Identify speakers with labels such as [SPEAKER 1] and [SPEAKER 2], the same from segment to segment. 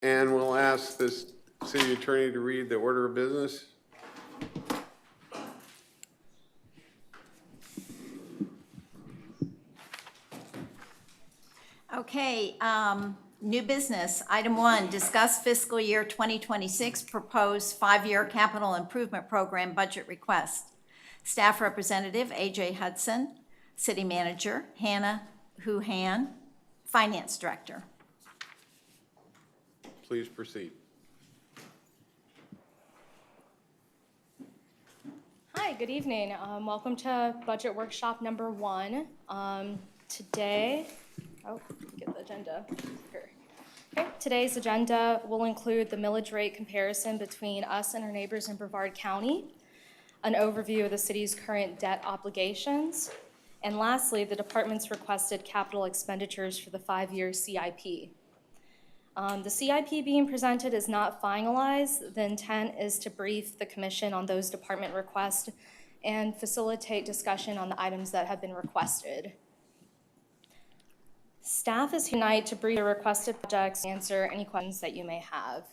[SPEAKER 1] And we'll ask this city attorney to read the order of business.
[SPEAKER 2] Okay, new business. Item 1, discuss fiscal year 2026 proposed 5-year capital improvement program budget request. Staff representative AJ Hudson, city manager Hannah Houhan, finance director.
[SPEAKER 1] Please proceed.
[SPEAKER 3] Hi, good evening. Welcome to budget workshop number 1. Today, get the agenda here. Okay, today's agenda will include the millage rate comparison between us and our neighbors in Brevard County, an overview of the city's current debt obligations, and lastly, the department's requested capital expenditures for the 5-year CIP. The CIP being presented is not finalized. The intent is to brief the commission on those department requests and facilitate discussion on the items that have been requested. Staff is here tonight to brief the requested projects and answer any questions that you may have.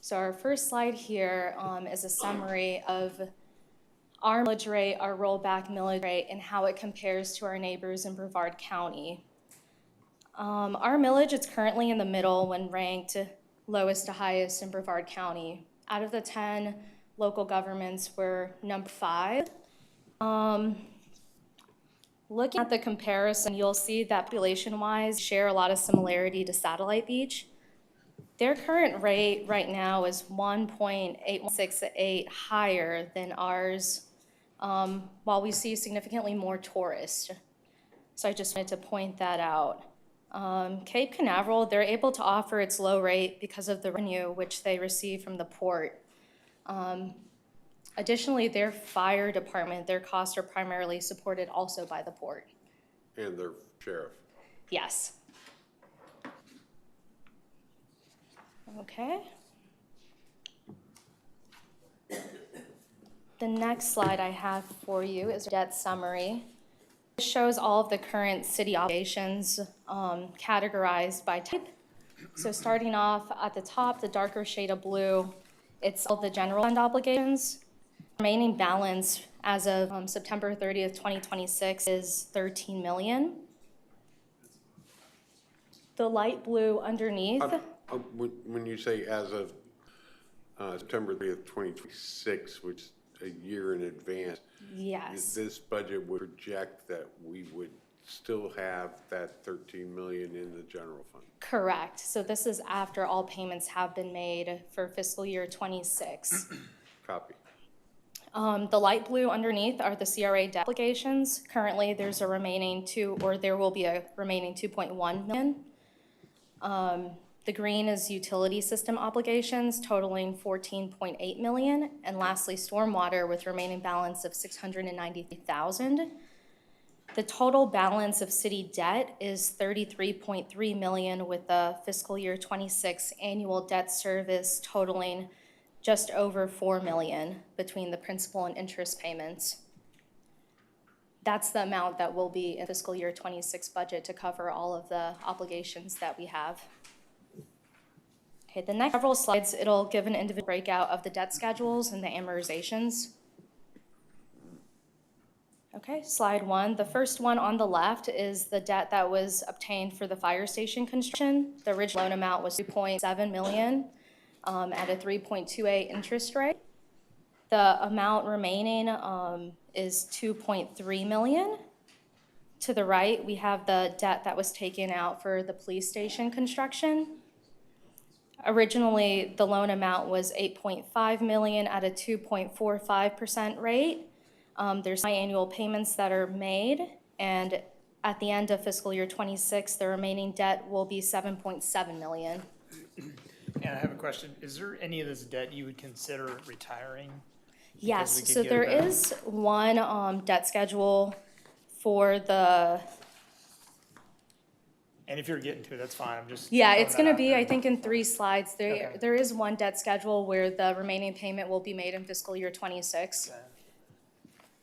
[SPEAKER 3] So our first slide here is a summary of our millage rate, our rollback millage rate, and how it compares to our neighbors in Brevard County. Our millage is currently in the middle when ranked lowest to highest in Brevard County. Out of the 10 local governments, we're number 5. Looking at the comparison, you'll see that population-wise share a lot of similarity to Satellite Beach. Their current rate right now is 1.868 higher than ours, while we see significantly more tourists. So I just wanted to point that out. Cape Canaveral, they're able to offer its low rate because of the revenue which they receive from the port. Additionally, their fire department, their costs are primarily supported also by the port.
[SPEAKER 1] And their sheriff.
[SPEAKER 3] Yes. Okay. The next slide I have for you is a debt summary. It shows all of the current city obligations categorized by type. So starting off at the top, the darker shade of blue, it's all the general fund obligations. Remaining balance as of September 30th, 2026 is $13 million. The light blue underneath.
[SPEAKER 1] When you say as of September 30th, 2026, which is a year in advance,
[SPEAKER 3] Yes.
[SPEAKER 1] this budget would project that we would still have that $13 million in the general fund.
[SPEAKER 3] Correct. So this is after all payments have been made for fiscal year 26.
[SPEAKER 1] Copy.
[SPEAKER 3] The light blue underneath are the CRA debt obligations. Currently, there's a remaining there will be a remaining 2.1 million. The green is utility system obligations totaling 14.8 million. And lastly, stormwater with remaining balance of 693,000. The total balance of city debt is 33.3 million with the fiscal year 26 annual debt service totaling just over 4 million between the principal and interest payments. That's the amount that will be in fiscal year 26 budget to cover all of the obligations that we have. Okay, the next several slides, it'll give an individual breakout of the debt schedules and the amortizations. Okay, slide 1. The first one on the left is the debt that was obtained for the fire station construction. The original loan amount was $2.7 million at a 3.28 interest rate. The amount remaining is $2.3 million. To the right, we have the debt that was taken out for the police station construction. Originally, the loan amount was $8.5 million at a 2.45% rate. There's annual payments that are made, and at the end of fiscal year 26, the remaining debt will be $7.7 million.
[SPEAKER 4] And I have a question. Is there any of this debt you would consider retiring?
[SPEAKER 3] Yes, so there is one debt schedule for the...
[SPEAKER 4] And if you're getting to it, that's fine. I'm just...
[SPEAKER 3] Yeah, it's going to be,
[SPEAKER 4] there.
[SPEAKER 3] I think, in 3 slides.
[SPEAKER 4] Okay.
[SPEAKER 3] There is one debt schedule where the remaining payment will be made in fiscal year 26.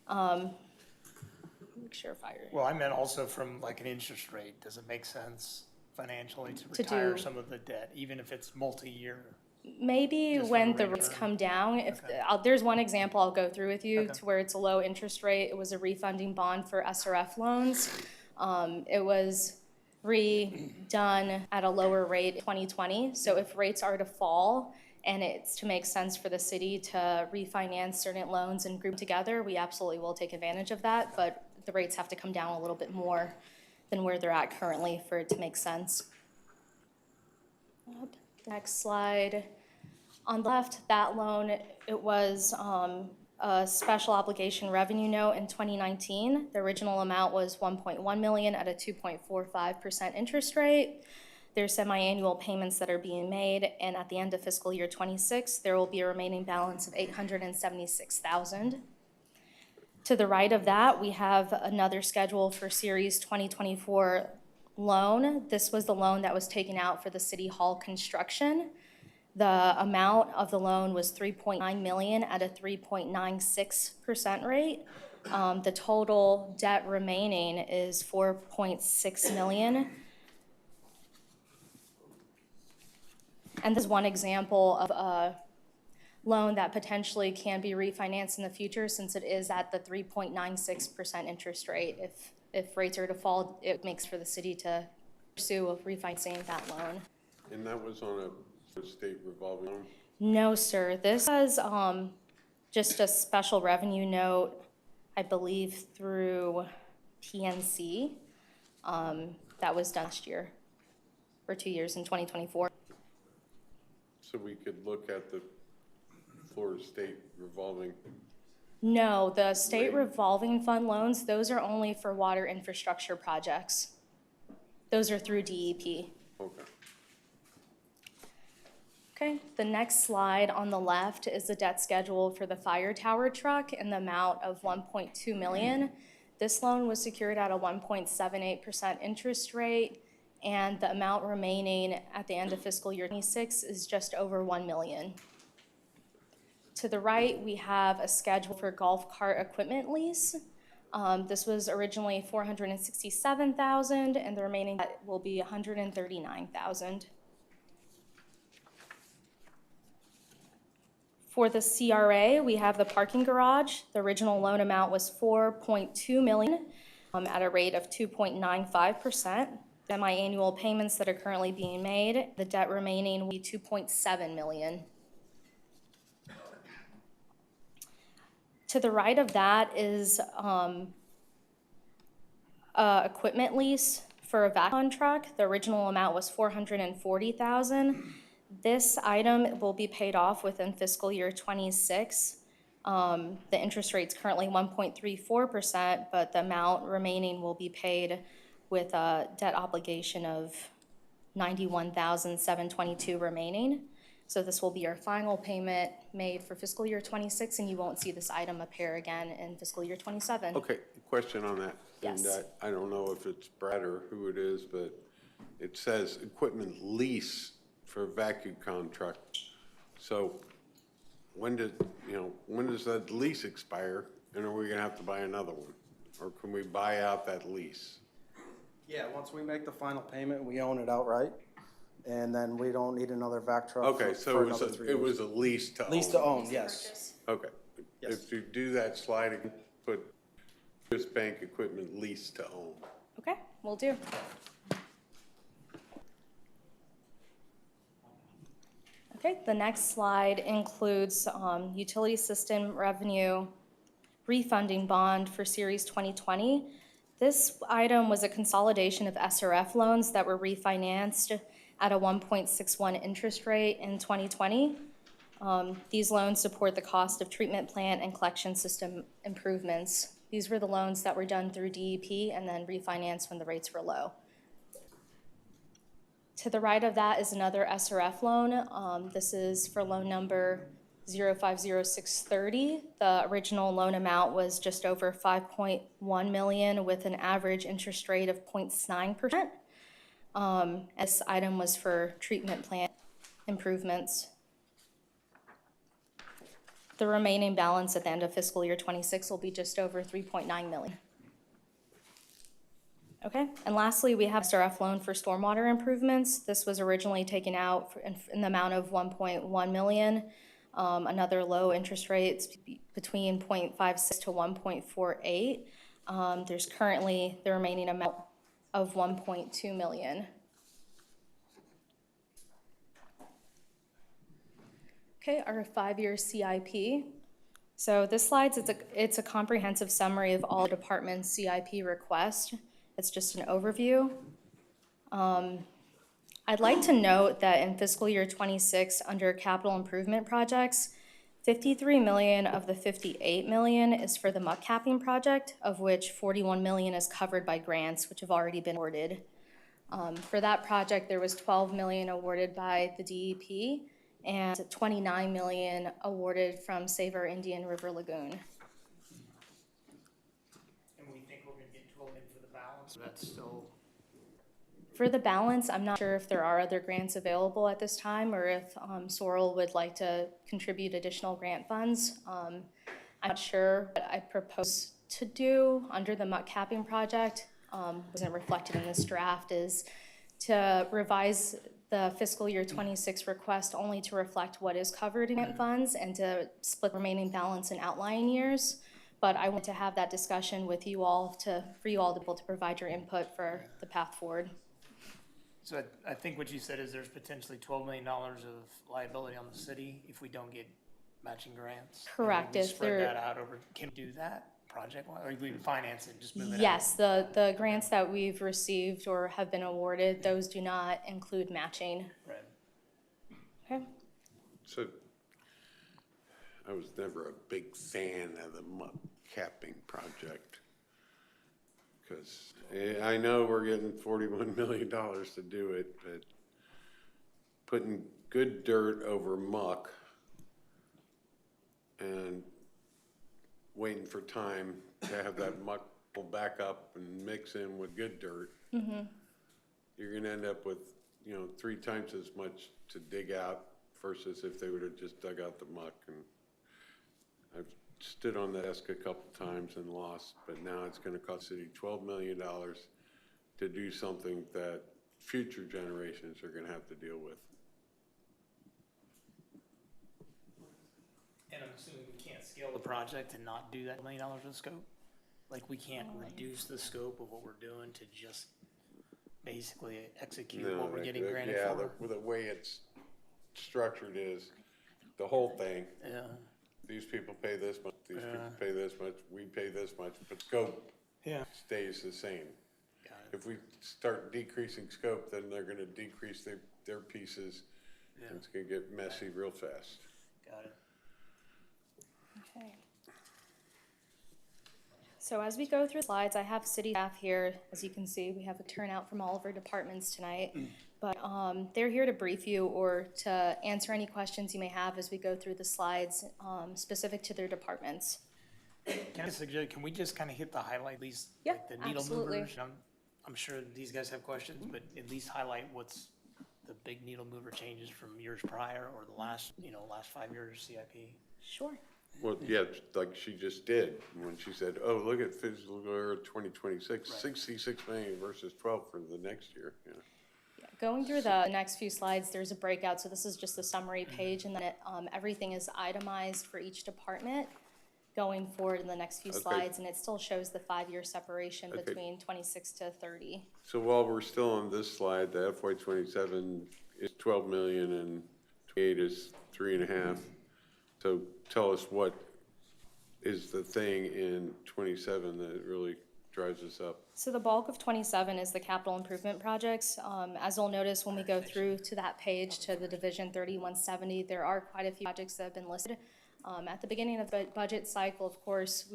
[SPEAKER 3] Make sure fire.
[SPEAKER 4] Well, I meant also from like an interest rate. Does it make sense financially to
[SPEAKER 3] To
[SPEAKER 4] retire
[SPEAKER 3] do-
[SPEAKER 4] some of the debt, even if it's multi-year?
[SPEAKER 3] Maybe
[SPEAKER 4] Just
[SPEAKER 3] when
[SPEAKER 4] for
[SPEAKER 3] the
[SPEAKER 4] the
[SPEAKER 3] rates
[SPEAKER 4] return.
[SPEAKER 3] come down, if,
[SPEAKER 4] Okay.
[SPEAKER 3] there's one example I'll go through with you
[SPEAKER 4] Okay.
[SPEAKER 3] to where it's a low interest rate. It was a refunding bond for SRF loans. It was redone at a lower rate in 2020. So if rates are to fall and it's to make sense for the city to refinance certain loans and group together, we absolutely will take advantage of that. But the rates have to come down a little bit more than where they're at currently for it to make sense. Next slide. On the left, that loan, it was a special obligation revenue note in 2019. The original amount was 1.1 million at a 2.45% interest rate. There's semi-annual payments that are being made, and at the end of fiscal year 26, there will be a remaining balance of 876,000. To the right of that, we have another schedule for Series 2024 loan. This was the loan that was taken out for the City Hall construction. The amount of the loan was 3.9 million at a 3.96% rate. The total debt remaining is 4.6 million. And this is one example of a loan that potentially can be refinanced in the future since it is at the 3.96% interest rate. If rates are to fall, it makes for the city to pursue refinancing that loan.
[SPEAKER 1] And that was on a state revolving loan?
[SPEAKER 3] No, sir. This was just a special revenue note, I believe, through PNC. That was done last year, for 2 years in 2024.
[SPEAKER 1] So we could look at the Florida State revolving,
[SPEAKER 3] No, the state
[SPEAKER 1] Right.
[SPEAKER 3] revolving fund loans, those are only for water infrastructure projects. Those are through DEP.
[SPEAKER 1] okay.
[SPEAKER 3] Okay, the next slide on the left is the debt schedule for the fire tower truck in the amount of 1.2 million. This loan was secured at a 1.78% interest rate, and the amount remaining at the end of fiscal year 26 is just over 1 million. To the right, we have a schedule for golf cart equipment lease. This was originally 467,000, and the remaining will be 139,000. For the CRA, we have the parking garage. The original loan amount was 4.2 million at a rate of 2.95%. Semi-annual payments that are currently being made, the debt remaining will be 2.7 million. To the right of that is equipment lease for a vacuum truck. The original amount was 440,000. This item will be paid off within fiscal year 26. The interest rate's currently 1.34%, but the amount remaining will be paid with a debt obligation of 91,722 remaining. So this will be our final payment made for fiscal year 26, and you won't see this item appear again in fiscal year 27.
[SPEAKER 1] Okay, question on that.
[SPEAKER 3] Yes.
[SPEAKER 1] And I don't know if it's Brad or who it is, but it says equipment lease for vacuum contract. So when does that lease expire, and are we gonna have to buy another one? Or can we buy out that lease?
[SPEAKER 5] Yeah, once we make the final payment, we own it outright, and then we don't need another vac truck
[SPEAKER 1] Okay,
[SPEAKER 5] for
[SPEAKER 1] so
[SPEAKER 5] another 3
[SPEAKER 1] it
[SPEAKER 5] years.
[SPEAKER 1] was a lease to own?
[SPEAKER 5] Lease to own, yes.
[SPEAKER 1] Okay.
[SPEAKER 5] Yes.
[SPEAKER 1] If you do that sliding, put Swiss Bank equipment lease to own.
[SPEAKER 3] Okay, will do. Okay, the next slide includes utility system revenue refunding bond for Series 2020. This item was a consolidation of SRF loans that were refinanced at a 1.61 interest rate in 2020. These loans support the cost of treatment plant and collection system improvements. These were the loans that were done through DEP and then refinanced when the rates were low. To the right of that is another SRF loan. This is for loan number 050630. The original loan amount was just over 5.1 million with an average interest rate of 0.9%. This item was for treatment plant improvements. The remaining balance at the end of fiscal year 26 will be just over 3.9 million. Okay, and lastly, we have SRF loan for stormwater improvements. This was originally taken out in the amount of 1.1 million. Another low interest rates between 0.56 to 1.48. There's currently the remaining amount of 1.2 million. Okay, our 5-year CIP. So this slide's, it's a comprehensive summary of all departments' CIP requests. It's just an overview. I'd like to note that in fiscal year '26, under capital improvement projects, 53 million of the 58 million is for the muck capping project, of which 41 million is covered by grants, which have already been awarded. For that project, there was 12 million awarded by the DEP and 29 million awarded from Save Our Indian River Lagoon.
[SPEAKER 4] And we think we're gonna get 12 in for the balance, that's still,
[SPEAKER 3] For the balance, I'm not sure if there are other grants available at this time or if Sorrel would like to contribute additional grant funds. I'm not sure what I propose to do under the muck capping project, wasn't reflected in this draft, is to revise the fiscal year '26 request only to reflect what is covered in grant funds and to split the remaining balance in outlying years. But I want to have that discussion with you all for you all to be able to provide your input for the path forward.
[SPEAKER 4] so I think what you said is there's potentially $12 million of liability on the city if we don't get matching grants. And
[SPEAKER 3] Correct,
[SPEAKER 4] we
[SPEAKER 3] if
[SPEAKER 4] spread
[SPEAKER 3] there-
[SPEAKER 4] that out over, can we do that project, or we can finance it, just move it out?
[SPEAKER 3] Yes, the grants that we've received or have been awarded, those do not include matching.
[SPEAKER 4] Right.
[SPEAKER 3] Okay,
[SPEAKER 1] So I was never a big fan of the muck capping project. Because I know we're getting $41 million to do it, but putting good dirt over muck and waiting for time to have that muck pull back up and mix in with good dirt, you're gonna end up with, 3 times as much to dig out versus if they would have just dug out the muck. And I've stood on the desk a couple times and lost, but now it's gonna cost the city $12 million to do something that future generations are gonna have to deal with.
[SPEAKER 4] And I'm assuming we can't scale the project and not do that $1 million of scope? Like, we can't reduce the scope of what we're doing to just basically execute what we're getting granted
[SPEAKER 1] Yeah,
[SPEAKER 4] for?
[SPEAKER 1] the way it's structured is, the whole thing,
[SPEAKER 4] Yeah,
[SPEAKER 1] these people pay this much, these people
[SPEAKER 4] Yeah.
[SPEAKER 1] pay this much, we pay this much, but scope
[SPEAKER 4] yeah.
[SPEAKER 1] stays the same.
[SPEAKER 4] Got it.
[SPEAKER 1] If we start decreasing scope, then they're gonna decrease their pieces,
[SPEAKER 4] Yeah.
[SPEAKER 1] and it's gonna get messy real fast.
[SPEAKER 4] Got it.
[SPEAKER 3] okay. So as we go through the slides, I have city staff here. As you can see, we have a turnout from all of our departments tonight. But they're here to brief you or to answer any questions you may have as we go through the slides specific to their departments.
[SPEAKER 4] Can I suggest, can we just kind of hit the highlight, at least,
[SPEAKER 3] Yeah,
[SPEAKER 4] like the needle
[SPEAKER 3] absolutely.
[SPEAKER 4] movers? I'm sure these guys have questions, but at least highlight what's the big needle mover changes from years prior or the last 5 years CIP.
[SPEAKER 3] Sure.
[SPEAKER 1] Well, yeah, like she just did, when she said, oh, look at fiscal year 2026, 66 million versus 12 for the next year,
[SPEAKER 3] Going through the next few slides, there's a breakout, so this is just the summary page, and then everything is itemized for each department going forward in the next few
[SPEAKER 1] Okay.
[SPEAKER 3] slides, and it still shows the 5-year separation
[SPEAKER 1] Okay.
[SPEAKER 3] between 26 to 30.
[SPEAKER 1] So while we're still on this slide, the FY '27 is 12 million and '28 is 3.5. So tell us what is the thing in '27 that really drives us up?
[SPEAKER 3] So the bulk of 27 is the capital improvement projects. As you'll notice when we go through to that page to the Division 3170, there are quite a few projects that have been listed. At the beginning of the budget cycle, of course,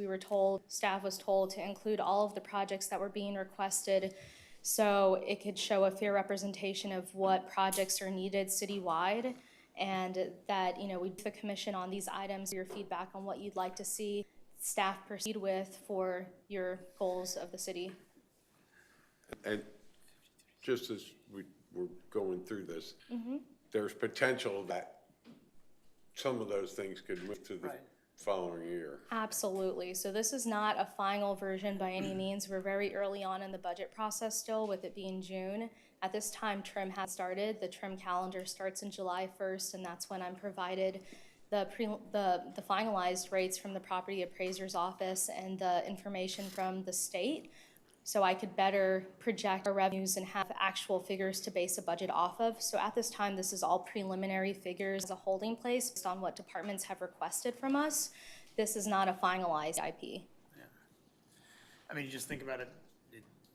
[SPEAKER 3] staff was told to include all of the projects that were being requested so it could show a fair representation of what projects are needed citywide, and that, we'd the commission on these items, your feedback on what you'd like to see staff proceed with for your goals of the city.
[SPEAKER 1] And just as we're going through this, there's potential that some of those things could move to the
[SPEAKER 4] Right.
[SPEAKER 1] following year.
[SPEAKER 3] Absolutely. So this is not a final version by any means. We're very early on in the budget process still, with it being June. At this time, trim has started. The trim calendar starts in July 1st, and that's when I'm provided the finalized rates from the property appraiser's office and the information from the state, so I could better project our revenues and have actual figures to base a budget off of. So at this time, this is all preliminary figures as a holding place based on what departments have requested from us. This is not a finalized IP.
[SPEAKER 4] I mean, you just think about it,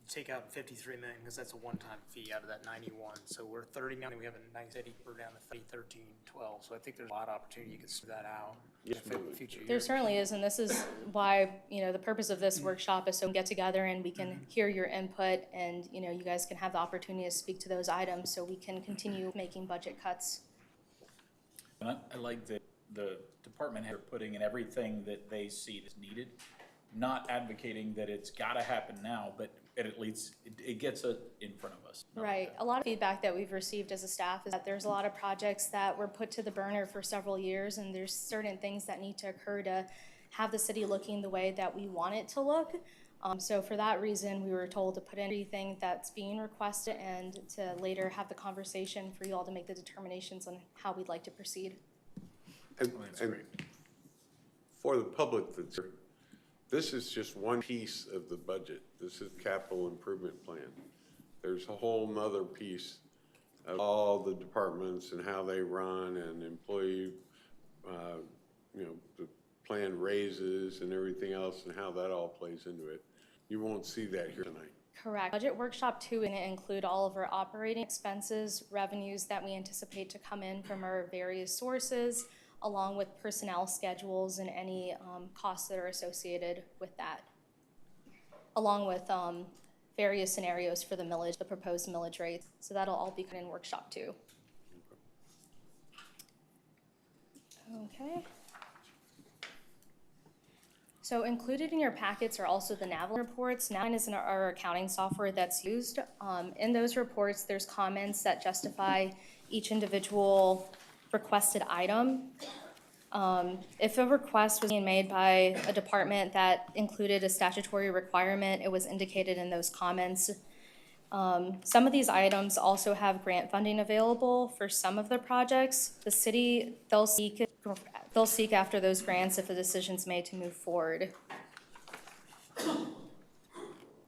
[SPEAKER 4] take out 53 million, because that's a one-time fee out of that 91. So we're 30 million, we have a nice steady, we're down to 30, 13, 12. So I think there's a lot of opportunity you could smooth that out in future years.
[SPEAKER 3] There certainly is, and this is why, the purpose of this workshop is so we can get together and we can hear your input, and, you guys can have the opportunity to speak to those items so we can continue making budget cuts.
[SPEAKER 6] And I like that the department head are putting in everything that they see that's needed, not advocating that it's gotta happen now, but at least it gets it in front of us.
[SPEAKER 3] Right. A lot of feedback that we've received as a staff is that there's a lot of projects that were put to the burner for several years, and there's certain things that need to occur to have the city looking the way that we want it to look. So for that reason, we were told to put in everything that's being requested and to later have the conversation for you all to make the determinations on how we'd like to proceed.
[SPEAKER 1] And for the public that's here, this is just one piece of the budget. This is capital improvement plan. There's a whole nother piece of all the departments and how they run and employee, the plan raises and everything else and how that all plays into it. You won't see that here tonight.
[SPEAKER 3] Correct. Budget Workshop 2 will include all of our operating expenses, revenues that we anticipate to come in from our various sources, along with personnel schedules and any costs that are associated with that, along with various scenarios for the millage, the proposed millage rates. So that'll all be in Workshop 2. Okay. So included in your packets are also the NAVL reports. NAVL is our accounting software that's used. In those reports, there's comments that justify each individual requested item. If a request was being made by a department that included a statutory requirement, it was indicated in those comments. Some of these items also have grant funding available for some of the projects. The city, they'll seek after those grants if a decision's made to move forward.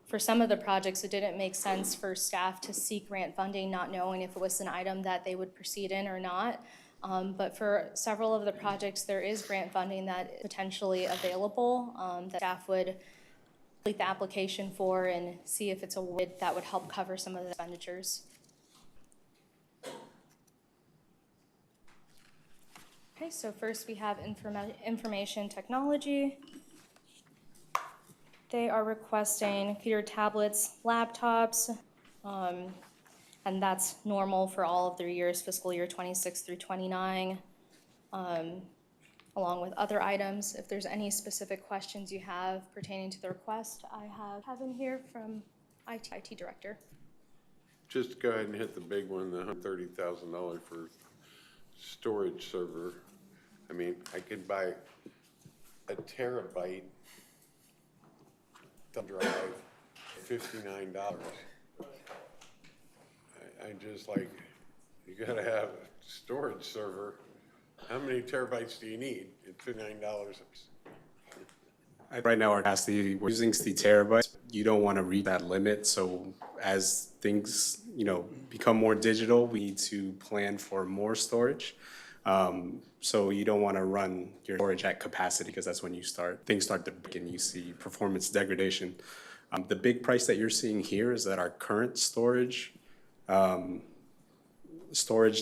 [SPEAKER 3] For some of the projects, it didn't make sense for staff to seek grant funding, not knowing if it was an item that they would proceed in or not. But for several of the projects, there is grant funding that is potentially available that staff would complete the application for and see if it's awarded that would help cover some of the expenditures. Okay, so first we have information technology. They are requesting computer tablets, laptops, and that's normal for all of their years, fiscal year 26 through 29, along with other items. If there's any specific questions you have pertaining to the request, I have Kevin here from IT Director.
[SPEAKER 1] Just go ahead and hit the big one, the $130,000 for storage server. I mean, I could buy a terabyte thumb drive, $59. I just like, you gotta have a storage server. How many terabytes do you need? It's $59.
[SPEAKER 7] Right now, our capacity, we're using 60 terabytes. You don't want to reach that limit. So as things, become more digital, we need to plan for more storage. So you don't want to run your storage at capacity, because that's when things start to break and you see performance degradation. The big price that you're seeing here is that our current storage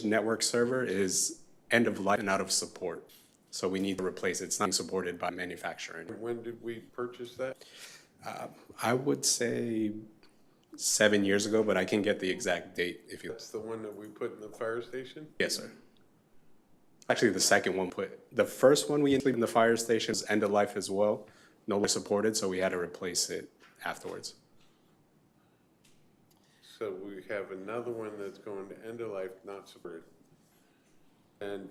[SPEAKER 7] network server is end of life and out of support. So we need to replace it. It's not supported by manufacturing.
[SPEAKER 1] When did we purchase that?
[SPEAKER 7] I would say 7 years ago, but I can get the exact date if you.
[SPEAKER 1] That's the one that we put in the fire station?
[SPEAKER 7] Yes, sir. Actually, the second one the first one we included in the fire station is end of life as well, no longer supported, so we had to replace it afterwards.
[SPEAKER 1] So we have another one that's going to end of life, not supported. And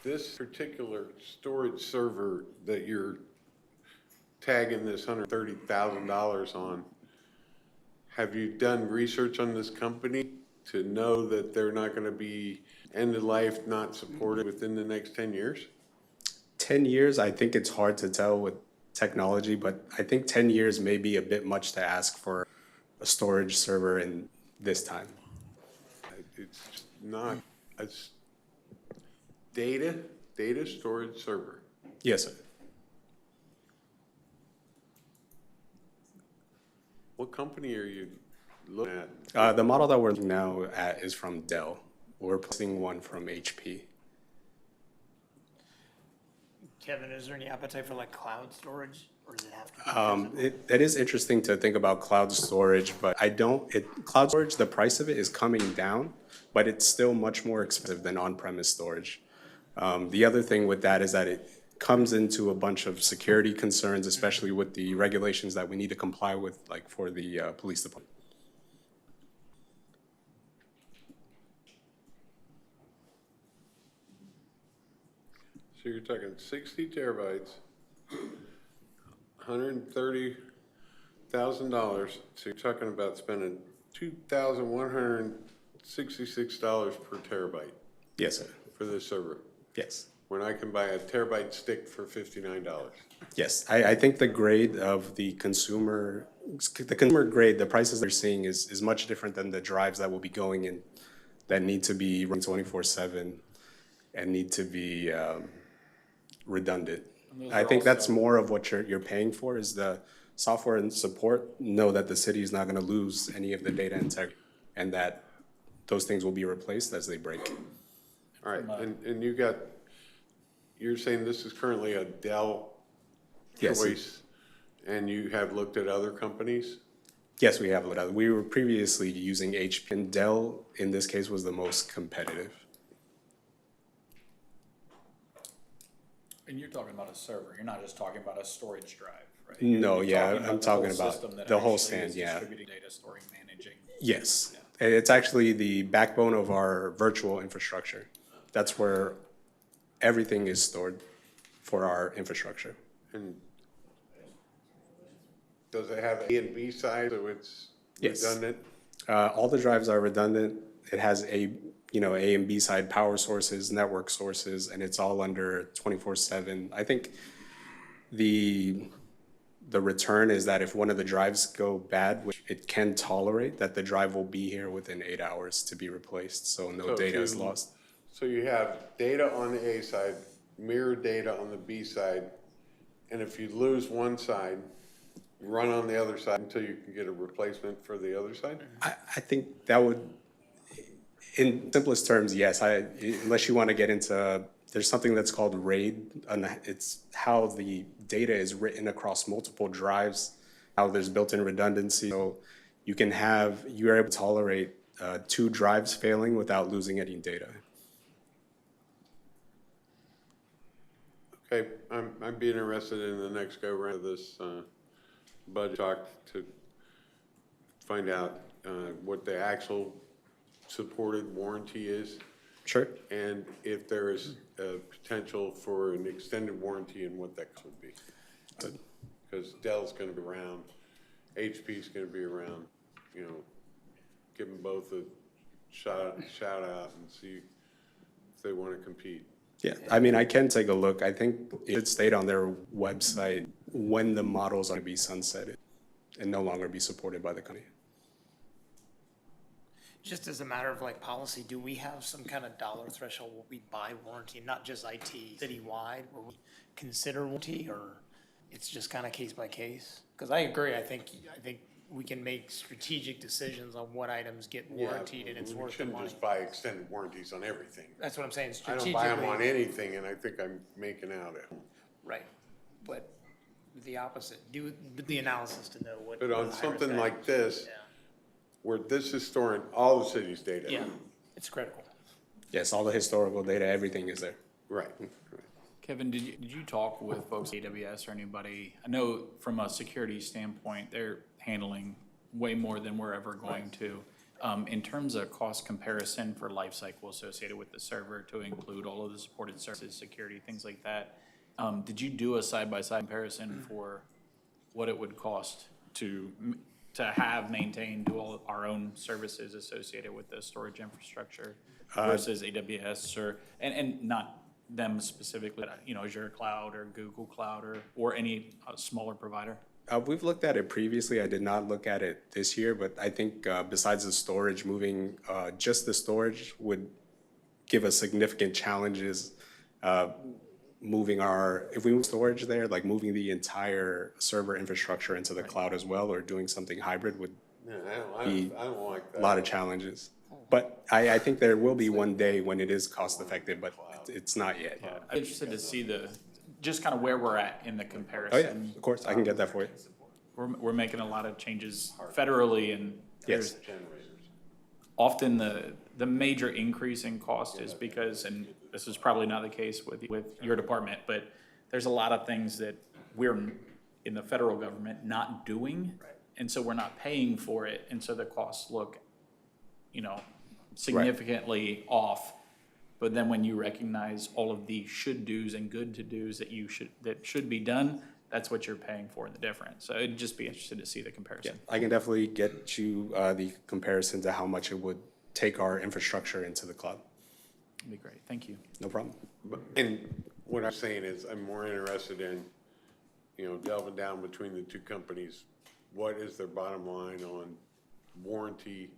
[SPEAKER 1] this particular storage server that you're tagging this $130,000 on, have you done research on this company to know that they're not gonna be end of life, not supported within the next 10 years?
[SPEAKER 7] 10 years, I think it's hard to tell with technology, but I think 10 years may be a bit much to ask for a storage server in this time.
[SPEAKER 1] It's not, it's data storage server.
[SPEAKER 7] Yes, sir.
[SPEAKER 1] What company are you looking at?
[SPEAKER 7] The model that we're looking now at is from Dell. We're replacing one from HP.
[SPEAKER 4] Kevin, is there any appetite for like cloud storage, or does it have to be physical?
[SPEAKER 7] It is interesting to think about cloud storage, but cloud storage, the price of it is coming down, but it's still much more expensive than on-premise storage. The other thing with that is that it comes into a bunch of security concerns, especially with the regulations that we need to comply with, like for the police department.
[SPEAKER 1] So you're talking 60 terabytes, $130,000. So you're talking about spending $2,166 per terabyte
[SPEAKER 7] Yes, sir.
[SPEAKER 1] for this server,
[SPEAKER 7] Yes.
[SPEAKER 1] when I can buy a terabyte stick for $59.
[SPEAKER 7] Yes, I think the grade of the consumer grade, the prices they're seeing is much different than the drives that will be going in that need to be run 24/7 and need to be redundant. I think that's more of what you're paying for is the software and support. Know that the city is not gonna lose any of the data integrity and that those things will be replaced as they break.
[SPEAKER 1] All right, and you're saying this is currently a Dell
[SPEAKER 7] Yes.
[SPEAKER 1] choice, and you have looked at other companies?
[SPEAKER 7] Yes, we have. We were previously using HP, and Dell in this case was the most competitive.
[SPEAKER 6] And you're talking about a server, you're not just talking about a storage drive, right?
[SPEAKER 7] No,
[SPEAKER 6] You're
[SPEAKER 7] yeah,
[SPEAKER 6] talking
[SPEAKER 7] I'm
[SPEAKER 6] the
[SPEAKER 7] talking
[SPEAKER 6] whole
[SPEAKER 7] about
[SPEAKER 6] system that
[SPEAKER 7] the whole
[SPEAKER 6] actually
[SPEAKER 7] stand,
[SPEAKER 6] is
[SPEAKER 7] yeah.
[SPEAKER 6] Distributing data, storing, managing.
[SPEAKER 7] Yes, and it's actually the backbone of our virtual infrastructure. That's where everything is stored for our infrastructure.
[SPEAKER 1] And does it have A and B side, so it's
[SPEAKER 7] Yes.
[SPEAKER 1] redundant?
[SPEAKER 7] All the drives are redundant. It has A and B side power sources, network sources, and it's all under 24/7. I think the return is that if one of the drives go bad, which it can tolerate, that the drive will be here within 8 hours to be replaced, so no
[SPEAKER 1] So if
[SPEAKER 7] data is
[SPEAKER 1] you-
[SPEAKER 7] lost.
[SPEAKER 1] So you have data on the A side, mirror data on the B side, and if you lose one side, run on the other side until you can get a replacement for the other side?
[SPEAKER 7] I think that would, in simplest terms, yes. Unless you want to get into, there's something that's called RAID, and it's how the data is written across multiple drives, how there's built-in redundancy. So you're able to tolerate 2 drives failing without losing any data.
[SPEAKER 1] Okay, I'd be interested in the next go round of this budget talk to find out what the actual supported warranty is,
[SPEAKER 7] Sure.
[SPEAKER 1] and if there is a potential for an extended warranty and what that could be. Because Dell's gonna be around, HP's gonna be around, give them both a shout out and see if they wanna compete.
[SPEAKER 7] Yeah, I mean, I can take a look. I think it stayed on their website when the models are to be sunsetted and no longer be supported by the company.
[SPEAKER 4] Just as a matter of like policy, do we have some kind of dollar threshold where we buy warranty, not just IT, citywide, where we consider warranty, or it's just kind of case by case? Because I agree, I think we can make strategic decisions on what items get warranted and it's
[SPEAKER 1] We
[SPEAKER 4] worth the
[SPEAKER 1] shouldn't
[SPEAKER 4] money.
[SPEAKER 1] just buy extended warranties on everything.
[SPEAKER 4] That's what I'm saying,
[SPEAKER 1] I
[SPEAKER 4] strategically.
[SPEAKER 1] don't buy them on anything, and I think I'm making out it.
[SPEAKER 4] Right, but the opposite, do the analysis to know what.
[SPEAKER 1] But
[SPEAKER 4] what
[SPEAKER 1] on
[SPEAKER 4] the high-risk
[SPEAKER 1] something like
[SPEAKER 4] items-
[SPEAKER 1] this,
[SPEAKER 4] Yeah.
[SPEAKER 1] where this is storing all the city's data.
[SPEAKER 4] Yeah, it's critical.
[SPEAKER 7] Yes, all the historical data, everything is there.
[SPEAKER 1] Right.
[SPEAKER 6] Kevin, did you talk with folks at AWS or anybody? I know from a security standpoint, they're handling way more than we're ever going to. In terms of cost comparison for life cycle associated with the server to include all of the supported services, security, things like that, did you do a side-by-side comparison for what it would cost to have, maintain, do all our own services associated with the storage infrastructure versus AWS and not them specifically, Azure Cloud or Google Cloud or any smaller provider?
[SPEAKER 7] We've looked at it previously. I did not look at it this year, but I think besides the storage, moving just the storage would give us significant challenges. If we move storage there, like moving the entire server infrastructure into the cloud as well, or doing something hybrid would
[SPEAKER 1] Yeah,
[SPEAKER 7] be
[SPEAKER 1] I don't like
[SPEAKER 7] a
[SPEAKER 1] that.
[SPEAKER 7] lot of challenges. But I think there will be one day when it is cost effective, but it's not yet.
[SPEAKER 6] I'm interested to see just kind of where we're at in the
[SPEAKER 7] Oh, yeah,
[SPEAKER 6] comparison.
[SPEAKER 7] of course, I can get that for you.
[SPEAKER 6] We're making a lot of changes federally, and
[SPEAKER 7] Yes.
[SPEAKER 6] there's often the major increase in cost is because, and this is probably not the case with your department, but there's a lot of things that we're in the federal government not doing. And so we're not paying for it, and so the costs look, significantly off. But then when you recognize all of the should do's and good to do's that should be done, that's what you're paying for in the difference. So it'd just be interested to see the comparison.
[SPEAKER 7] I can definitely get you the comparison to how much it would take our infrastructure into the cloud.
[SPEAKER 6] That'd be great, thank you.
[SPEAKER 7] No problem.
[SPEAKER 1] And what I'm saying is, I'm more interested in, delving down between the two companies. What is their bottom line on warranty?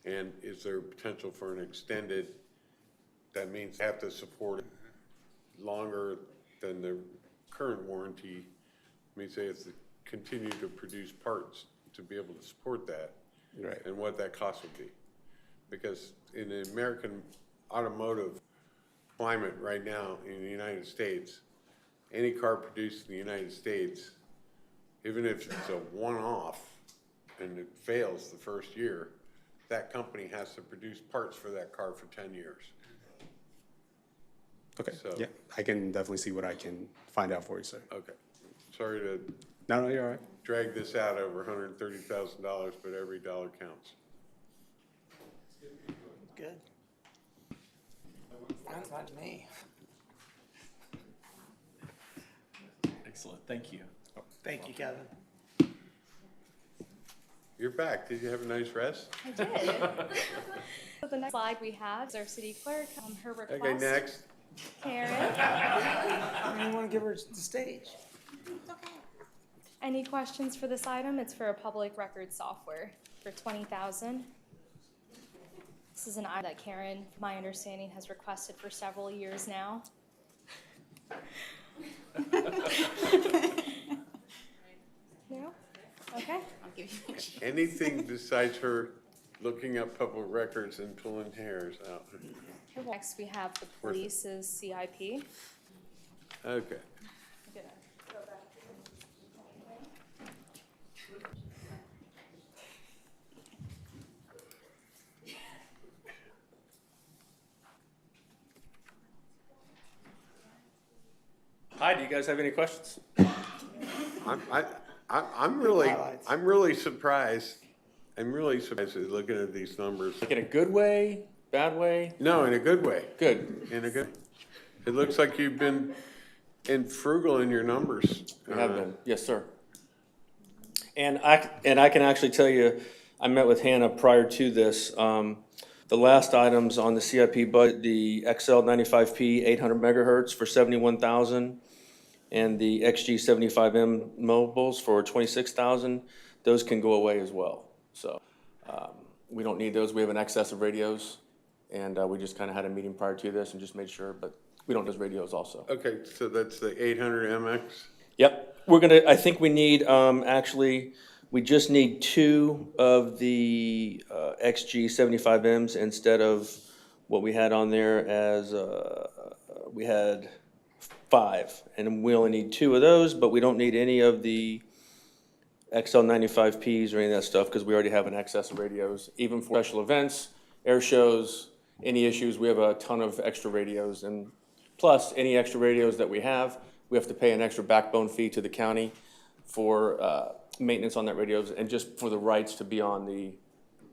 [SPEAKER 1] And is there potential for an extended, that means they have to support it longer than the current warranty? Means they have to continue to produce parts to be able to support that.
[SPEAKER 7] Right.
[SPEAKER 1] And what that cost would be. Because in the American automotive climate right now in the United States, any car produced in the United States, even if it's a one-off and it fails the first year, that company has to produce parts for that car for 10 years.
[SPEAKER 7] Okay,
[SPEAKER 1] So-
[SPEAKER 7] yeah, I can definitely see what I can find out for you, sir.
[SPEAKER 1] Okay. Sorry to
[SPEAKER 7] No, you're all right.
[SPEAKER 1] drag this out over $130,000, but every dollar counts.
[SPEAKER 4] Good. Sounds like to me.
[SPEAKER 6] Excellent, thank you.
[SPEAKER 4] Thank you, Kevin.
[SPEAKER 1] You're back. Did you have a nice rest?
[SPEAKER 3] I did. So the next slide we have is our city clerk, her request.
[SPEAKER 1] Okay, next.
[SPEAKER 3] Karen,
[SPEAKER 4] I don't want to give her the stage.
[SPEAKER 3] any questions for this item? It's for a public record software for $20,000. This is an item that Karen, my understanding, has requested for several years now. No? Okay.
[SPEAKER 1] Anything besides her looking up public records and pulling hairs out?
[SPEAKER 3] Next, we have the police's CIP.
[SPEAKER 1] Okay.
[SPEAKER 8] Hi, do you guys have any questions?
[SPEAKER 1] I'm really surprised. I'm really surprised at looking at these numbers.
[SPEAKER 8] Like in a good way, bad way?
[SPEAKER 1] No, in a good way.
[SPEAKER 8] Good.
[SPEAKER 1] In a good. It looks like you've been frugal in your numbers.
[SPEAKER 8] We have been, yes, sir. And I can actually tell you, I met with Hannah prior to this. The last items on the CIP budget, the XL95P 800 megahertz for 71,000, and the XG75M mobiles for 26,000. Those can go away as well. So we don't need those. We have an excess of radios, and we just kind of had a meeting prior to this and just made sure. But we don't need those radios also.
[SPEAKER 1] Okay, so that's the 800 MX.
[SPEAKER 8] Yep, I think we need, actually, we just need 2 of the XG75Ms instead of what we had on there as, we had 5. And we only need 2 of those, but we don't need any of the XL95Ps or any of that stuff because we already have an excess of radios. Even for special events, air shows, any issues, we have a ton of extra radios. And plus, any extra radios that we have to pay an extra backbone fee to the county for maintenance on that radios and just for the rights to be on the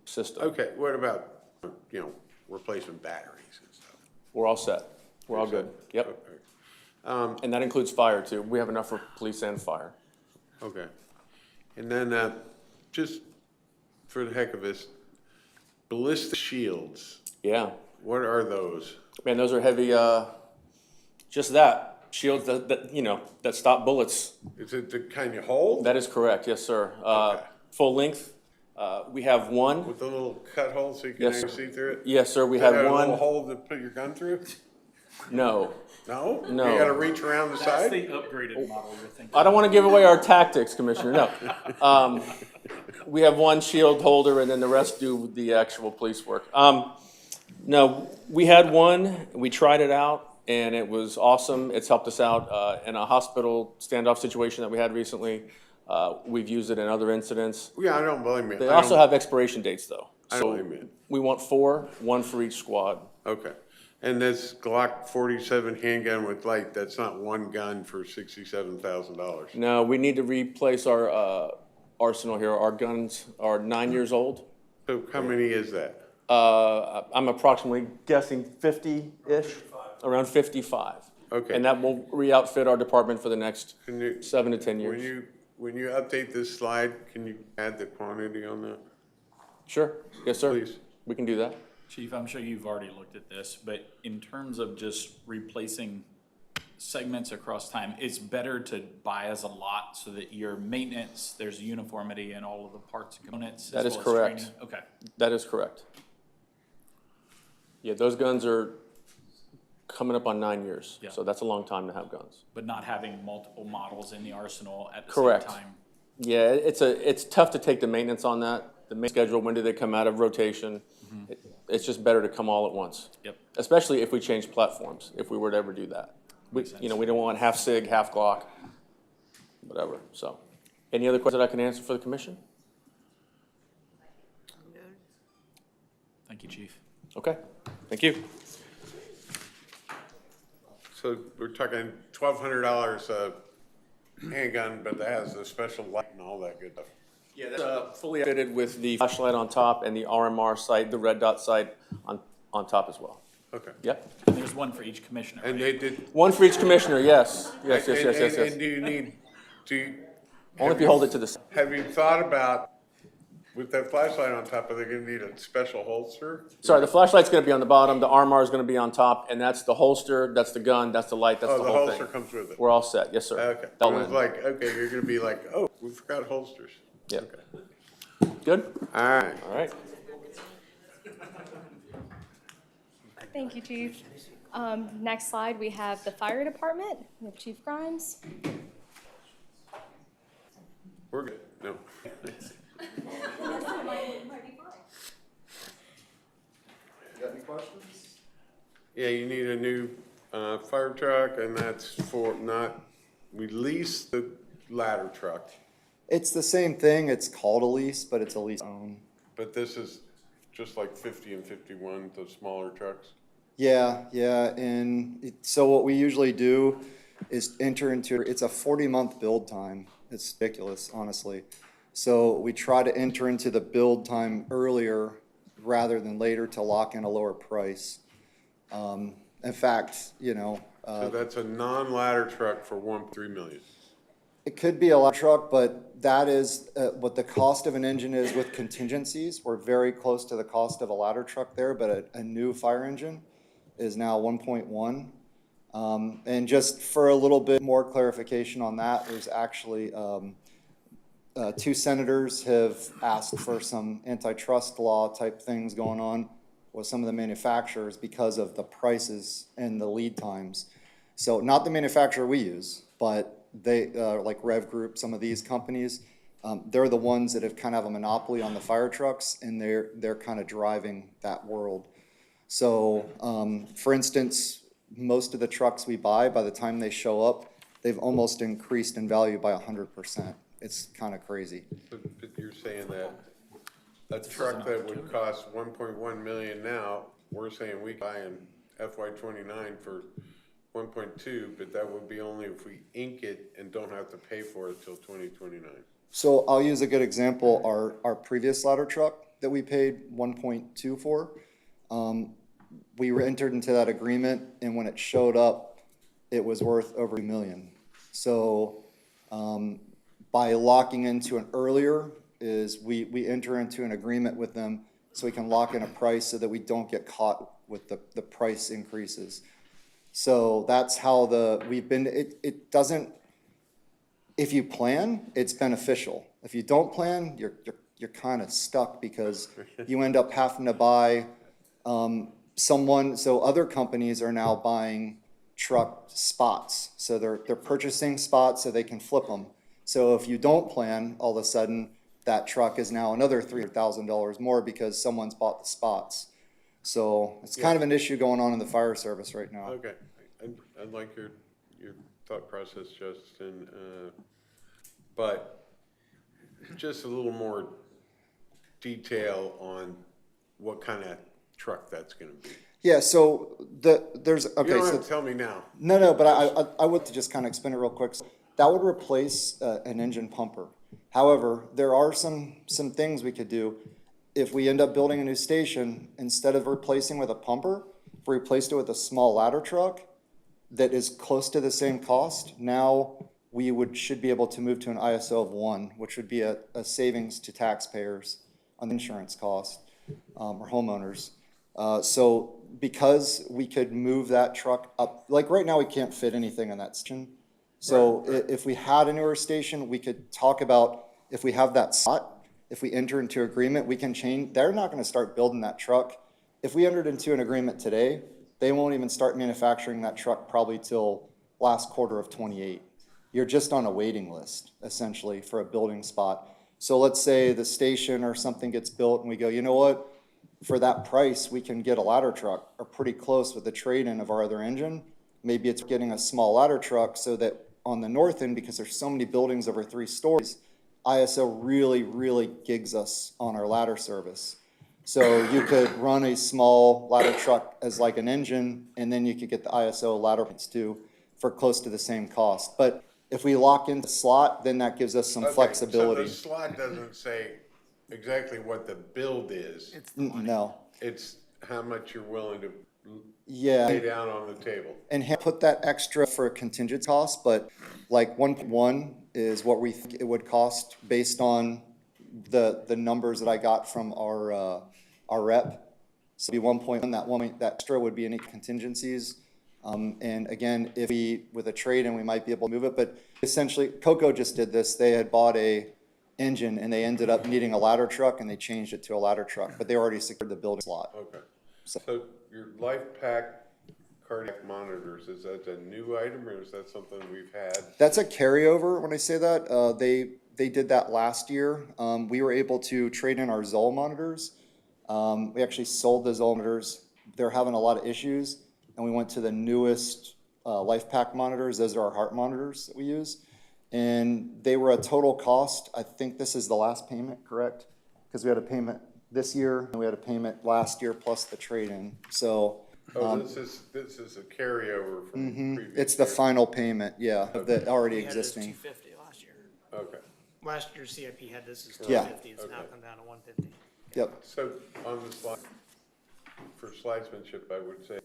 [SPEAKER 8] system.
[SPEAKER 1] Okay, what about, replacement batteries and stuff?
[SPEAKER 8] We're all set. We're all good. Yep. And that includes fire too. We have enough for police and fire.
[SPEAKER 1] Okay. And then, just for the heck of this, ballistic shields,
[SPEAKER 8] Yeah.
[SPEAKER 1] what are those?
[SPEAKER 8] Man, those are heavy, just that, shields that stop bullets.
[SPEAKER 1] Is it the kind you hold?
[SPEAKER 8] That is correct, yes, sir.
[SPEAKER 1] Okay.
[SPEAKER 8] Full length, we have one.
[SPEAKER 1] With the little cut hole so you can
[SPEAKER 8] Yes,
[SPEAKER 1] actually see through it?
[SPEAKER 8] Yes, sir, we
[SPEAKER 1] Does it
[SPEAKER 8] have
[SPEAKER 1] a little
[SPEAKER 8] one.
[SPEAKER 1] hole to put your gun through?
[SPEAKER 8] No.
[SPEAKER 1] No?
[SPEAKER 8] No.
[SPEAKER 1] You gotta reach around the
[SPEAKER 6] That's
[SPEAKER 1] side?
[SPEAKER 6] the upgraded model you're thinking.
[SPEAKER 8] I don't want to give away our tactics, Commissioner, no. We have one shield holder and then the rest do the actual police work. No, we had one, we tried it out and it was awesome. It's helped us out in a hospital standoff situation that we had recently. We've used it in other incidents.
[SPEAKER 1] Yeah, I don't blame you.
[SPEAKER 8] They
[SPEAKER 1] I
[SPEAKER 8] also
[SPEAKER 1] don't-
[SPEAKER 8] have expiration dates though.
[SPEAKER 1] I
[SPEAKER 8] So
[SPEAKER 1] don't blame you.
[SPEAKER 8] we want 4, 1 for each squad.
[SPEAKER 1] Okay. And this Glock 47 handgun with light, that's not one gun for $67,000?
[SPEAKER 8] No, we need to replace our arsenal here. Our guns are 9 years old.
[SPEAKER 1] So how many is that?
[SPEAKER 8] I'm approximately guessing 50-ish, around 55.
[SPEAKER 1] Okay.
[SPEAKER 8] And that will re-outfit our department for the next
[SPEAKER 1] Can you,
[SPEAKER 8] 7 to 10
[SPEAKER 1] when
[SPEAKER 8] years.
[SPEAKER 1] when you update this slide, can you add the quantity on that?
[SPEAKER 8] Sure, yes, sir.
[SPEAKER 1] Please.
[SPEAKER 8] We can do that.
[SPEAKER 6] Chief, I'm sure you've already looked at this, but in terms of just replacing segments across time, it's better to buy as a lot so that your maintenance, there's uniformity in all of the parts and components.
[SPEAKER 8] That
[SPEAKER 6] as
[SPEAKER 8] is
[SPEAKER 6] well as
[SPEAKER 8] correct.
[SPEAKER 6] training. Okay,
[SPEAKER 8] That is correct. Yeah, those guns are coming up on 9 years.
[SPEAKER 6] Yeah.
[SPEAKER 8] So that's a long time to have guns.
[SPEAKER 6] but not having multiple models in the arsenal at the same
[SPEAKER 8] Correct.
[SPEAKER 6] time.
[SPEAKER 8] Yeah, it's tough to take the maintenance on that. The main schedule, when do they come out of rotation? It's just better to come all at once.
[SPEAKER 6] Yep.
[SPEAKER 8] Especially if we change platforms, if we were to ever do that. We don't want half SIG, half Glock, whatever, so. Any other questions that I can answer for the commission?
[SPEAKER 6] Thank you, Chief.
[SPEAKER 8] Okay, thank you.
[SPEAKER 1] So we're talking $1,200 a handgun, but that has a special light and all that good stuff.
[SPEAKER 8] Yeah, that's fully fitted with the flashlight on top and the RMR sight, the red dot sight on top as well.
[SPEAKER 1] Okay.
[SPEAKER 8] Yep.
[SPEAKER 6] And there's one for each commissioner,
[SPEAKER 1] And
[SPEAKER 6] right?
[SPEAKER 1] they did.
[SPEAKER 8] One for each commissioner, yes. Yes, yes,
[SPEAKER 1] and-
[SPEAKER 8] yes, yes,
[SPEAKER 1] and-
[SPEAKER 8] yes.
[SPEAKER 1] And do you need,
[SPEAKER 8] Only if you hold it to the side.
[SPEAKER 1] have you thought about, with that flashlight on top, are they gonna need a special holster?
[SPEAKER 8] Sorry, the flashlight's gonna be on the bottom, the RMR is gonna be on top, and that's the holster, that's the gun, that's the light, that's
[SPEAKER 1] Oh,
[SPEAKER 8] the
[SPEAKER 1] the
[SPEAKER 8] whole
[SPEAKER 1] holster
[SPEAKER 8] thing.
[SPEAKER 1] comes with it?
[SPEAKER 8] We're all set, yes, sir.
[SPEAKER 1] Okay.
[SPEAKER 8] They'll
[SPEAKER 1] I was
[SPEAKER 8] win.
[SPEAKER 1] like, okay, you're gonna be like, oh, we forgot holsters.
[SPEAKER 8] Yeah.
[SPEAKER 1] Okay.
[SPEAKER 8] Good?
[SPEAKER 1] All right.
[SPEAKER 8] All right.
[SPEAKER 3] Thank you, Chief. Next slide, we have the fire department. We have Chief Grimes.
[SPEAKER 1] We're good. No.
[SPEAKER 5] Got any questions?
[SPEAKER 1] Yeah, you need a new, fire truck, and that's for not, we lease the ladder truck,
[SPEAKER 9] It's the same thing, it's called a lease, but it's a lease own.
[SPEAKER 1] but this is just like 50 and 51, the smaller trucks.
[SPEAKER 9] Yeah, so what we usually do is enter into, it's a 40-month build time. It's ridiculous, honestly. So we try to enter into the build time earlier rather than later to lock in a lower price. In fact,
[SPEAKER 1] So that's a non-ladder truck for 1.3 million.
[SPEAKER 9] it could be a ladder truck, but that is what the cost of an engine is with contingencies. We're very close to the cost of a ladder truck there, but a new fire engine is now 1.1. And just for a little bit more clarification on that, there's actually 2 senators have asked for some antitrust law type things going on with some of the manufacturers because of the prices and the lead times. So not the manufacturer we use, but they, like Rev Group, some of these companies, they're the ones that have kind of a monopoly on the fire trucks, and they're kind of driving that world. So, for instance, most of the trucks we buy, by the time they show up, they've almost increased in value by 100%. It's kind of crazy.
[SPEAKER 1] But you're saying that a truck that would cost 1.1 million now, we're saying we buy in FY '29 for 1.2, but that would be only if we ink it and don't have to pay for it till 2029.
[SPEAKER 9] So I'll use a good example. Our previous ladder truck, that we paid 1.2 for. We were entered into that agreement, and when it showed up, it was worth over $1 million. So by locking into an earlier is we enter into an agreement with them so we can lock in a price so that we don't get caught with the price increases. So that's how we've been, it doesn't, if you plan, it's beneficial. If you don't plan, you're kind of stuck because you end up having to buy so other companies are now buying truck spots. So they're purchasing spots so they can flip them. So if you don't plan, all of a sudden, that truck is now another $300,000 more because someone's bought the spots. So it's kind of an issue going on in the fire service right now.
[SPEAKER 1] Okay, I like your thought process, Justin, but just a little more detail on what kind of truck that's gonna be.
[SPEAKER 9] Yeah, so there's,
[SPEAKER 1] You
[SPEAKER 9] okay,
[SPEAKER 1] don't
[SPEAKER 9] so.
[SPEAKER 1] have to tell me now.
[SPEAKER 9] No, but I would just kind of explain it real quick. That would replace an engine pumper. However, there are some things we could do. If we end up building a new station, instead of replacing with a pumper, if we replaced it with a small ladder truck that is close to the same cost, now we should be able to move to an ISO of 1, which would be a savings to taxpayers on the insurance cost or homeowners. So because we could move that truck up, like right now, we can't fit anything in that station. So if we had a newer station, we could talk about if we have that slot, if we enter into agreement, we can change. They're not going to start building that truck. If we entered into an agreement today, they won't even start manufacturing that truck probably till last quarter of 28. You're just on a waiting list, essentially, for a building spot. So let's say the station or something gets built and we go, you know what? For that price, we can get a ladder truck or pretty close with the trade-in of our other engine. Maybe it's getting a small ladder truck so that on the north end, because there's so many buildings over 3 stories, ISO really, really gigs us on our ladder service. So you could run a small ladder truck as like an engine, and then you could get the ISO ladder points too for close to the same cost. But if we lock in the slot, then that gives us some
[SPEAKER 1] Okay,
[SPEAKER 9] flexibility.
[SPEAKER 1] So the slot doesn't say exactly what the build is.
[SPEAKER 9] No,
[SPEAKER 1] It's how much you're willing to
[SPEAKER 9] yeah.
[SPEAKER 1] lay down on the table.
[SPEAKER 9] And put that extra for a contingent cost, but like 1.1 is what we think it would cost based on the numbers that I got from our rep. So it'd be 1.1, that extra would be any contingencies. And again, if with a trade-in, we might be able to move it, but essentially, Coco just did this. They had bought a engine and they ended up needing a ladder truck and they changed it to a ladder truck, but they already secured the building slot.
[SPEAKER 1] Okay. So your LifePak cardiac monitors, is that a new item or is that something we've had?
[SPEAKER 9] That's a carryover when I say that. They did that last year. We were able to trade in our Zoll monitors. We actually sold the Zoll monitors. They're having a lot of issues, and we went to the newest LifePak monitors. Those are our heart monitors that we use. And they were a total cost. I think this is the last payment, correct? Because we had a payment this year and we had a payment last year plus the trade-in. So
[SPEAKER 1] This is a carryover from previous
[SPEAKER 9] it's the
[SPEAKER 1] year.
[SPEAKER 9] final payment, yeah, of the already
[SPEAKER 4] We had it as
[SPEAKER 9] existing.
[SPEAKER 4] 250 last year.
[SPEAKER 1] Okay.
[SPEAKER 4] Last year CIP had this as
[SPEAKER 9] Yeah.
[SPEAKER 4] 250, it's now
[SPEAKER 1] Okay.
[SPEAKER 4] come down to 150.
[SPEAKER 9] Yep,
[SPEAKER 1] So on the slide, for slidesmanship, I would say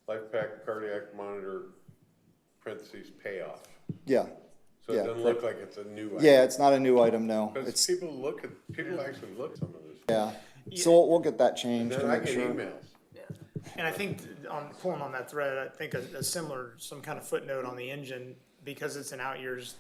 [SPEAKER 1] LifePak cardiac monitor parentheses payoff.
[SPEAKER 9] yeah.
[SPEAKER 1] So
[SPEAKER 9] Yeah,
[SPEAKER 1] it doesn't look like it's a new item.
[SPEAKER 9] Yeah, it's not a new item, no.
[SPEAKER 1] Because
[SPEAKER 9] It's,
[SPEAKER 1] people actually look at some of this.
[SPEAKER 9] yeah. So we'll get that changed to
[SPEAKER 1] Then I
[SPEAKER 9] make
[SPEAKER 1] get
[SPEAKER 9] sure.
[SPEAKER 1] emails.
[SPEAKER 4] And I think pulling on that thread, I think a similar, some kind of footnote on the engine, because it's an out years,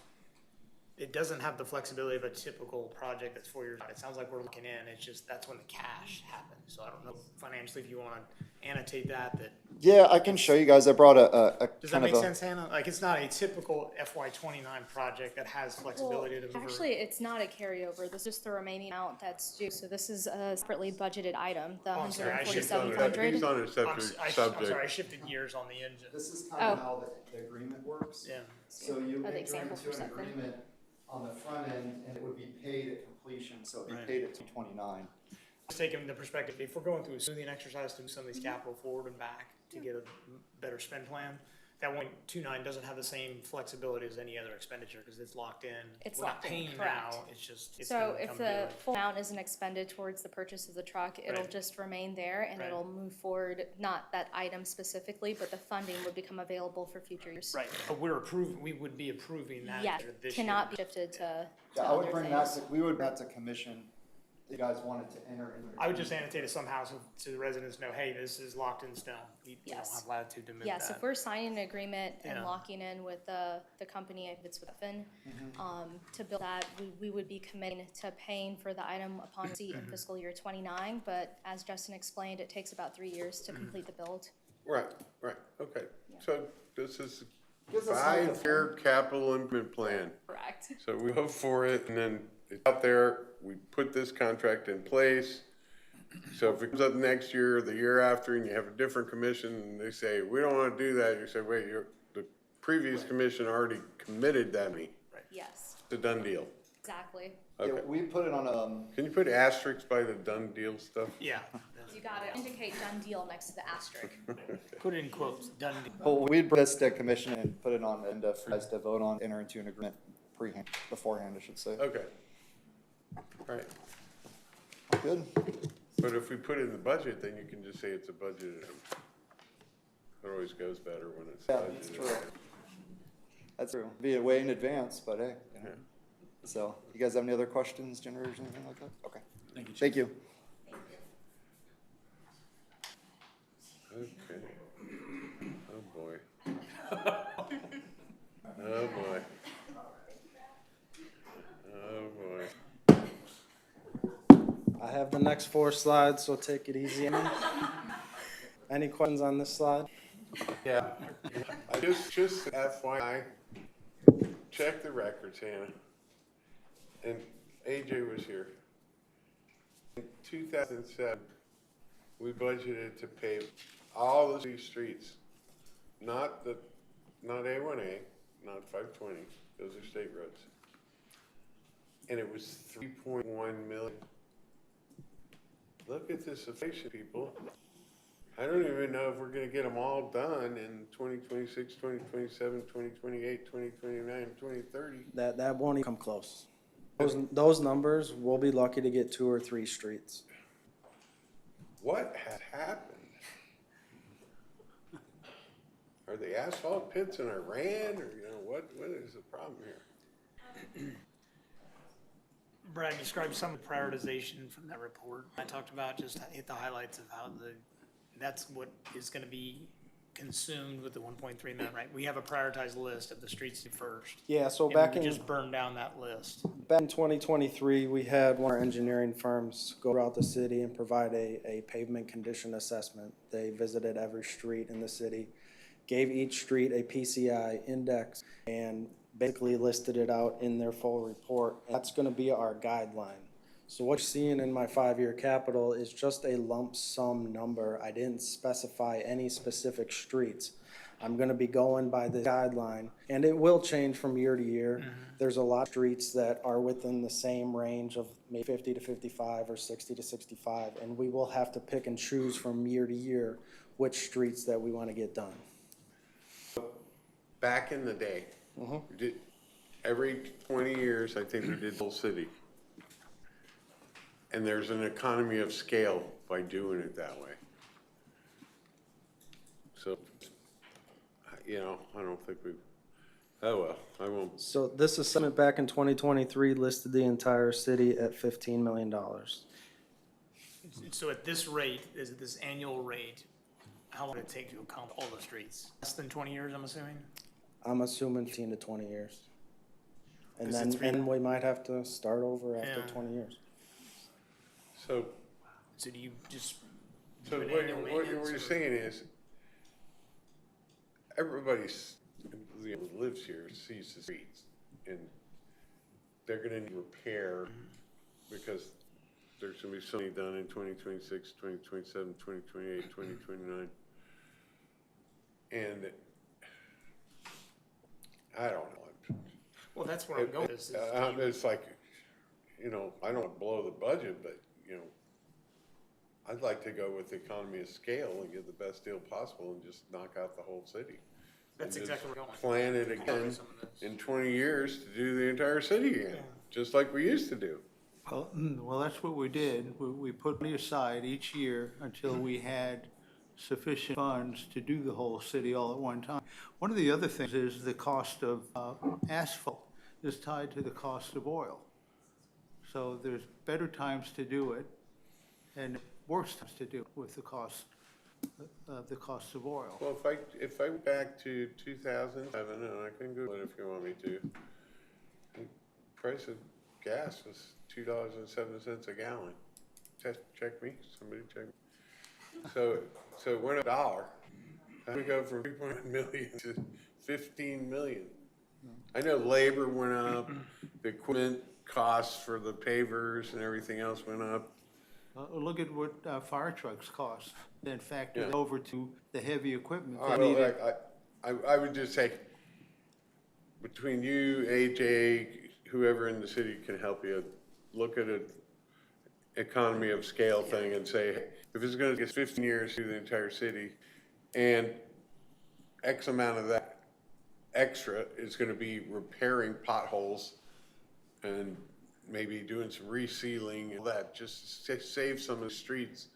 [SPEAKER 4] it doesn't have the flexibility of a typical project that's 4 years out. It sounds like we're looking in, it's just, that's when the cash happens. So I don't know financially if you want to annotate that.
[SPEAKER 9] Yeah, I can show you guys. I brought a
[SPEAKER 4] Does that
[SPEAKER 9] kind of
[SPEAKER 4] make
[SPEAKER 9] a.
[SPEAKER 4] sense, Hannah? Like, it's not a typical FY '29 project that has flexibility to maneuver.
[SPEAKER 3] Actually, it's not a carryover. This is just the remaining amount that's due. So this is a separately budgeted item, the
[SPEAKER 4] Oh, I'm sorry, I shifted
[SPEAKER 1] He's on
[SPEAKER 3] 147,500.
[SPEAKER 1] a
[SPEAKER 4] I'm
[SPEAKER 1] separate
[SPEAKER 4] sorry, I
[SPEAKER 1] subject.
[SPEAKER 4] shifted gears on the engine.
[SPEAKER 9] This is
[SPEAKER 3] kind of
[SPEAKER 9] how the agreement works.
[SPEAKER 4] Yeah.
[SPEAKER 9] So you
[SPEAKER 3] An
[SPEAKER 9] enter
[SPEAKER 3] example
[SPEAKER 9] into
[SPEAKER 3] for
[SPEAKER 9] an
[SPEAKER 3] something.
[SPEAKER 9] agreement on the front end and it would be paid at completion, so it'd be
[SPEAKER 4] Right.
[SPEAKER 9] paid at 229.
[SPEAKER 4] Just taking the perspective, if we're going through a smoothing exercise to move some of these capital forward and back to get a better spend plan, that 1.29 doesn't have the same flexibility as any other expenditure, because it's locked in.
[SPEAKER 3] It's
[SPEAKER 4] We're not
[SPEAKER 3] locked in,
[SPEAKER 4] paying
[SPEAKER 3] correct.
[SPEAKER 4] now, it's just, it's
[SPEAKER 3] So
[SPEAKER 4] gonna
[SPEAKER 3] if
[SPEAKER 4] come
[SPEAKER 3] the
[SPEAKER 4] due.
[SPEAKER 3] full amount isn't expended towards the purchase of the truck, it'll
[SPEAKER 4] Right.
[SPEAKER 3] just remain there and
[SPEAKER 4] Right.
[SPEAKER 3] it'll move forward, not that item specifically, but the funding would become available for future years.
[SPEAKER 4] Right, but we would be approving that
[SPEAKER 3] Yeah,
[SPEAKER 4] for this year.
[SPEAKER 3] cannot be shifted to
[SPEAKER 9] Yeah, I would
[SPEAKER 3] other
[SPEAKER 9] bring that
[SPEAKER 3] things.
[SPEAKER 9] to, we would bring that to commission, if you guys wanted to enter into.
[SPEAKER 4] I would just annotate it somehow so the residents know, hey, this is locked in stone. We don't
[SPEAKER 3] Yes.
[SPEAKER 4] have latitude to move that.
[SPEAKER 3] Yes, if we're signing an agreement and
[SPEAKER 4] Yeah.
[SPEAKER 3] locking in with the company, if it's with Finn, to build that, we would be committing to paying for the item upon receipt in fiscal year 29, but as Justin explained, it takes about 3 years to complete the build.
[SPEAKER 1] Right, okay. So this is
[SPEAKER 9] Gives us time to
[SPEAKER 1] five-year capital improvement plan.
[SPEAKER 3] Correct.
[SPEAKER 1] So we hope for it, and then it's out there, we put this contract in place. So if it comes up next year, or the year after, and you have a different commission, and they say, we don't wanna do that, you say, wait, the previous commission already committed that to me.
[SPEAKER 3] Yes,
[SPEAKER 1] It's a done deal.
[SPEAKER 3] exactly.
[SPEAKER 9] Yeah,
[SPEAKER 1] Okay.
[SPEAKER 9] we put it on,
[SPEAKER 1] Can you put asterisks by the done deal stuff?
[SPEAKER 4] Yeah,
[SPEAKER 3] You gotta indicate done deal next to the asterisk.
[SPEAKER 4] put it in quotes, done deal.
[SPEAKER 9] well, we'd bring this to commission and put it on the agenda for you guys to vote on, enter into an agreement beforehand, I should say.
[SPEAKER 1] Okay. Right,
[SPEAKER 9] Good?
[SPEAKER 1] but if we put it in the budget, then you can just say it's a budget item. It always goes better when it's
[SPEAKER 9] Yeah,
[SPEAKER 1] budgeted.
[SPEAKER 9] that's true. That's true. Be it way in advance, but hey, you know.
[SPEAKER 1] Yeah.
[SPEAKER 9] So, you guys have any other questions, generators, anything like that? Okay.
[SPEAKER 6] Thank you, Chief.
[SPEAKER 9] Thank you.
[SPEAKER 1] Okay. Oh, boy. Oh, boy. Oh, boy.
[SPEAKER 5] I have the next 4 slides, so take it easy on me. Any questions on this slide?
[SPEAKER 1] Yeah. Just FYI, check the records, Hannah. And AJ was here. In 2007, we budgeted to pave all the city streets, not A1A, not 520, those are state roads. And it was 3.1 million. Look at this inflation, people. I don't even know if we're gonna get them all done in 2026, 2027, 2028, 2029, 2030.
[SPEAKER 5] That won't even come close. Those numbers, we'll be lucky to get 2 or 3 streets.
[SPEAKER 1] What has happened? Are the asphalt pits in Iran, or, what is the problem here?
[SPEAKER 4] Brad, describe some of the prioritization from that report. I talked about, just hit the highlights of how that's what is gonna be consumed with the 1.3 million, right? We have a prioritized list of the streets to first.
[SPEAKER 5] Yeah, so
[SPEAKER 4] And
[SPEAKER 5] back
[SPEAKER 4] we
[SPEAKER 5] in.
[SPEAKER 4] just burn down that list.
[SPEAKER 5] Back in 2023, we had one of our engineering firms go throughout the city and provide a pavement condition assessment. They visited every street in the city, gave each street a PCI index, and basically listed it out in their full report. That's gonna be our guideline. So what you're seeing in my 5-year capital is just a lump sum number. I didn't specify any specific streets. I'm gonna be going by the guideline, and it will change from year to year. There's a lot of streets that are within the same range of maybe 50 to 55 or 60 to 65, and we will have to pick and choose from year to year which streets that we wanna get done.
[SPEAKER 1] Back in the day, we did, every 20 years, I think we did the whole city. And there's an economy of scale by doing it that way. So, I don't think oh well, I won't.
[SPEAKER 5] So this assessment back in 2023 listed the entire city at $15 million.
[SPEAKER 4] So at this rate, is it this annual rate, how long would it take to accomplish all the streets? Less than 20 years, I'm assuming?
[SPEAKER 5] I'm assuming 15 to 20 years. And
[SPEAKER 4] 'Cause
[SPEAKER 5] then,
[SPEAKER 4] it's
[SPEAKER 5] and we might have to start over after
[SPEAKER 4] Yeah.
[SPEAKER 5] 20 years.
[SPEAKER 1] So,
[SPEAKER 4] So do you just
[SPEAKER 1] so
[SPEAKER 4] do an
[SPEAKER 1] what
[SPEAKER 4] annual
[SPEAKER 1] you're
[SPEAKER 4] maintenance or-
[SPEAKER 1] saying is, everybody's, lives here sees the streets, and they're gonna need repair, because there's gonna be something done in 2026, 2027, 2028, 2029. And I don't know.
[SPEAKER 4] Well, that's where I'm going with this. is
[SPEAKER 1] It's like, I don't want to blow the budget, but, I'd like to go with the economy of scale and get the best deal possible and just knock out the whole city.
[SPEAKER 4] That's
[SPEAKER 1] and
[SPEAKER 4] exactly
[SPEAKER 1] just
[SPEAKER 4] where we're going.
[SPEAKER 1] plan it again
[SPEAKER 4] Some of this.
[SPEAKER 1] in 20 years to do the entire city again, just like we used to do.
[SPEAKER 10] Well, that's what we did. We put money aside each year until we had sufficient funds to do the whole city all at one time. One of the other things is the cost of asphalt is tied to the cost of oil. So there's better times to do it and worse times to do it with the cost of oil.
[SPEAKER 1] Well, if I went back to 2007, and I can Google it if you want me to, the price of gas was $2.07 a gallon. Check me, somebody check me. So it went $1. How we go from 3.1 million to 15 million? I know labor went up, the equipment costs for the pavers and everything else went up.
[SPEAKER 10] Look at what fire trucks cost, then factor it
[SPEAKER 1] Yeah.
[SPEAKER 10] over to the heavy equipment
[SPEAKER 1] I
[SPEAKER 10] that
[SPEAKER 1] don't
[SPEAKER 10] needed.
[SPEAKER 1] know, I would just say, between you, AJ, whoever in the city can help you, look at an economy of scale thing and say, hey, if it's gonna take 15 years through the entire city, and X amount of that extra is gonna be repairing potholes and maybe doing some resealing and all that, just to save some of the streets,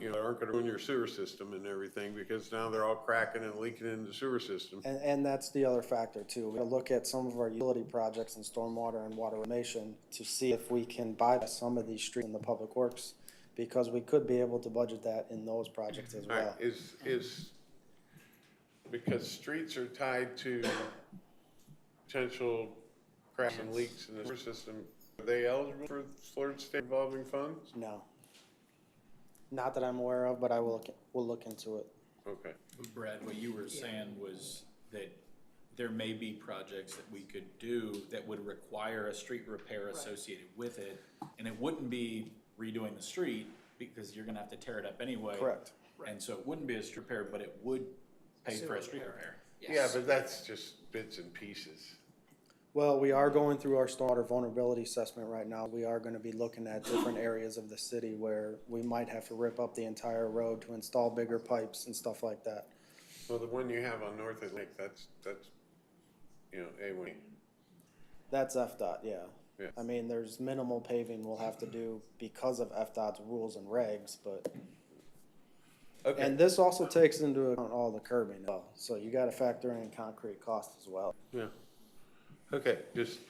[SPEAKER 1] you know, that aren't gonna ruin your sewer system and everything, because now they're all cracking and leaking in the sewer system.
[SPEAKER 5] And that's the other factor too. We gotta look at some of our utility projects in stormwater and water automation to see if we can bypass some of these streets in the public works, because we could be able to budget that in those projects as
[SPEAKER 1] All right,
[SPEAKER 5] well.
[SPEAKER 1] is, because streets are tied to potential cracks and leaks in the sewer system, are they eligible for Florida State revolving funds?
[SPEAKER 5] No. Not that I'm aware of, but we'll look into it.
[SPEAKER 1] Okay.
[SPEAKER 6] Brad, what you were saying was that there may be projects that we could do that would require a street repair associated with it, and it wouldn't be redoing the street, because you're gonna have to tear it up anyway.
[SPEAKER 5] Correct.
[SPEAKER 6] And so it wouldn't be a street repair, but it would pay for a street repair.
[SPEAKER 1] Yeah, but that's just bits and pieces.
[SPEAKER 5] Well, we are going through our stormwater vulnerability assessment right now. We are gonna be looking at different areas of the city where we might have to rip up the entire road to install bigger pipes and stuff like that.
[SPEAKER 1] Well, the one you have on North Atlantic, that's, you know, A1.
[SPEAKER 5] That's FDOT, yeah.
[SPEAKER 1] Yeah.
[SPEAKER 5] I mean, there's minimal paving we'll have to do because of FDOT's rules and regs, but,
[SPEAKER 1] Okay,
[SPEAKER 5] and this also takes into account all the curbing as well. So you gotta factor in concrete costs as well.
[SPEAKER 1] yeah. Okay, just.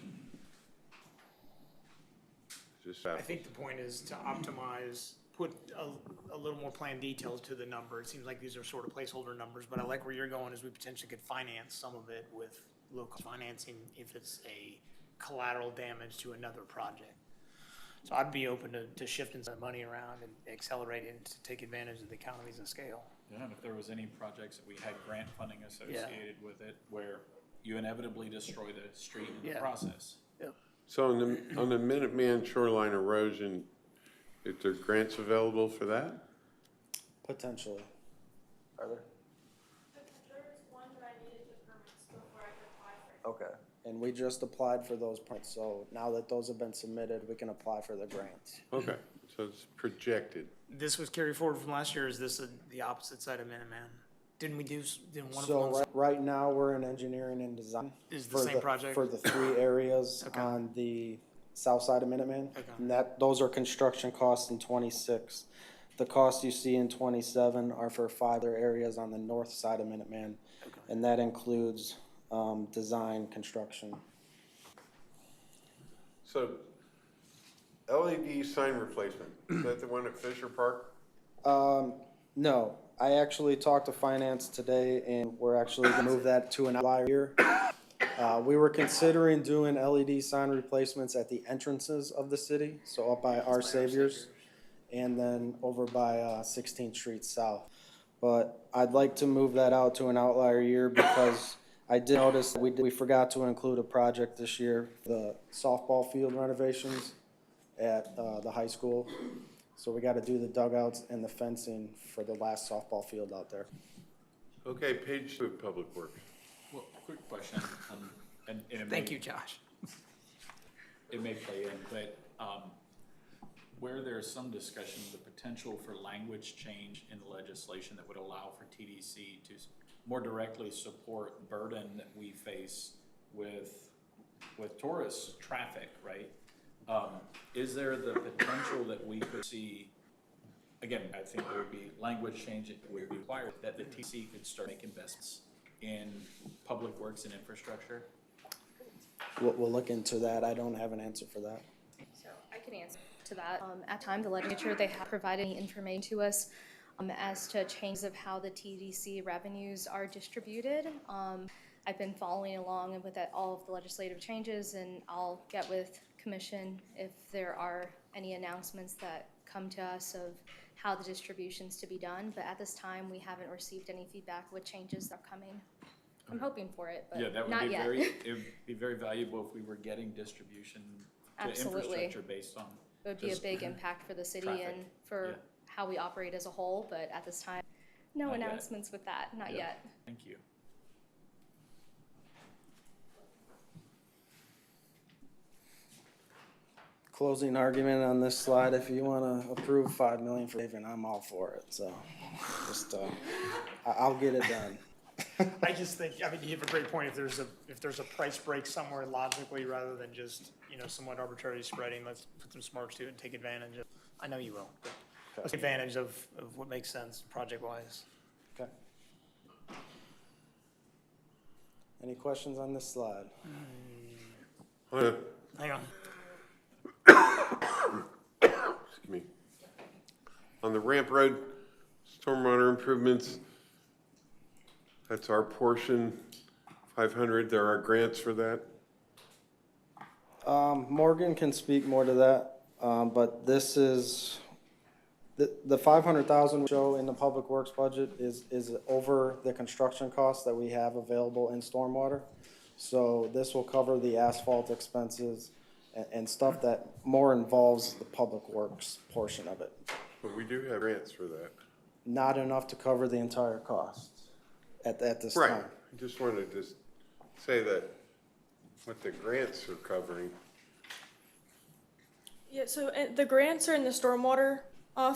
[SPEAKER 4] I think the point is to optimize, put a little more plan details to the number. It seems like these are sort of placeholder numbers, but I like where you're going, is we potentially could finance some of it with local financing if it's a collateral damage to another project. So I'd be open to shifting some money around and accelerating to take advantage of the economies of scale.
[SPEAKER 6] Yeah, and if there was any projects that we had grant funding associated with it, where you inevitably destroy the street in the
[SPEAKER 4] Yeah.
[SPEAKER 6] process.
[SPEAKER 1] So on the Minuteman shoreline erosion, is there grants available for that?
[SPEAKER 5] Potentially. Are there?
[SPEAKER 11] There's one, but I needed the permits before I could apply for it.
[SPEAKER 5] Okay. And we just applied for those points, so now that those have been submitted, we can apply for the grants.
[SPEAKER 1] Okay, so it's projected.
[SPEAKER 4] This was carried forward from last year, or is this the opposite side of Minuteman? Didn't we do, didn't one of the
[SPEAKER 5] So
[SPEAKER 4] ones?
[SPEAKER 5] right now, we're in engineering and design.
[SPEAKER 4] Is the
[SPEAKER 5] for
[SPEAKER 4] same project?
[SPEAKER 5] For the 3 areas
[SPEAKER 4] Okay.
[SPEAKER 5] on the south side of Minuteman.
[SPEAKER 4] Okay.
[SPEAKER 5] And those are construction costs in 26. The costs you see in 27 are for 5 other areas on the north side of Minuteman. And that includes design, construction.
[SPEAKER 1] So LED sign replacement, is that the one at Fisher Park?
[SPEAKER 5] No, I actually talked to finance today, and we're actually gonna move that to an outlier year. We were considering doing LED sign replacements at the entrances of the city, so up by Our Saviors, and then over by 16th Street South. But I'd like to move that out to an outlier year because I did notice that we forgot to include a project this year, the softball field renovations at the high school. So we gotta do the dugouts and the fencing for the last softball field out there.
[SPEAKER 1] Okay, page 2 of Public Works.
[SPEAKER 6] Well, quick question, and it may.
[SPEAKER 4] Thank you, Josh.
[SPEAKER 6] It may play in, but, where there's some discussion of the potential for language change in the legislation that would allow for TDC to more directly support the burden that we face with tourist traffic, right? Is there the potential that we could see, again, I think there would be language change that would be required, that the TC could start making investments in public works and infrastructure?
[SPEAKER 5] We'll look into that. I don't have an answer for that.
[SPEAKER 3] So I can answer to that. At time, the legislature, they have provided information to us as to changes of how the TDC revenues are distributed. I've been following along with all of the legislative changes, and I'll get with commission if there are any announcements that come to us of how the distribution's to be done. But at this time, we haven't received any feedback with changes that are coming. I'm hoping for it,
[SPEAKER 6] Yeah,
[SPEAKER 3] but
[SPEAKER 6] that would
[SPEAKER 3] not
[SPEAKER 6] be
[SPEAKER 3] yet.
[SPEAKER 6] it would be very valuable if we were getting distribution to
[SPEAKER 3] Absolutely.
[SPEAKER 6] infrastructure based on.
[SPEAKER 3] It would be a
[SPEAKER 6] just
[SPEAKER 3] big impact for the city
[SPEAKER 6] traffic.
[SPEAKER 3] and for
[SPEAKER 6] Yeah.
[SPEAKER 3] how we operate as a whole, but at this time, no
[SPEAKER 6] Not yet.
[SPEAKER 3] announcements with that, not
[SPEAKER 6] Yeah.
[SPEAKER 3] yet.
[SPEAKER 6] Thank you.
[SPEAKER 5] Closing argument on this slide, if you wanna approve 5 million for paving, I'm all for it, so just, I'll get it done.
[SPEAKER 4] I just think, I mean, you have a great point. If there's a price break somewhere logically, rather than just, somewhat arbitrarily spreading, let's put some smarts to it and take advantage of, I know you will, but let's take advantage of what makes sense project-wise.
[SPEAKER 5] Okay. Any questions on this slide?
[SPEAKER 4] Hang on.
[SPEAKER 1] Excuse me. On the Ramp Road stormwater improvements, that's our portion, 500. There are grants for that.
[SPEAKER 5] Morgan can speak more to that, but this is, the 500,000 we show in the public works budget is over the construction costs that we have available in stormwater. So this will cover the asphalt expenses and stuff that more involves the public works portion of it.
[SPEAKER 1] But we do have grants for that.
[SPEAKER 5] Not enough to cover the entire cost at this
[SPEAKER 1] Right.
[SPEAKER 5] time.
[SPEAKER 1] I just wanted to say that what the grants are covering.
[SPEAKER 11] Yeah, so the grants are in the stormwater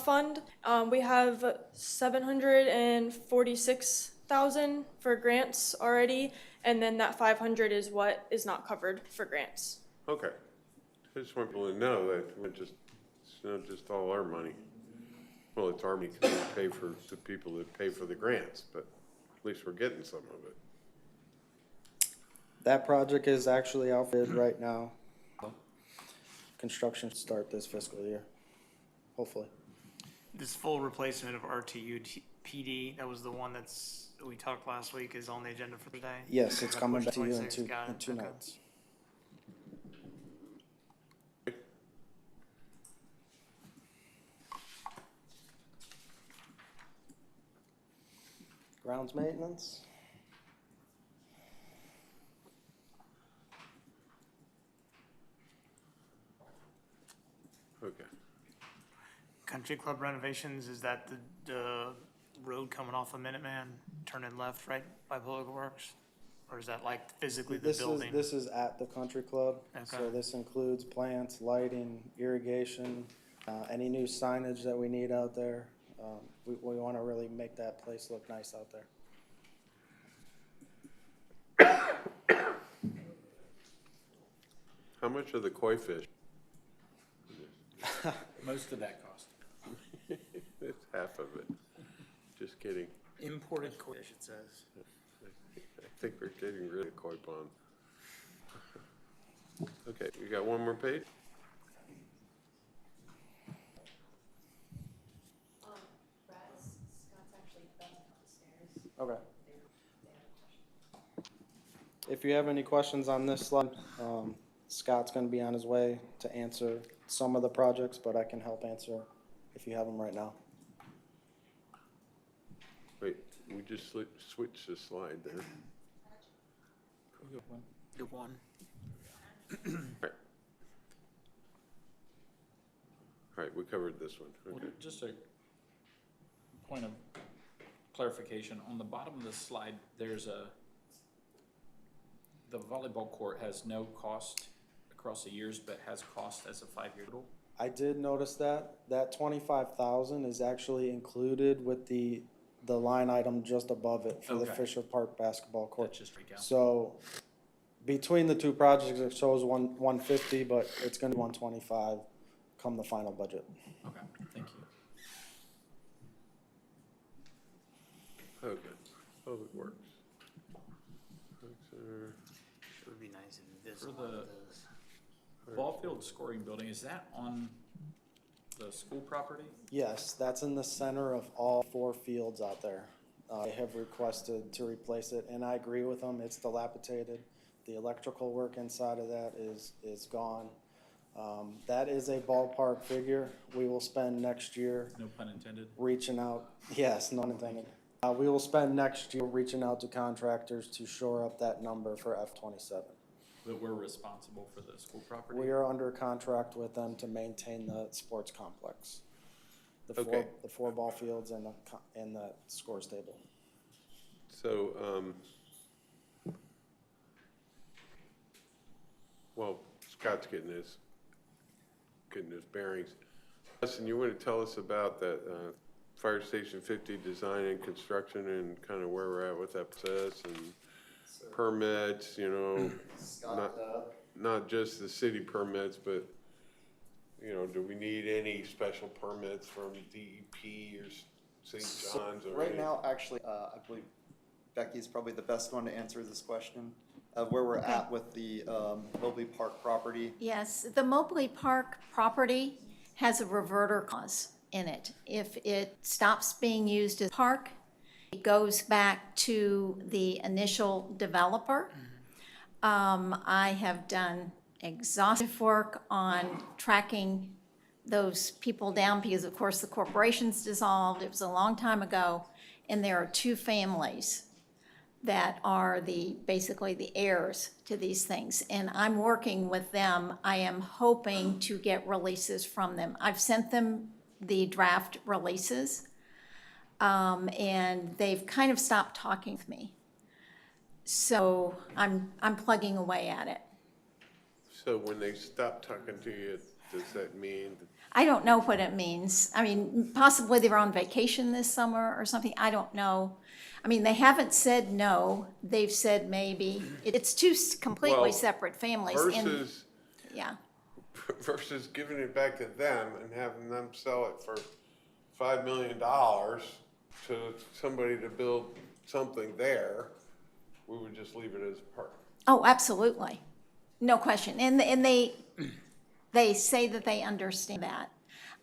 [SPEAKER 11] fund. We have 746,000 for grants already, and then that 500 is what is not covered for grants.
[SPEAKER 1] Okay. I just want people to know that it's not just all our money. Well, it's our money because we pay for the people that pay for the grants, but at least we're getting some of it.
[SPEAKER 5] That project is actually outfitted right now. Construction should start this fiscal year, hopefully.
[SPEAKER 4] This full replacement of RTU PD, that was the one we talked last week, is on the agenda for today?
[SPEAKER 5] Yes, it's coming back to you in
[SPEAKER 4] 26, got it,
[SPEAKER 5] two
[SPEAKER 4] okay.
[SPEAKER 5] nights. Grounds maintenance?
[SPEAKER 1] Okay.
[SPEAKER 4] Country Club renovations, is that the road coming off of Minuteman, turning left right by Public Works? Or is that like physically the building?
[SPEAKER 5] This is at the country club, so
[SPEAKER 4] Okay.
[SPEAKER 5] this includes plants, lighting, irrigation, any new signage that we need out there. We wanna really make that place look nice out there.
[SPEAKER 1] How much are the koi fish?
[SPEAKER 6] Most of that cost.
[SPEAKER 1] It's half of it. Just kidding.
[SPEAKER 4] Imported koi fish, it says.
[SPEAKER 1] I think we're getting rid of koi pond. Okay, we got one more page?
[SPEAKER 5] Okay. If you have any questions on this slide, Scott's gonna be on his way to answer some of the projects, but I can help answer if you have them right now.
[SPEAKER 1] Wait, we just switched the slide there.
[SPEAKER 4] Good one.
[SPEAKER 1] All right, we covered this one.
[SPEAKER 6] Well,
[SPEAKER 1] Okay.
[SPEAKER 6] just a point of clarification, on the bottom of the slide, there's the volleyball court has no cost across the years, but has cost as a 5-year total.
[SPEAKER 5] I did notice that 25,000 is actually included with the the line item just above it for the
[SPEAKER 6] Okay.
[SPEAKER 5] Fisher Park basketball court.
[SPEAKER 6] That's just recount.
[SPEAKER 5] So between the two projects, it shows 150, but it's gonna be 125 come the final budget.
[SPEAKER 6] Okay, thank you.
[SPEAKER 1] Okay, Public Works.
[SPEAKER 4] It would be nice if this
[SPEAKER 6] For
[SPEAKER 4] one
[SPEAKER 6] the-
[SPEAKER 4] does.
[SPEAKER 6] Ball field scoring building, is that on the school property?
[SPEAKER 5] Yes, that's in the center of all 4 fields out there. They have requested to replace it, and I agree with them. It's dilapidated. The electrical work inside of that is gone. That is a ballpark figure. We will spend next year
[SPEAKER 6] No pun intended.
[SPEAKER 5] reaching out, yes, none intended. We will spend next year reaching out to contractors to shore up that number for F-27.
[SPEAKER 6] But we're responsible for the school property?
[SPEAKER 5] We are under contract with them to maintain the sports complex.
[SPEAKER 1] Okay.
[SPEAKER 5] The 4 ball fields and the scores table.
[SPEAKER 1] So, well, Scott's getting his bearings. Justin, you want to tell us about that, Fire Station 50 design and construction and kind of where we're at with that process and permits, you know, not just the city permits, but, you know, do we need any special permits from DEP or St. John's? Or
[SPEAKER 9] Right
[SPEAKER 1] any-
[SPEAKER 9] now, actually, I believe Becky's probably the best one to answer this question of where we're at with the Mobley Park property.
[SPEAKER 2] Yes, the Mobley Park property has a reverter clause in it. If it stops being used as park, it goes back to the initial developer. I have done exhaustive work on tracking those people down because, of course, the corporation's dissolved. It was a long time ago, and there are 2 families that are basically the heirs to these things. And I'm working with them. I am hoping to get releases from them. I've sent them the draft releases, and they've kind of stopped talking to me. So I'm plugging away at it.
[SPEAKER 1] So when they stop talking to you, does that mean,
[SPEAKER 2] I don't know what it means. I mean, possibly they were on vacation this summer or something. I don't know. I mean, they haven't said no. They've said maybe. It's 2 completely
[SPEAKER 1] Well,
[SPEAKER 2] separate families. And
[SPEAKER 1] versus,
[SPEAKER 2] yeah.
[SPEAKER 1] versus giving it back to them and having them sell it for $5 million to somebody to build something there, we would just leave it as a park.
[SPEAKER 2] Oh, absolutely. No question. And they say that they understand that.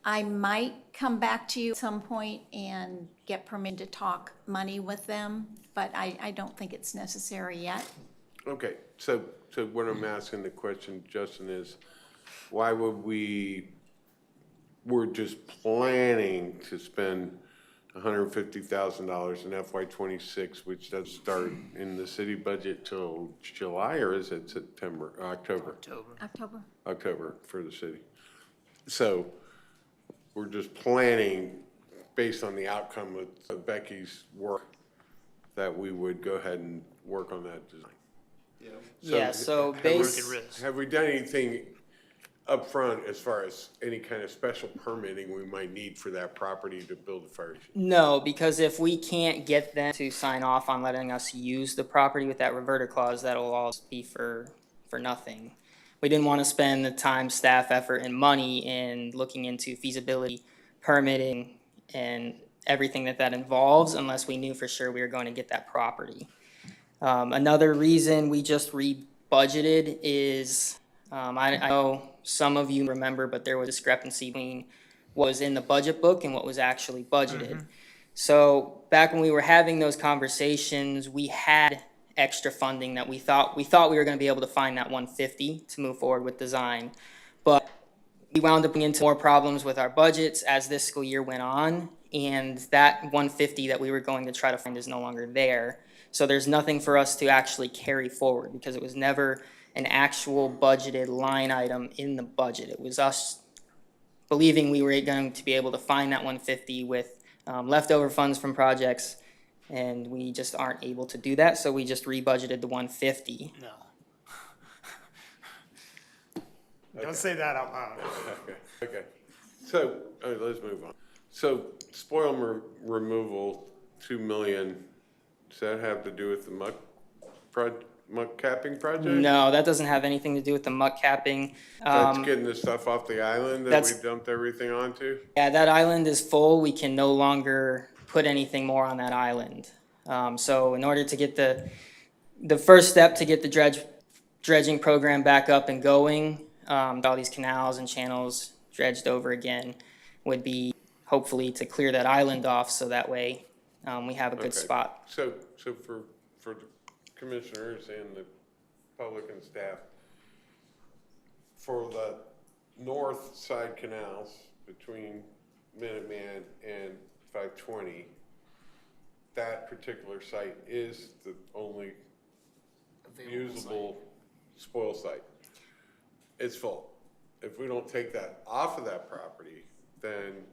[SPEAKER 2] I might come back to you at some point and get permission to talk money with them, but I don't think it's necessary yet.
[SPEAKER 1] Okay, so what I'm asking the question, Justin, is why would we're just planning to spend $150,000 in FY '26, which does start in the city budget till July, or is it September, October? October for the city. So we're just planning based on the outcome of Becky's work that we would go ahead and work on that design.
[SPEAKER 12] Yeah, so
[SPEAKER 1] have we-
[SPEAKER 12] base,
[SPEAKER 1] Have we done anything upfront as far as any kind of special permitting we might need for that property to build a fire station?
[SPEAKER 12] no, because if we can't get them to sign off on letting us use the property with that reverter clause, that'll all be for nothing. We didn't want to spend the time, staff, effort, and money in looking into feasibility, permitting, and everything that involves unless we knew for sure we were going to get that property. Another reason we just re-budgeted is, I know some of you remember, but there was discrepancy between what was in the budget book and what was actually budgeted. So back when we were having those conversations, we had extra funding that we thought we were going to be able to find that 150 to move forward with design. But we wound up getting into more problems with our budgets as this school year went on, and that 150 that we were going to try to find is no longer there. So there's nothing for us to actually carry forward because it was never an actual budgeted line item in the budget. It was us believing we were going to be able to find that 150 with leftover funds from projects, and we just aren't able to do that, so we just re-budgeted the 150.
[SPEAKER 4] No. Don't say that out loud.
[SPEAKER 1] Okay. So, all right, let's move on. So spoil removal 2 million, does that have to do with the muck capping project?
[SPEAKER 12] No, that doesn't have anything to do with the muck capping.
[SPEAKER 1] That's getting the stuff off the island that
[SPEAKER 12] that's-
[SPEAKER 1] we dumped everything onto?
[SPEAKER 12] Yeah, that island is full. We can no longer put anything more on that island. So in order to get the first step to get the dredging program back up and going, all these canals and channels dredged over again, would be hopefully to clear that island off so that way we have a good
[SPEAKER 1] Okay.
[SPEAKER 12] spot.
[SPEAKER 1] So for the commissioners and the public and staff, for the north side canals between Minuteman and 520, that particular site is the only usable spoil site. It's full. If we don't take that off of that property, then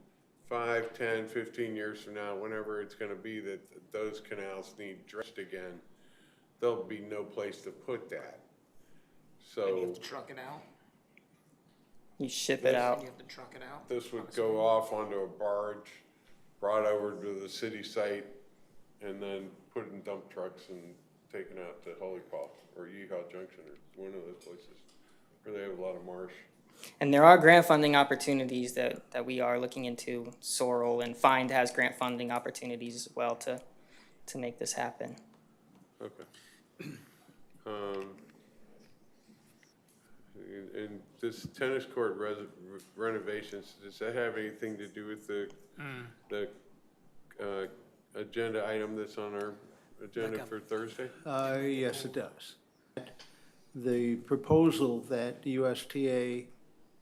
[SPEAKER 1] 5, 10, 15 years from now, whenever it's gonna be that those canals need dredged again, there'll be no place to put that.
[SPEAKER 4] And you
[SPEAKER 1] So
[SPEAKER 4] have to truck it out.
[SPEAKER 12] You ship it out.
[SPEAKER 4] You have to truck it out.
[SPEAKER 1] this would go off onto a barge, brought over to the city site, and then put in dump trucks and taken out to Holy Paw or Yeehaw Junction or one of those places where they have a lot of marsh.
[SPEAKER 12] And there are grant funding opportunities that we are looking into. Sorrel and Find has grant funding opportunities as well to make this happen.
[SPEAKER 1] Okay. And this tennis court renovations, does that have anything to do with the agenda item that's on our agenda for Thursday?
[SPEAKER 10] Yes, it does. The proposal that USTA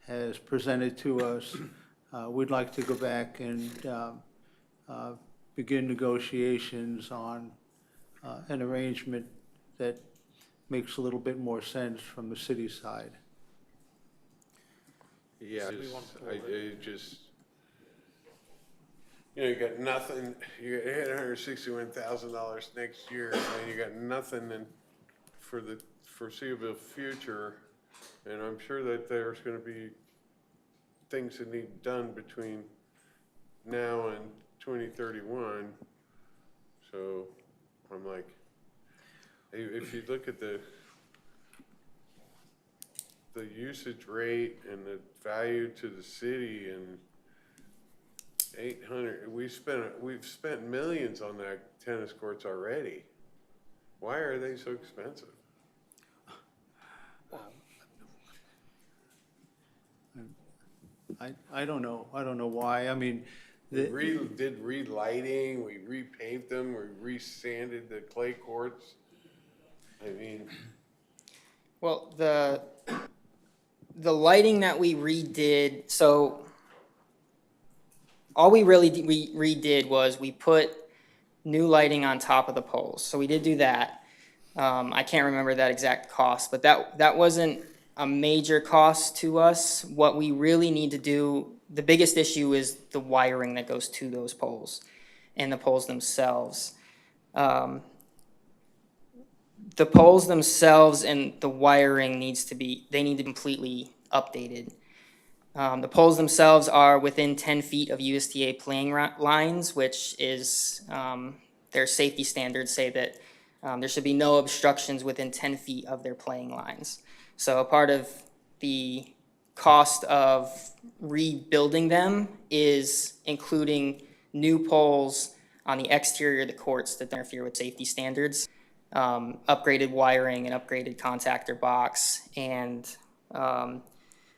[SPEAKER 10] has presented to us, we'd like to go back and begin negotiations on an arrangement that makes a little bit more sense from the city side.
[SPEAKER 1] Yeah, you got nothing, you got $861,000 next year, and you got nothing for the foreseeable future. And I'm sure that there's gonna be things that need done between now and 2031. So I'm like, if you look at the usage rate and the value to the city and 800, we've spent millions on that tennis courts already. Why are they so expensive?
[SPEAKER 10] I don't know why. I mean,
[SPEAKER 1] We did relighting, we repaved them, we resanded the clay courts. I mean,
[SPEAKER 12] Well, the lighting that we redid, so all we really redid was we put new lighting on top of the poles. So we did do that. I can't remember that exact cost, but that wasn't a major cost to us. What we really need to do, the biggest issue is the wiring that goes to those poles and the poles themselves. The poles themselves and the wiring need to be completely updated. The poles themselves are within 10 feet of USDA playing lines, which is, their safety standards say that there should be no obstructions within 10 feet of their playing lines. So a part of the cost of rebuilding them is including new poles on the exterior of the courts that interfere with safety standards, upgraded wiring and upgraded contactor box, and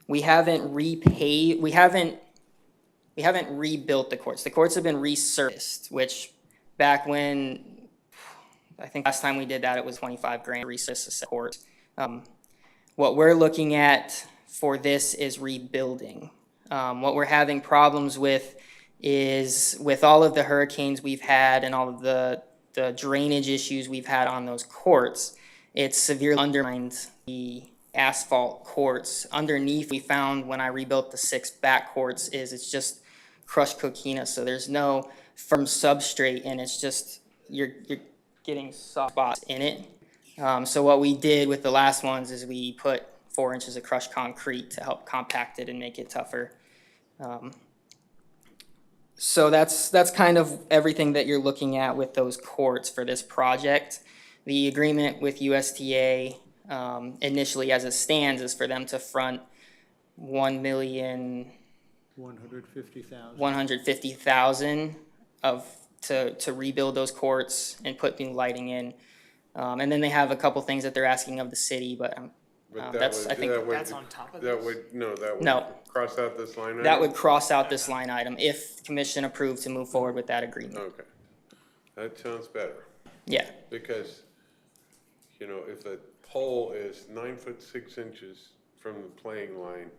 [SPEAKER 12] we haven't rebuilt the courts. The courts have been resurfaced, which back when, I think last time we did that, it was $25,000 to resurface the court. What we're looking at for this is rebuilding. What we're having problems with is with all of the hurricanes we've had and all of the drainage issues we've had on those courts, it's severely undermined the asphalt courts. Underneath, we found when I rebuilt the 6 back courts is it's just crushed coquina, so there's no firm substrate, and it's just, you're getting soft spots in it. So what we did with the last ones is we put 4 inches of crushed concrete to help compact it and make it tougher. So that's kind of everything that you're looking at with those courts for this project. The agreement with USTA, initially as it stands, is for them to front 1,150,000 to rebuild those courts and put new lighting in. And then they have a couple things that they're asking of the city, but
[SPEAKER 1] But
[SPEAKER 12] that's, I think,
[SPEAKER 4] That's on top of
[SPEAKER 1] That
[SPEAKER 4] this?
[SPEAKER 1] would, no, that would
[SPEAKER 12] No.
[SPEAKER 1] cross out this line item?
[SPEAKER 12] that would cross out this line item if commission approved to move forward with that agreement.
[SPEAKER 1] Okay, that sounds better,
[SPEAKER 12] Yeah,
[SPEAKER 1] because, you know, if the pole is 9 foot 6 inches from the playing line,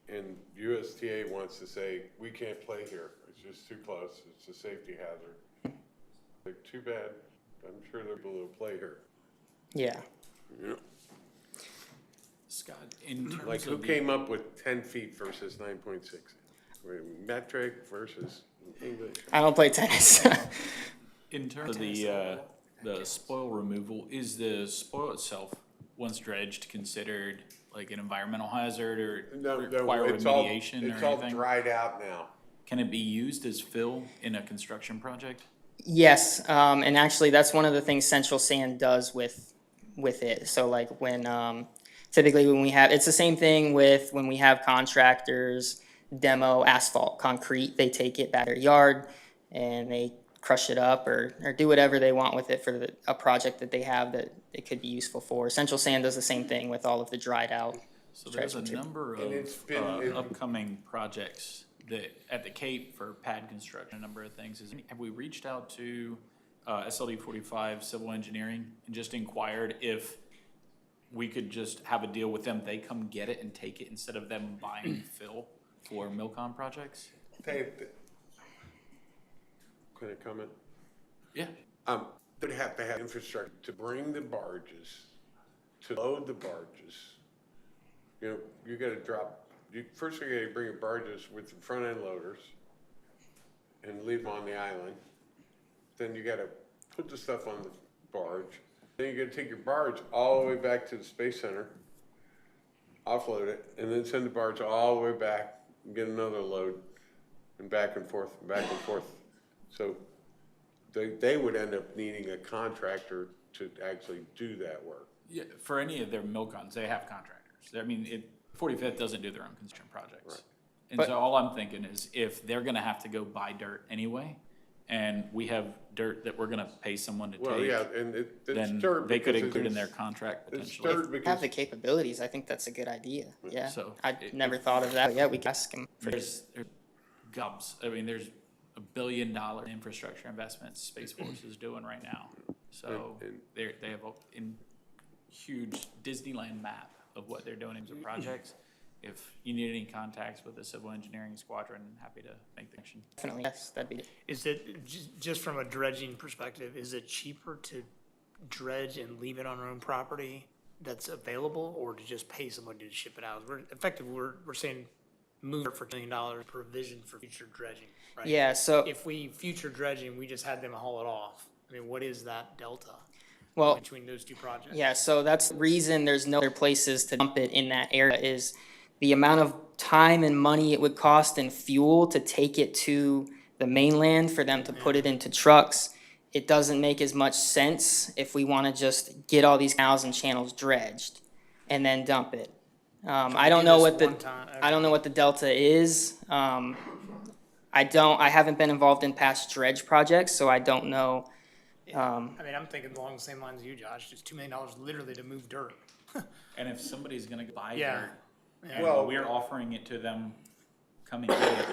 [SPEAKER 1] and USTA wants to say, we can't play here, it's just too close, it's a safety hazard. Like, too bad, I'm sure there'll be able to play here.
[SPEAKER 12] yeah.
[SPEAKER 1] Yeah.
[SPEAKER 6] Scott, in terms
[SPEAKER 1] Like, who
[SPEAKER 6] of the,
[SPEAKER 1] came up with 10 feet versus 9.6? Metric versus English?
[SPEAKER 12] I don't play tennis.
[SPEAKER 6] in terms of the spoil removal, is the spoil itself, once dredged, considered like an environmental hazard or require
[SPEAKER 1] It's all-
[SPEAKER 6] remediation
[SPEAKER 1] It's
[SPEAKER 6] or
[SPEAKER 1] all
[SPEAKER 6] anything?
[SPEAKER 1] dried out now.
[SPEAKER 6] Can it be used as fill in a construction project?
[SPEAKER 12] Yes, and actually, that's one of the things Central Sand does with it. So like when, typically when we have, it's the same thing with when we have contractors demo asphalt, concrete, they take it back to their yard and they crush it up or do whatever they want with it for a project that they have that it could be useful for. Central Sand does the same thing with all of the dried out.
[SPEAKER 6] So there's a
[SPEAKER 12] dredged material.
[SPEAKER 6] number
[SPEAKER 1] And it's
[SPEAKER 6] of
[SPEAKER 1] been-
[SPEAKER 6] upcoming projects that, at the Cape for pad construction, a number of things. Have we reached out to SLD 45 Civil Engineering and just inquired if we could just have a deal with them, they come get it and take it instead of them buying fill for Milcom projects?
[SPEAKER 1] Can I comment?
[SPEAKER 6] Yeah.
[SPEAKER 1] They'd have to have infrastructure to bring the barges, to load the barges. You know, you gotta first you gotta bring your barges with the front end loaders and leave them on the island. Then you gotta put the stuff on the barge. Then you gotta take your barge all the way back to the Space Center, offload it, and then send the barge all the way back and get another load, and back and forth, and back and forth. So they would end up needing a contractor to actually do that work.
[SPEAKER 6] Yeah, for any of their Milcons, they have contractors. I mean, 45th doesn't do their own construction projects.
[SPEAKER 1] Right.
[SPEAKER 6] And
[SPEAKER 12] But-
[SPEAKER 6] so all I'm thinking is if they're gonna have to go buy dirt anyway, and we have dirt that we're gonna pay someone to
[SPEAKER 1] Well, yeah,
[SPEAKER 6] take,
[SPEAKER 1] and it's
[SPEAKER 6] then
[SPEAKER 1] dirt.
[SPEAKER 6] they could
[SPEAKER 1] because
[SPEAKER 6] include in
[SPEAKER 1] it's-
[SPEAKER 6] their contract
[SPEAKER 1] It's
[SPEAKER 6] potentially.
[SPEAKER 1] dirt
[SPEAKER 12] Have
[SPEAKER 1] because,
[SPEAKER 12] the capabilities, I think that's a good idea, yeah.
[SPEAKER 6] So,
[SPEAKER 12] I'd never thought of that, but yeah, we could ask them.
[SPEAKER 6] There's gobs, I mean, there's $1 billion infrastructure investments Space Force is doing right now. So
[SPEAKER 1] And-
[SPEAKER 6] they have a huge Disneyland map of what they're doing in terms of projects. If you need any contacts with the civil engineering squadron, happy to make the connection.
[SPEAKER 12] Definitely, yes, that'd be,
[SPEAKER 4] Is it, just from a dredging perspective, is it cheaper to dredge and leave it on our own property that's available, or to just pay somebody to ship it out? We're saying move it for $1 million provision for future dredging, right?
[SPEAKER 12] yeah, so,
[SPEAKER 4] If we future dredging, we just had them haul it off, I mean, what is that delta
[SPEAKER 12] well,
[SPEAKER 4] between those two projects?
[SPEAKER 12] yeah, so that's the reason there's no other places to dump it in that area is the amount of time and money it would cost in fuel to take it to the mainland for them to put it into trucks. It doesn't make as much sense if we wanna just get all these canals and channels dredged and then dump it. I don't know what I don't know what the delta is. I haven't been involved in past dredge projects, so I don't know.
[SPEAKER 4] I mean, I'm thinking along the same lines as you, Josh, just $2 million literally to move dirt.
[SPEAKER 6] And if somebody's gonna buy
[SPEAKER 4] Yeah.
[SPEAKER 6] dirt, and
[SPEAKER 1] Well-
[SPEAKER 6] we're offering it to them coming in,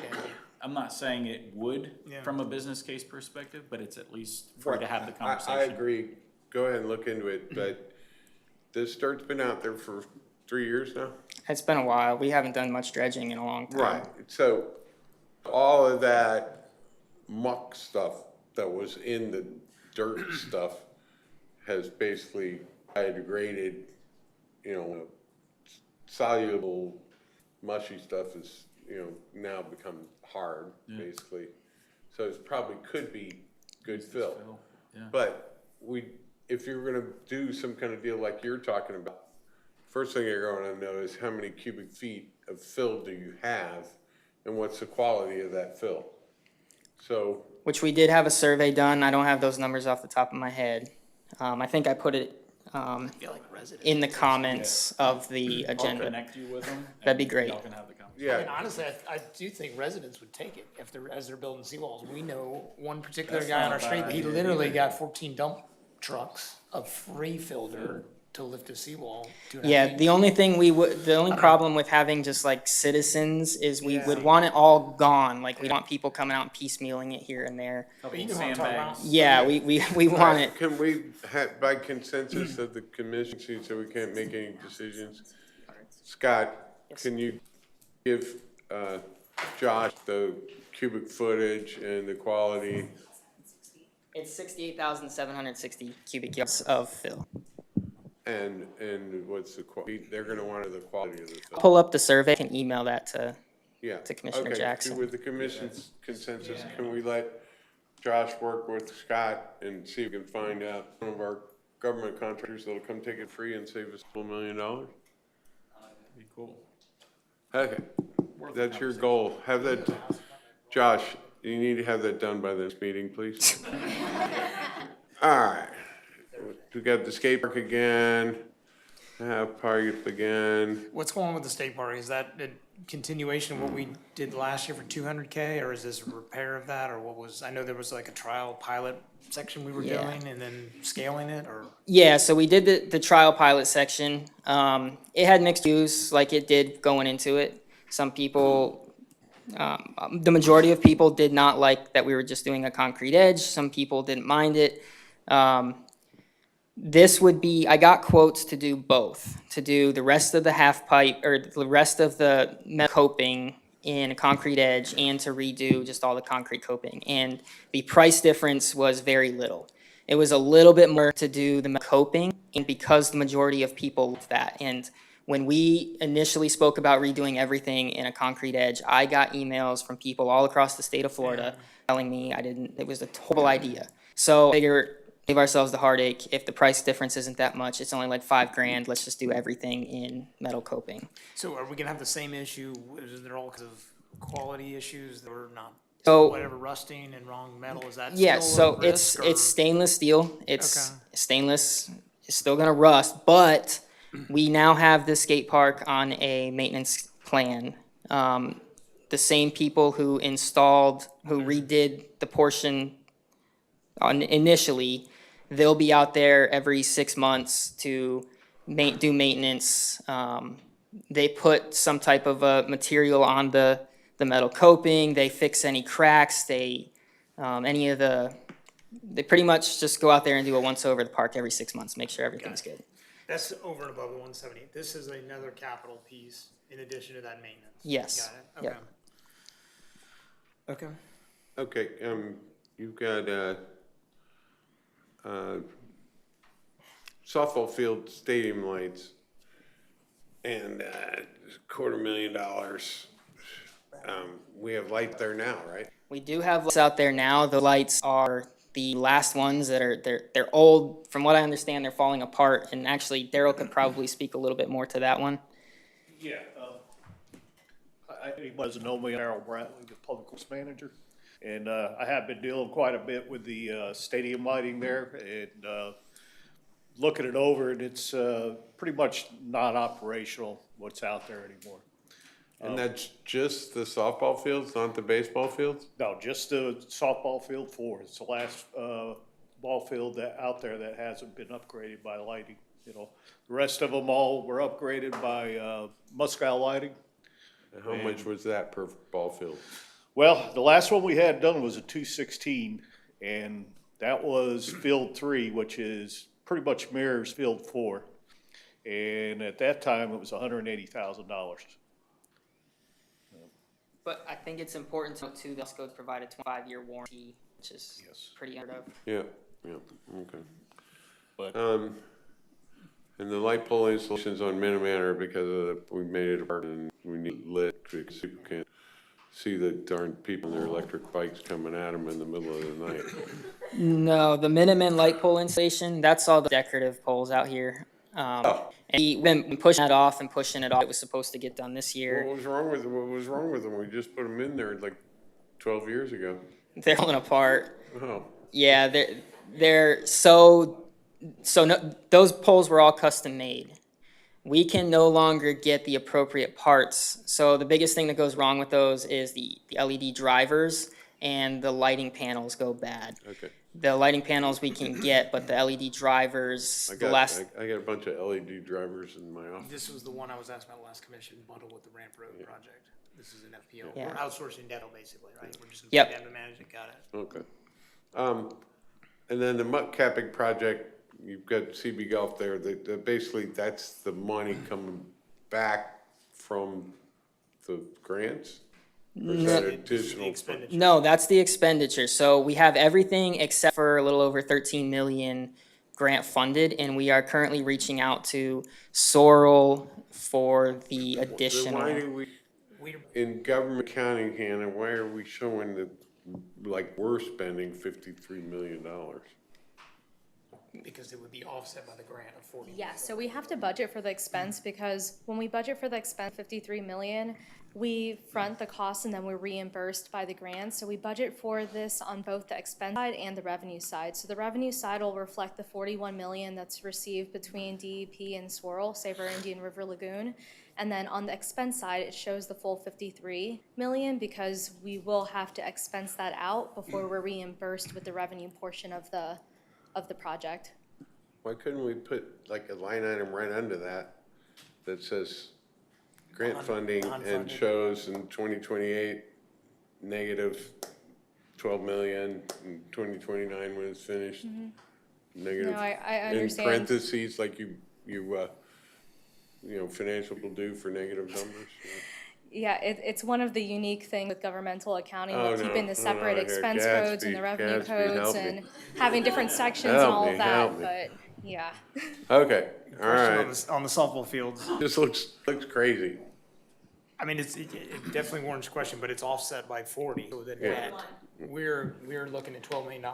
[SPEAKER 6] I'm not saying it would
[SPEAKER 4] Yeah.
[SPEAKER 6] from a business case perspective, but it's at least for to have the
[SPEAKER 1] I
[SPEAKER 6] conversation.
[SPEAKER 1] agree, go ahead and look into it, but this dirt's been out there for 3 years now?
[SPEAKER 12] It's been a while. We haven't done much dredging in a long time.
[SPEAKER 1] Right, so all of that muck stuff that was in the dirt stuff has basically biodegraded, you know, soluble, mushy stuff is, you know, now become hard, basically. So it probably could be good fill.
[SPEAKER 6] Yeah.
[SPEAKER 1] But if you're gonna do some kind of deal like you're talking about, first thing you're gonna know is how many cubic feet of fill do you have, and what's the quality of that fill? So,
[SPEAKER 12] which we did have a survey done. I don't have those numbers off the top of my head. I think I put it in the comments of the
[SPEAKER 6] I'll
[SPEAKER 12] agenda.
[SPEAKER 6] connect you with them.
[SPEAKER 12] That'd be
[SPEAKER 6] and
[SPEAKER 12] great.
[SPEAKER 6] Y'all can have the conversation.
[SPEAKER 1] yeah.
[SPEAKER 4] I mean, honestly, I do think residents would take it if they're, as they're building seawalls. We know one particular
[SPEAKER 6] That's
[SPEAKER 4] guy on
[SPEAKER 6] not
[SPEAKER 4] our
[SPEAKER 6] a
[SPEAKER 4] street,
[SPEAKER 6] bad
[SPEAKER 4] he
[SPEAKER 6] idea
[SPEAKER 4] literally
[SPEAKER 6] either.
[SPEAKER 4] got 14 dump trucks of free filter to lift a seawall. 2.5
[SPEAKER 12] Yeah,
[SPEAKER 4] feet.
[SPEAKER 12] the only thing the only problem with having just like citizens is we would
[SPEAKER 4] Yeah.
[SPEAKER 12] want it all gone. Like we want people coming out and piecemealing it here and there.
[SPEAKER 4] But you know what I'm talking about.
[SPEAKER 6] Sandbags.
[SPEAKER 12] Yeah, we want it.
[SPEAKER 1] Can we have, by consensus of the commission, so we can't make any decisions? Scott, can you give, Josh the cubic footage and the quality?
[SPEAKER 12] It's 68,760 cubic yards of fill.
[SPEAKER 1] And what's the they're gonna want the quality of the film.
[SPEAKER 12] Pull up the survey and email that to.
[SPEAKER 1] Yeah.
[SPEAKER 12] to Commissioner
[SPEAKER 1] Okay,
[SPEAKER 12] Jackson.
[SPEAKER 1] with the commission's consensus, can we let Josh work with Scott and see if we can find out one of our government contractors that'll come take it free and save us $1 million?
[SPEAKER 6] Be cool.
[SPEAKER 1] Okay, that's your goal. Have that, Josh, you need to have that done by this meeting, please. All right. We got the skate park again, park again.
[SPEAKER 4] What's going on with the state park? Is that a continuation of what we did last year for 200K, or is this a repair of that, or what was, I know there was like a trial pilot section we were
[SPEAKER 12] Yeah.
[SPEAKER 4] doing and then scaling it, or?
[SPEAKER 12] Yeah, so we did the trial pilot section. It had mixed views, like it did going into it. Some people, the majority of people did not like that we were just doing a concrete edge. Some people didn't mind it. This would be, I got quotes to do both, to do the rest of the half pipe, or the rest of the metal coping in a concrete edge, and to redo just all the concrete coping. And the price difference was very little. It was a little bit more to do the metal coping, and because the majority of people loved that. And when we initially spoke about redoing everything in a concrete edge, I got emails from people all across the state of Florida telling me it was a total idea. So I figured, save ourselves the heartache. If the price difference isn't that much, it's only like $5,000. Let's just do everything in metal coping.
[SPEAKER 4] So are we gonna have the same issue? Is there all kinds of quality issues that were not,
[SPEAKER 12] So
[SPEAKER 4] whatever, rusting and wrong metal? Is that
[SPEAKER 12] yeah,
[SPEAKER 4] still
[SPEAKER 12] so
[SPEAKER 4] a risk,
[SPEAKER 12] it's
[SPEAKER 4] or-
[SPEAKER 12] stainless steel. It's
[SPEAKER 4] Okay.
[SPEAKER 12] stainless. It's still gonna rust, but we now have the skate park on a maintenance plan. The same people who redid the portion initially, they'll be out there every 6 months to do maintenance. They put some type of a material on the metal coping. They fix any cracks. They pretty much just go out there and do a once over the park every 6 months, make sure everything's good.
[SPEAKER 4] That's over and above the 170. This is another capital piece in addition to that maintenance.
[SPEAKER 12] Yes.
[SPEAKER 4] Got it,
[SPEAKER 12] Yep.
[SPEAKER 4] okay.
[SPEAKER 1] Okay, you've got, softball field stadium lights and, $250,000. We have light there now, right?
[SPEAKER 12] We do have lights out there now. The lights are the last ones that are, they're old. From what I understand, they're falling apart. And actually, Daryl could probably speak a little bit more to that one.
[SPEAKER 13] Yeah, he doesn't know me, Darrell Bradley, the public works manager. And, I have been dealing quite a bit with the, stadium lighting there and, looking it over, and it's, pretty much not operational, what's out there anymore.
[SPEAKER 1] And that's just the softball fields, not the baseball fields?
[SPEAKER 13] No, just the softball field 4. It's the last, ball field out there that hasn't been upgraded by lighting, you know. The rest of them all were upgraded by, Muscal Lighting.
[SPEAKER 1] And how much was that per ball field?
[SPEAKER 13] Well, the last one we had done was a 216, and that was field 3, which is pretty much mirrors field 4. And at that time, it was $180,000.
[SPEAKER 12] But I think it's important to note too, the Code provide a 25-year warranty, which is pretty unheard of.
[SPEAKER 1] Yeah, okay.
[SPEAKER 13] But-
[SPEAKER 1] And the light pole installations on Minuteman are because of we made it apart and we need lit because people can't see the darn people on their electric bikes coming at them in the middle of the night.
[SPEAKER 12] No, the Minuteman light pole installation, that's all the decorative poles out here. And we've been pushing that off and pushing it off. It was supposed to get done this year.
[SPEAKER 1] What was wrong with them? What was wrong with them? We just put them in there like 12 years ago.
[SPEAKER 12] They're falling apart.
[SPEAKER 1] Oh,
[SPEAKER 12] Yeah, those poles were all custom made. We can no longer get the appropriate parts. So the biggest thing that goes wrong with those is the LED drivers and the lighting panels go bad.
[SPEAKER 1] okay.
[SPEAKER 12] The lighting panels we can get, but the LED drivers,
[SPEAKER 1] I
[SPEAKER 12] the
[SPEAKER 1] got,
[SPEAKER 12] last,
[SPEAKER 1] I got a bunch of LED drivers in my office.
[SPEAKER 4] This was the one I was asking about last commission, bundle with the Ramp Road project. This is an FPO.
[SPEAKER 12] Yeah.
[SPEAKER 4] We're outsourcing Detto basically, right? We're just
[SPEAKER 12] Yep.
[SPEAKER 4] gonna pay them to manage it, got it.
[SPEAKER 1] Okay. And then the muck capping project, you've got CB Golf there, that basically that's the money coming back from the grants? Or is that additional?
[SPEAKER 4] Expenditure.
[SPEAKER 12] no, that's the expenditure. So we have everything except for a little over 13 million grant funded, and we are currently reaching out to Sorrel for the
[SPEAKER 1] Then
[SPEAKER 12] additional.
[SPEAKER 1] why do we, in government accounting, Hannah, why are we showing that, like, we're spending $53 million?
[SPEAKER 4] Because it would be offset by the grant of 40.
[SPEAKER 3] Yeah, so we have to budget for the expense because when we budget for the expense, 53 million, we front the cost and then we're reimbursed by the grant. So we budget for this on both the expense side and the revenue side. So the revenue side will reflect the 41 million that's received between DEP and Swirl, Save Our Indian River Lagoon. And then on the expense side, it shows the full 53 million because we will have to expense that out before we're reimbursed with the revenue portion of the project.
[SPEAKER 1] Why couldn't we put like a line item right under that says grant funding and
[SPEAKER 4] Non-funded.
[SPEAKER 1] shows in 2028 negative 12 million, in 2029 when it's finished? Negative.
[SPEAKER 3] No, I
[SPEAKER 1] In
[SPEAKER 3] understand.
[SPEAKER 1] parentheses, like you know, financial will do for negative numbers?
[SPEAKER 3] Yeah, it's one of the unique things with governmental accounting,
[SPEAKER 1] Oh,
[SPEAKER 3] with keeping
[SPEAKER 1] no.
[SPEAKER 3] the
[SPEAKER 1] Oh,
[SPEAKER 3] separate
[SPEAKER 1] no, here,
[SPEAKER 3] expense codes and the
[SPEAKER 1] Gatsby,
[SPEAKER 3] revenue
[SPEAKER 1] Gatsby,
[SPEAKER 3] codes
[SPEAKER 1] help me.
[SPEAKER 3] and having different sections and
[SPEAKER 1] Help
[SPEAKER 3] all
[SPEAKER 1] me,
[SPEAKER 3] of that,
[SPEAKER 1] help me.
[SPEAKER 3] but, yeah.
[SPEAKER 1] Okay, all
[SPEAKER 4] Question on
[SPEAKER 1] right.
[SPEAKER 4] on the softball fields.
[SPEAKER 1] This looks crazy.
[SPEAKER 4] I mean, it definitely warrants a question, but it's offset by 40. So the
[SPEAKER 1] Yeah.
[SPEAKER 4] net, we're looking at $12 million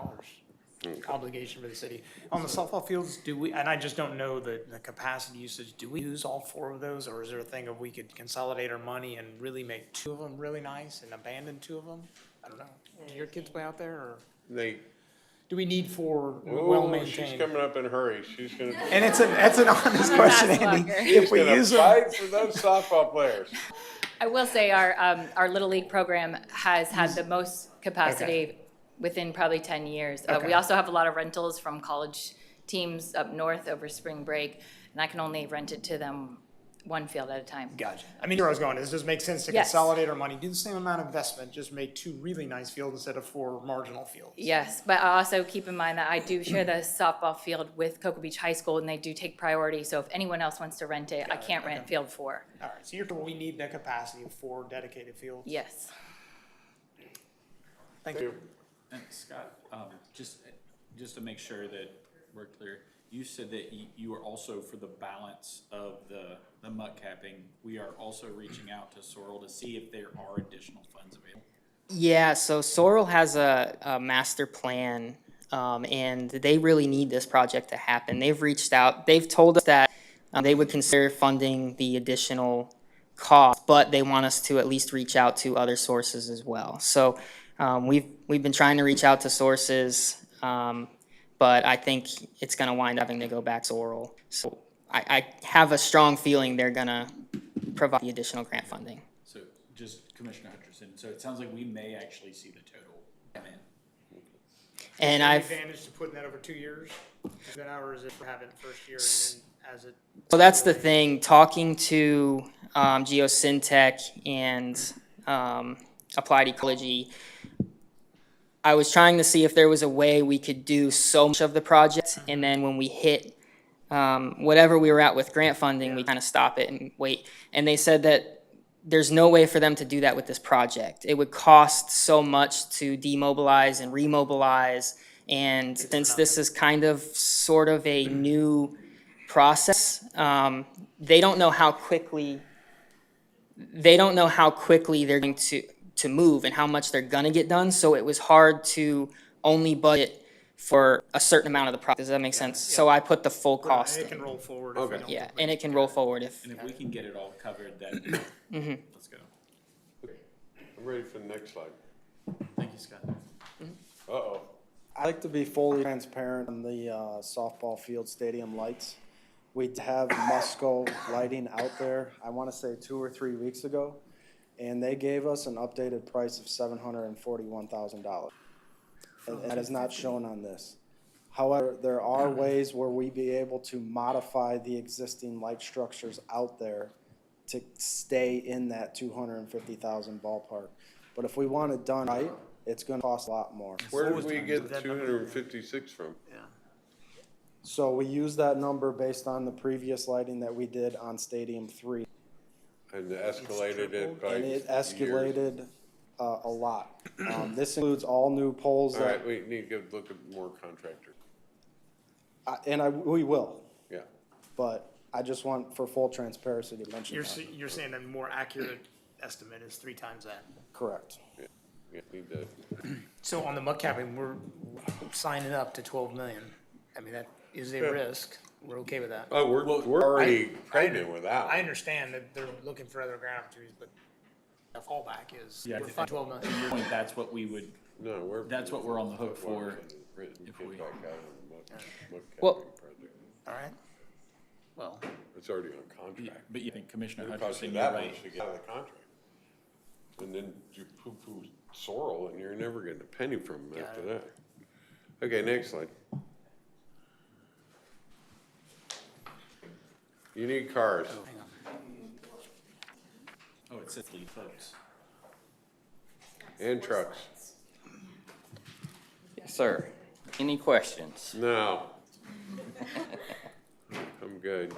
[SPEAKER 4] obligation for the city. On the softball fields, do we, and I just don't know the capacity usage, do we use all 4 of those? Or is there a thing of we could consolidate our money and really make 2 of them really nice and abandon 2 of them? I don't know. Do your kids play out there or
[SPEAKER 1] They,
[SPEAKER 4] do we need 4
[SPEAKER 1] oh, she's
[SPEAKER 4] well-maintained?
[SPEAKER 1] coming up in a hurry. She's gonna,
[SPEAKER 4] And that's an honest question, Andy.
[SPEAKER 1] she's
[SPEAKER 4] If we
[SPEAKER 1] gonna
[SPEAKER 4] use them.
[SPEAKER 1] fight for those softball players.
[SPEAKER 14] I will say our Little League program has had the most capacity within probably 10 years. We
[SPEAKER 4] Okay.
[SPEAKER 14] also have a lot of rentals from college teams up north over spring break, and I can only rent it to them one field at a time.
[SPEAKER 4] Gotcha. I mean, where I was going, does this make sense to
[SPEAKER 14] Yes.
[SPEAKER 4] consolidate our money, do the same amount of investment, just make 2 really nice fields instead of 4 marginal fields?
[SPEAKER 14] Yes, but I also keep in mind that I do share the softball field with Cocoa Beach High School, and they do take priority, so if anyone else wants to rent it, I can't rent field 4.
[SPEAKER 4] All right, so we need the capacity of 4 dedicated fields?
[SPEAKER 14] Yes.
[SPEAKER 4] Thank you.
[SPEAKER 6] And Scott, just to make sure that we're clear, you said that you are also for the balance of the muck capping. We are also reaching out to Sorrel to see if there are additional funds available.
[SPEAKER 12] Yeah, so Sorrel has a master plan, and they really need this project to happen. They've reached out, they've told us that they would consider funding the additional cost, but they want us to at least reach out to other sources as well. So we've been trying to reach out to sources, but I think it's gonna wind up having to go back to Sorrel. So I have a strong feeling they're gonna provide the additional grant funding.
[SPEAKER 6] So just Commissioner Hutcherson, so it sounds like we may actually see the total come in.
[SPEAKER 12] And
[SPEAKER 4] Is there any
[SPEAKER 12] I've,
[SPEAKER 4] advantage to putting that over 2 years? Or is it for having it first year and then as it?
[SPEAKER 12] so that's the thing, talking to Geosyntech and Applied Ecology, I was trying to see if there was a way we could do so much of the project, and then when we hit whatever we were at with grant funding, we kind of stop it and wait. And they said that there's no way for them to do that with this project. It would cost so much to demobilize and remobilize, and since this is kind of sort of a new process, they don't know how quickly they're going to move and how much they're gonna get done, so it was hard to only budget for a certain amount of the project. Does that make sense? So I put the full cost
[SPEAKER 4] It can
[SPEAKER 12] in.
[SPEAKER 4] roll forward. if we
[SPEAKER 1] Okay.
[SPEAKER 4] don't
[SPEAKER 12] Yeah,
[SPEAKER 4] put
[SPEAKER 12] and it can roll forward if,
[SPEAKER 6] And if we can get it all covered, then let's go.
[SPEAKER 1] I'm ready for the next slide.
[SPEAKER 6] Thank you, Scott.
[SPEAKER 1] Uh-oh.
[SPEAKER 5] I like to be fully transparent on the softball field stadium lights. We have Musco lighting out there, I want to say 2 or 3 weeks ago, and they gave us an updated price of $741,000. And that is not shown on this. However, there are ways where we be able to modify the existing light structures out there to stay in that 250,000 ballpark. But if we want it done right, it's gonna cost a lot more.
[SPEAKER 1] Where did we get 256 from?
[SPEAKER 5] So we use that number based on the previous lighting that we did on Stadium 3.
[SPEAKER 1] And escalated it by
[SPEAKER 5] And it
[SPEAKER 1] years?
[SPEAKER 5] escalated a lot. This includes all new poles
[SPEAKER 1] All right,
[SPEAKER 5] that,
[SPEAKER 1] we need to go look at more contractors.
[SPEAKER 5] we will,
[SPEAKER 1] Yeah.
[SPEAKER 5] but I just want for full transparency to mention that.
[SPEAKER 4] You're saying a more accurate estimate is 3 times that.
[SPEAKER 5] Correct.
[SPEAKER 1] Yeah, need to.
[SPEAKER 4] So on the mud capping, we're signing up to 12 million. I mean, that is a risk. We're okay with that.
[SPEAKER 1] Oh, we're already pregnant with that.
[SPEAKER 4] I understand that they're looking for other grant opportunities, but a fallback is,
[SPEAKER 6] Yeah,
[SPEAKER 4] we're fine, 12
[SPEAKER 6] To
[SPEAKER 4] million.
[SPEAKER 6] your point, that's what we would,
[SPEAKER 1] No,
[SPEAKER 6] that's what we're on the hook for.
[SPEAKER 1] Written
[SPEAKER 6] if we-
[SPEAKER 1] kickback out of the mud
[SPEAKER 12] Well-
[SPEAKER 1] capping project.
[SPEAKER 4] All right? Well,
[SPEAKER 1] It's already on contract.
[SPEAKER 6] But you think Commissioner
[SPEAKER 1] It costs you
[SPEAKER 6] Hutchinson,
[SPEAKER 1] that
[SPEAKER 6] you're
[SPEAKER 1] much
[SPEAKER 6] right.
[SPEAKER 1] to get out of the contract. And then you poo-poo Sorrel and you're never getting a penny from them after that. Okay, next slide. You need cars.
[SPEAKER 4] hang on.
[SPEAKER 6] Oh, it says lead folks.
[SPEAKER 1] And trucks.
[SPEAKER 15] Yes, sir. Any questions?
[SPEAKER 1] No. I'm good.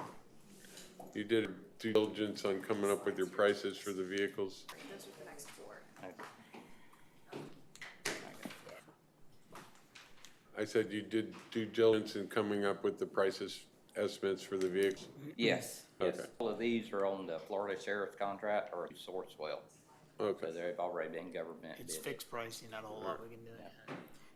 [SPEAKER 1] You did due diligence on coming up with your prices for the vehicles?
[SPEAKER 2] Those are the next 4.
[SPEAKER 1] I said you did due diligence in coming up with the prices, estimates for the vehicles?
[SPEAKER 15] Yes, yes.
[SPEAKER 1] Okay.
[SPEAKER 15] All of these are on the Florida Sheriff's contract or Sourcewell.
[SPEAKER 1] Okay.
[SPEAKER 15] So they've already been government
[SPEAKER 4] It's
[SPEAKER 15] bid.
[SPEAKER 4] fixed pricing, not a whole lot we can do.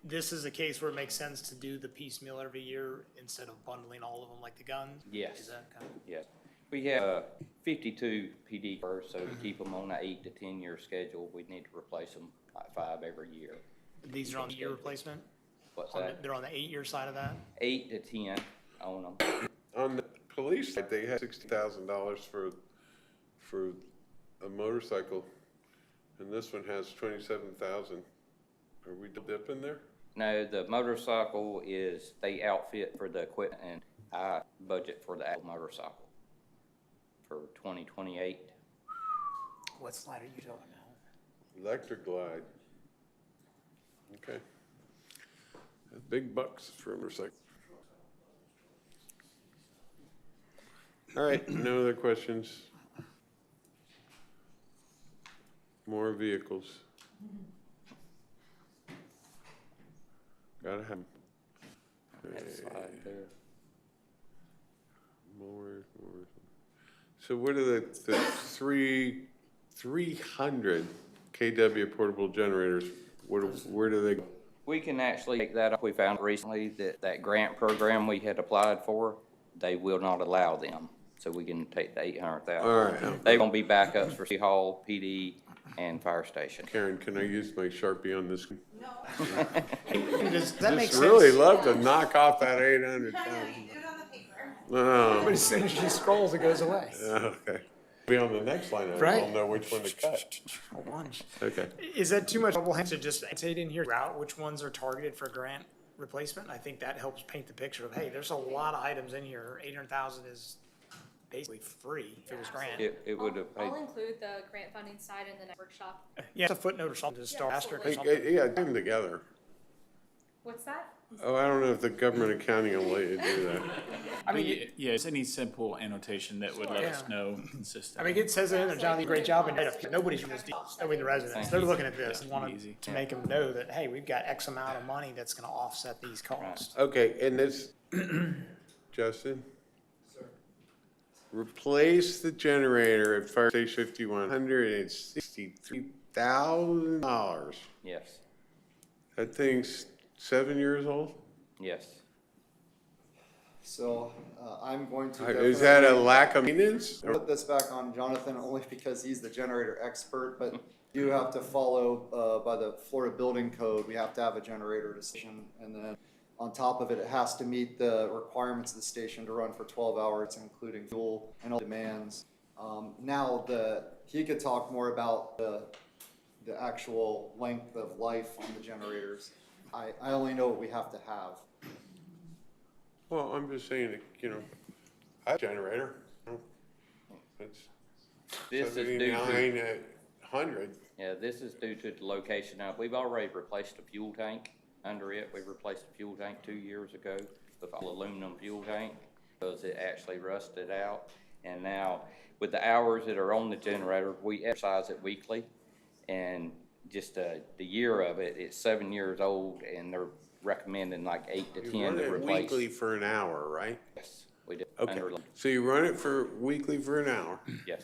[SPEAKER 4] This is a case where it makes sense to do the piecemeal every year instead of bundling all of them like the guns?
[SPEAKER 15] Yes.
[SPEAKER 4] Is that kind of?
[SPEAKER 15] Yes. We have 52 PD cars, so to keep them on an 8 to 10 year schedule, we need to replace them like 5 every year.
[SPEAKER 4] These are on the year replacement?
[SPEAKER 15] What's
[SPEAKER 4] On the-
[SPEAKER 15] that?
[SPEAKER 4] They're on the 8-year side of that?
[SPEAKER 15] 8 to 10 on them.
[SPEAKER 1] On the police side, they had $60,000 for a motorcycle, and this one has 27,000. Are we dipping there?
[SPEAKER 15] No, the motorcycle is, they outfit for the equipment and I budget for the actual motorcycle for 2028.
[SPEAKER 4] What slide are you talking about?
[SPEAKER 1] Electric Glide. Okay. That's big bucks for a motorcycle. All right, no other questions? More vehicles. Gotta have.
[SPEAKER 15] That slide there.
[SPEAKER 1] More. So what are the 300 KW portable generators, where do they go?
[SPEAKER 15] We can actually take that up. We found recently that grant program we had applied for, they will not allow them. So we can take the 800,000.
[SPEAKER 1] All right.
[SPEAKER 15] They won't be backups for City Hall, PD, and fire station.
[SPEAKER 1] Karen, can I use my Sharpie on this?
[SPEAKER 4] Does that make
[SPEAKER 1] Just
[SPEAKER 4] sense?
[SPEAKER 1] really love to knock off that 800,000. No.
[SPEAKER 4] But as soon as she scrolls, it goes away.
[SPEAKER 1] Okay. Be on the next line,
[SPEAKER 4] Right.
[SPEAKER 1] I'll know which one to cut.
[SPEAKER 4] Hold on.
[SPEAKER 1] Okay.
[SPEAKER 4] Is that too much double hand to just say it in here, route which ones are targeted for grant replacement? I think that helps paint the picture of, hey, there's a lot of items in here. 800,000 is basically free if it was grant.
[SPEAKER 15] It would have paid.
[SPEAKER 3] I'll include the grant funding side in the next workshop.
[SPEAKER 4] Yeah, it's a footnote or something to start, asterisk or
[SPEAKER 1] Hey,
[SPEAKER 4] something.
[SPEAKER 1] yeah, do them together.
[SPEAKER 3] What's that?
[SPEAKER 1] Oh, I don't know if the government accounting will let you do that.
[SPEAKER 4] I mean,
[SPEAKER 6] Yeah, it's any simple annotation that would let us
[SPEAKER 4] Yeah.
[SPEAKER 6] know
[SPEAKER 4] I
[SPEAKER 6] consistently.
[SPEAKER 4] mean, it says it in there, John did a great job, and nobody's in this deal, nobody in the residents,
[SPEAKER 15] Thank
[SPEAKER 4] they're
[SPEAKER 15] you.
[SPEAKER 4] looking at this and
[SPEAKER 6] Yeah,
[SPEAKER 4] wanting
[SPEAKER 6] easy.
[SPEAKER 4] to make them know that, hey, we've got X amount of money that's gonna offset these costs.
[SPEAKER 1] Okay, and this, Justin? Replace the generator at Fire Station 51, $163,000.
[SPEAKER 15] Yes,
[SPEAKER 1] That thing's 7 years old?
[SPEAKER 15] yes.
[SPEAKER 9] So, I'm going to.
[SPEAKER 1] Is that a
[SPEAKER 9] definitely
[SPEAKER 1] lack of maintenance?
[SPEAKER 9] Put this back on Jonathan only because he's the generator expert, but you have to follow, by the Florida Building Code, we have to have a generator to station. And then on top of it, it has to meet the requirements of the station to run for 12 hours, including fuel and all demands. Now, he could talk more about the actual length of life on the generators. I only know what we have to have.
[SPEAKER 1] Well, I'm just saying, that, you know, I have a generator. It's
[SPEAKER 15] This is due to,
[SPEAKER 1] 7,900.
[SPEAKER 15] yeah, this is due to the location. Now, we've already replaced a fuel tank under it. We replaced a fuel tank 2 years ago with all aluminum fuel tank because it actually rusted out. And now with the hours that are on the generator, we exercise it weekly. And just the year of it, it's 7 years old and they're recommending like 8 to 10
[SPEAKER 1] You run
[SPEAKER 15] to
[SPEAKER 1] it
[SPEAKER 15] replace.
[SPEAKER 1] weekly for an hour, right?
[SPEAKER 15] Yes, we do.
[SPEAKER 1] Okay,
[SPEAKER 15] Under-
[SPEAKER 1] so you run it for weekly for an hour.
[SPEAKER 15] Yes,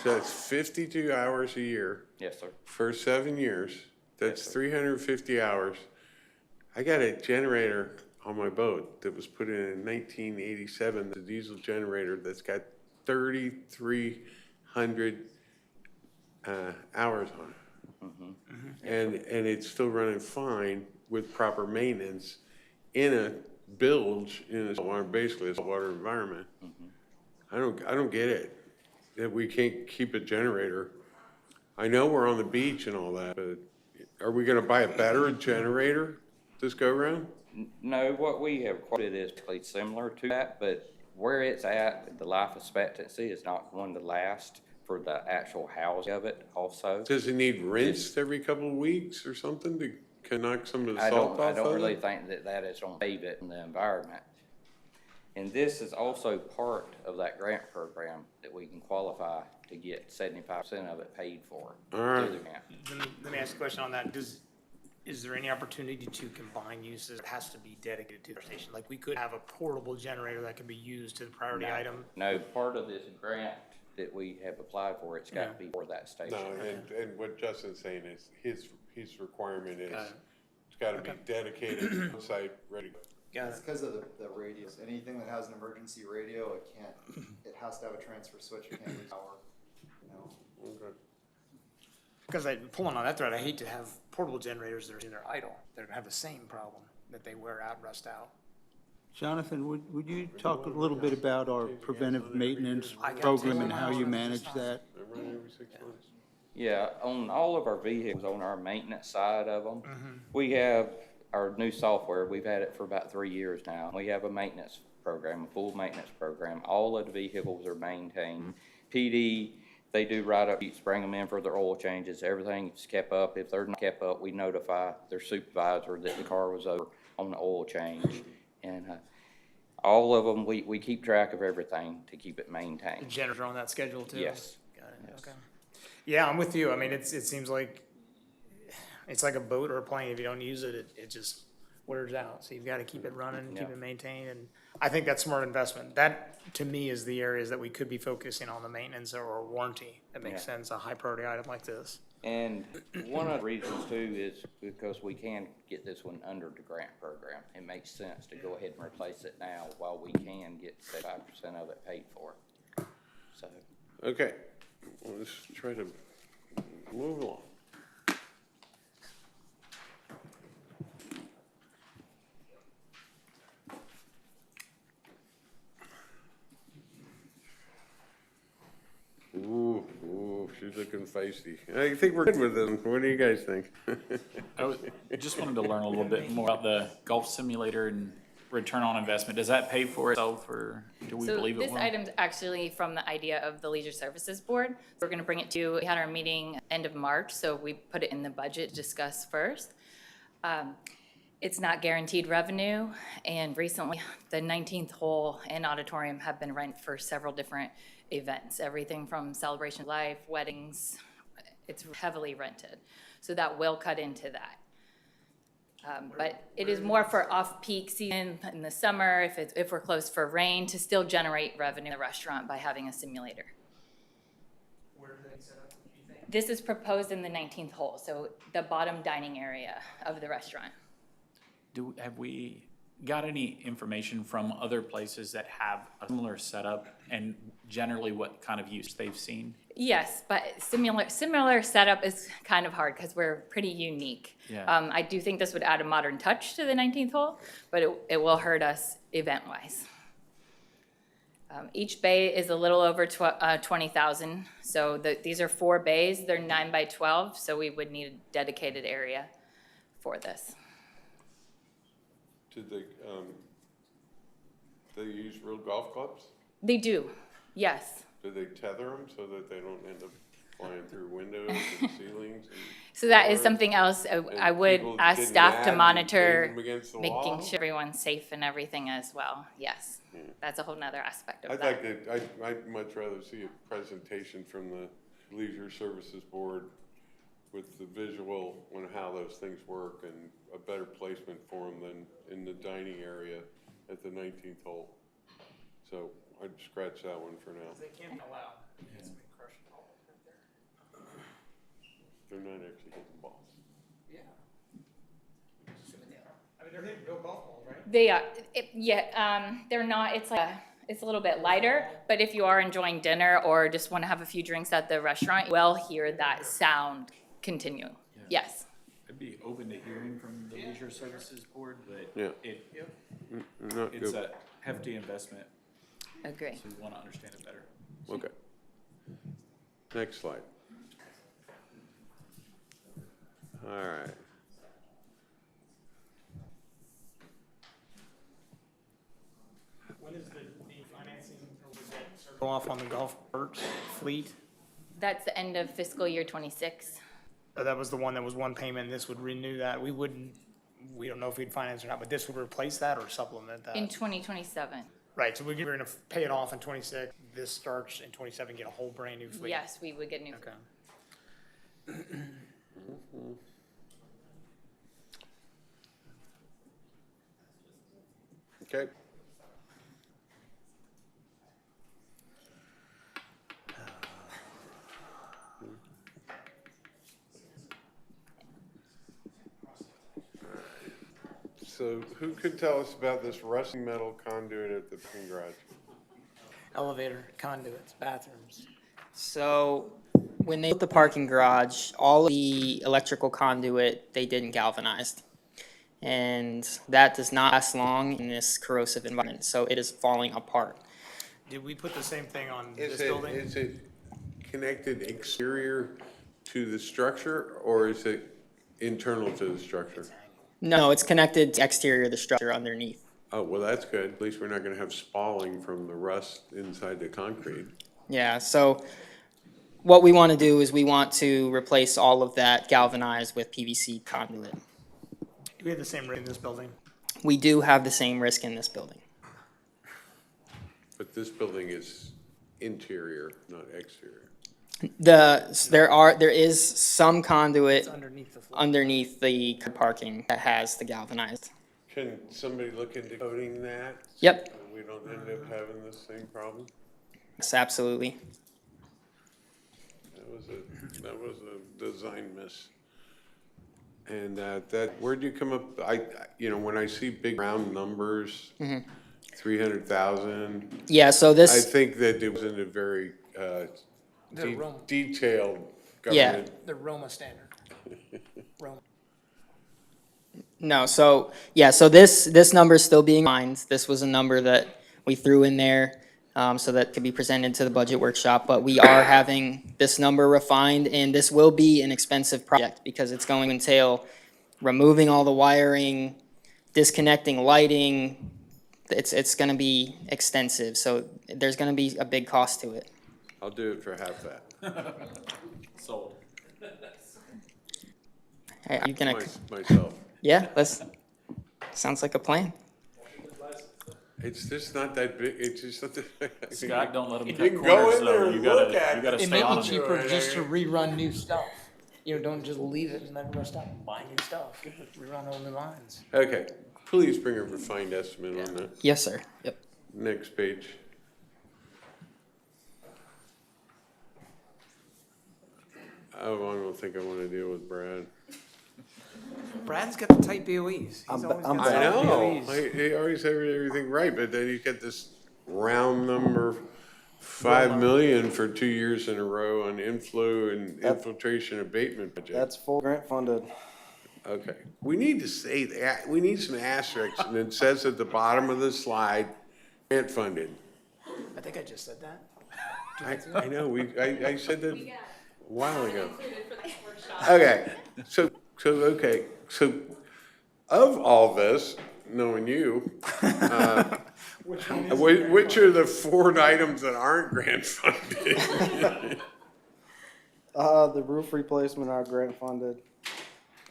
[SPEAKER 1] So it's 52 hours a year
[SPEAKER 15] yes, sir.
[SPEAKER 1] for 7 years. That's 350 hours. I got a generator on my boat that was put in 1987, the diesel generator that's got 3,300 hours on it. And it's still running fine with proper maintenance in a bilge, in a saltwater, basically a saltwater environment. I don't get it, that we can't keep a generator. I know we're on the beach and all that, but are we gonna buy a better generator this go around?
[SPEAKER 15] No, what we have quoted is basically similar to that, but where it's at, the life expectancy is not going to last for the actual housing of it also.
[SPEAKER 1] Does it need rinsed every couple of weeks or something to knock some of the
[SPEAKER 15] I
[SPEAKER 1] salt
[SPEAKER 15] don't, I
[SPEAKER 1] off
[SPEAKER 15] don't
[SPEAKER 1] of
[SPEAKER 15] really
[SPEAKER 1] it?
[SPEAKER 15] think that that is gonna save it in the environment. And this is also part of that grant program that we can qualify to get 75% of it paid for.
[SPEAKER 1] All right.
[SPEAKER 15] through the grant.
[SPEAKER 4] Let me ask a question on that. Is there any opportunity to combine uses? It has to be dedicated to the station. Like we could have a portable generator that could be used to the priority item.
[SPEAKER 15] No, part of this grant that we have applied for, it's got to be for that station.
[SPEAKER 1] No, and what Justin's saying is his requirement is,
[SPEAKER 4] Got it.
[SPEAKER 1] it's gotta be dedicated, on-site, ready.
[SPEAKER 4] Got
[SPEAKER 9] It's
[SPEAKER 4] it.
[SPEAKER 9] because of the radius. Anything that has an emergency radio, it has to have a transfer switch, it can't be power, you know?
[SPEAKER 1] Okay.
[SPEAKER 4] Because pulling on that thread, I hate to have portable generators that are in their idle. They're gonna have the same problem, that they wear out, rust out.
[SPEAKER 10] Jonathan, would you talk a little bit about our preventive maintenance
[SPEAKER 4] I got
[SPEAKER 10] program
[SPEAKER 4] 10
[SPEAKER 10] and how you
[SPEAKER 4] miles.
[SPEAKER 10] manage that?
[SPEAKER 1] They run every 6 months.
[SPEAKER 15] Yeah, on all of our vehicles, on our maintenance side of them,
[SPEAKER 4] Mm-hmm.
[SPEAKER 15] we have our new software. We've had it for about 3 years now. We have a maintenance program, a full maintenance program. All of the vehicles are maintained. PD, they do write-up sheets, bring them in for their oil changes. Everything's kept up. If they're not kept up, we notify their supervisor that the car was over on the oil change. And all of them, we keep track of everything to keep it
[SPEAKER 4] The
[SPEAKER 15] maintained.
[SPEAKER 4] generators are on that schedule too?
[SPEAKER 15] Yes.
[SPEAKER 4] Got it,
[SPEAKER 15] Yes.
[SPEAKER 4] okay. Yeah, I'm with you. I mean, it seems like, it's like a boat or a plane. If you don't use it, it just wears out. So you've got to keep it running, keep
[SPEAKER 15] Yeah.
[SPEAKER 4] it maintained, and I think that's smart investment. That, to me, is the areas that we could be focusing on, the maintenance or warranty. That makes
[SPEAKER 15] Yeah.
[SPEAKER 4] sense, a high priority item like this.
[SPEAKER 15] And one of the reasons too is because we can get this one under the grant program. It makes sense to go ahead and replace it now while we can get 75% of it paid for. So,
[SPEAKER 1] Okay, well, let's try to move along. Ooh, she's looking feisty. I think we're good with them. What do you guys think?
[SPEAKER 6] Just wanted to learn a little bit more about the golf simulator and return on investment. Does that pay for itself, or do we believe it will?
[SPEAKER 14] So this item's actually from the idea of the Leisure Services Board. We're gonna bring it to, we had our meeting end of March, so we put it in the budget to discuss first. It's not guaranteed revenue, and recently, the 19th hole and auditorium have been rented for several different events, everything from celebration of life, weddings, it's heavily rented. So that will cut into that. But it is more for off-peak season in the summer, if we're closed for rain, to still generate revenue in the restaurant by having a simulator.
[SPEAKER 4] Where do they set up, do you think?
[SPEAKER 14] This is proposed in the 19th hole, so the bottom dining area of the restaurant.
[SPEAKER 6] Have we got any information from other places that have a similar setup and generally what kind of use they've seen?
[SPEAKER 14] Yes, but similar setup is kind of hard because we're pretty unique.
[SPEAKER 6] Yeah.
[SPEAKER 14] I do think this would add a modern touch to the 19th hole, but it will hurt us event-wise. Each bay is a little over 20,000. So these are 4 bays. They're 9 by 12, so we would need a dedicated area for this.
[SPEAKER 1] Did they use real golf clubs?
[SPEAKER 14] They do, yes.
[SPEAKER 1] Do they tether them so that they don't end up flying through windows and ceilings? And
[SPEAKER 14] So that is
[SPEAKER 1] floors?
[SPEAKER 14] something else I
[SPEAKER 1] And
[SPEAKER 14] would
[SPEAKER 1] people
[SPEAKER 14] ask
[SPEAKER 1] getting
[SPEAKER 14] staff
[SPEAKER 1] mad
[SPEAKER 14] to
[SPEAKER 1] and
[SPEAKER 14] monitor,
[SPEAKER 1] banging them against the
[SPEAKER 14] making
[SPEAKER 1] wall?
[SPEAKER 14] sure everyone's safe and everything as well. Yes, that's a whole nother aspect of
[SPEAKER 1] I'd
[SPEAKER 14] that.
[SPEAKER 1] like to, I'd much rather see a presentation from the Leisure Services Board with the visual on how those things work and a better placement for them than in the dining area at the 19th hole. So I'd scratch that one for now.
[SPEAKER 4] They can't be allowed.
[SPEAKER 1] They're not actually hitting balls.
[SPEAKER 4] Yeah. I mean, they're hitting real golf balls, right?
[SPEAKER 14] They are, they're not, it's a little bit lighter, but if you are enjoying dinner or just want to have a few drinks at the restaurant, you will hear that sound continue. Yes.
[SPEAKER 6] I'd be open to hearing from the Leisure Services Board, but
[SPEAKER 1] Yeah. Not
[SPEAKER 6] it's
[SPEAKER 1] good.
[SPEAKER 6] a hefty investment,
[SPEAKER 14] Agree.
[SPEAKER 6] so we want to understand it better.
[SPEAKER 1] Okay. Next slide. All right.
[SPEAKER 4] When is the financing, or was that go off on the golf carts fleet?
[SPEAKER 14] That's the end of fiscal year 26.
[SPEAKER 4] Oh, that was the one that was one payment, and this would renew that. We don't know if we'd finance or not, but this would replace that or supplement that?
[SPEAKER 14] In 2027.
[SPEAKER 4] Right, so we're gonna pay it off in 26, this starts in 27, get a whole brand new fleet?
[SPEAKER 14] Yes, we would get new.
[SPEAKER 4] Okay.
[SPEAKER 1] Okay. So who could tell us about this rusting metal conduit at the parking garage?
[SPEAKER 4] Elevator, conduits, bathrooms.
[SPEAKER 12] So when they built the parking garage, all of the electrical conduit, they didn't galvanized. And that does not last long in this corrosive environment, so it is falling apart.
[SPEAKER 4] Did we put the same thing on
[SPEAKER 1] Is
[SPEAKER 4] this
[SPEAKER 1] it,
[SPEAKER 4] building?
[SPEAKER 1] is it connected exterior to the structure or is it internal to the structure?
[SPEAKER 12] No, it's connected to exterior of the structure underneath.
[SPEAKER 1] Oh, well, that's good. At least we're not gonna have spalling from the rust inside the concrete.
[SPEAKER 12] Yeah, so what we want to do is we want to replace all of that galvanized with PVC conduit.
[SPEAKER 4] Do we have the same rate in this building?
[SPEAKER 12] We do have the same risk in this building.
[SPEAKER 1] But this building is interior, not exterior.
[SPEAKER 12] There is some conduit
[SPEAKER 4] It's underneath the floor.
[SPEAKER 12] underneath the parking that has the galvanized.
[SPEAKER 1] Can somebody look into coding that?
[SPEAKER 12] Yep.
[SPEAKER 1] So we don't end up having the same problem?
[SPEAKER 12] Yes, absolutely.
[SPEAKER 1] That was a design miss. And where'd you come up, when I see big round numbers, 300,000.
[SPEAKER 12] Yeah, so
[SPEAKER 1] I
[SPEAKER 12] this,
[SPEAKER 1] think that it was in a very detailed
[SPEAKER 12] Yeah.
[SPEAKER 1] government.
[SPEAKER 4] The Roma standard. Roma.
[SPEAKER 12] no, so, yeah, so this number is still being mined. This was a number that we threw in there so that could be presented to the budget workshop, but we are having this number refined, and this will be an expensive project because it's going to entail removing all the wiring, disconnecting lighting. It's going to be extensive, so there's going to be a big cost to it.
[SPEAKER 1] I'll do it for half that.
[SPEAKER 6] Sold.
[SPEAKER 12] Hey, you gonna?
[SPEAKER 1] Myself.
[SPEAKER 12] Yeah, sounds like a plan.
[SPEAKER 1] It's just not that big, it's just not that.
[SPEAKER 6] Scott, don't let them
[SPEAKER 1] You
[SPEAKER 6] cut
[SPEAKER 1] can go
[SPEAKER 6] corners
[SPEAKER 1] in there
[SPEAKER 6] though.
[SPEAKER 1] and
[SPEAKER 6] You
[SPEAKER 1] look
[SPEAKER 6] gotta,
[SPEAKER 1] at
[SPEAKER 6] you gotta
[SPEAKER 1] it.
[SPEAKER 4] It
[SPEAKER 6] stay
[SPEAKER 4] may
[SPEAKER 6] on
[SPEAKER 4] be
[SPEAKER 6] them.
[SPEAKER 4] cheaper just to rerun new stuff. Don't just leave it and let everyone stop buying new stuff. Rerun all new lines.
[SPEAKER 1] Okay, please bring a refined estimate on that.
[SPEAKER 12] Yes, sir. Yep.
[SPEAKER 1] Next page. Oh, I don't think I want to deal with Brad.
[SPEAKER 4] Brad's got the tight BOEs. He's
[SPEAKER 5] I'm
[SPEAKER 4] always
[SPEAKER 5] I'm
[SPEAKER 4] got
[SPEAKER 1] I
[SPEAKER 4] solid
[SPEAKER 1] know,
[SPEAKER 4] BOEs.
[SPEAKER 1] he always have everything right, but then you get this round number, 5 million for 2 years in a row on inflow and infiltration abatement project.
[SPEAKER 5] That's full grant funded.
[SPEAKER 1] Okay, we need to say that, we need some asterisks, and it says at the bottom of the slide, grant funded.
[SPEAKER 4] I think I just said that.
[SPEAKER 1] I know, I said that a while ago. Okay, so of all this, knowing you, which are the 4 items that aren't grant funded?
[SPEAKER 5] The roof replacement are grant funded.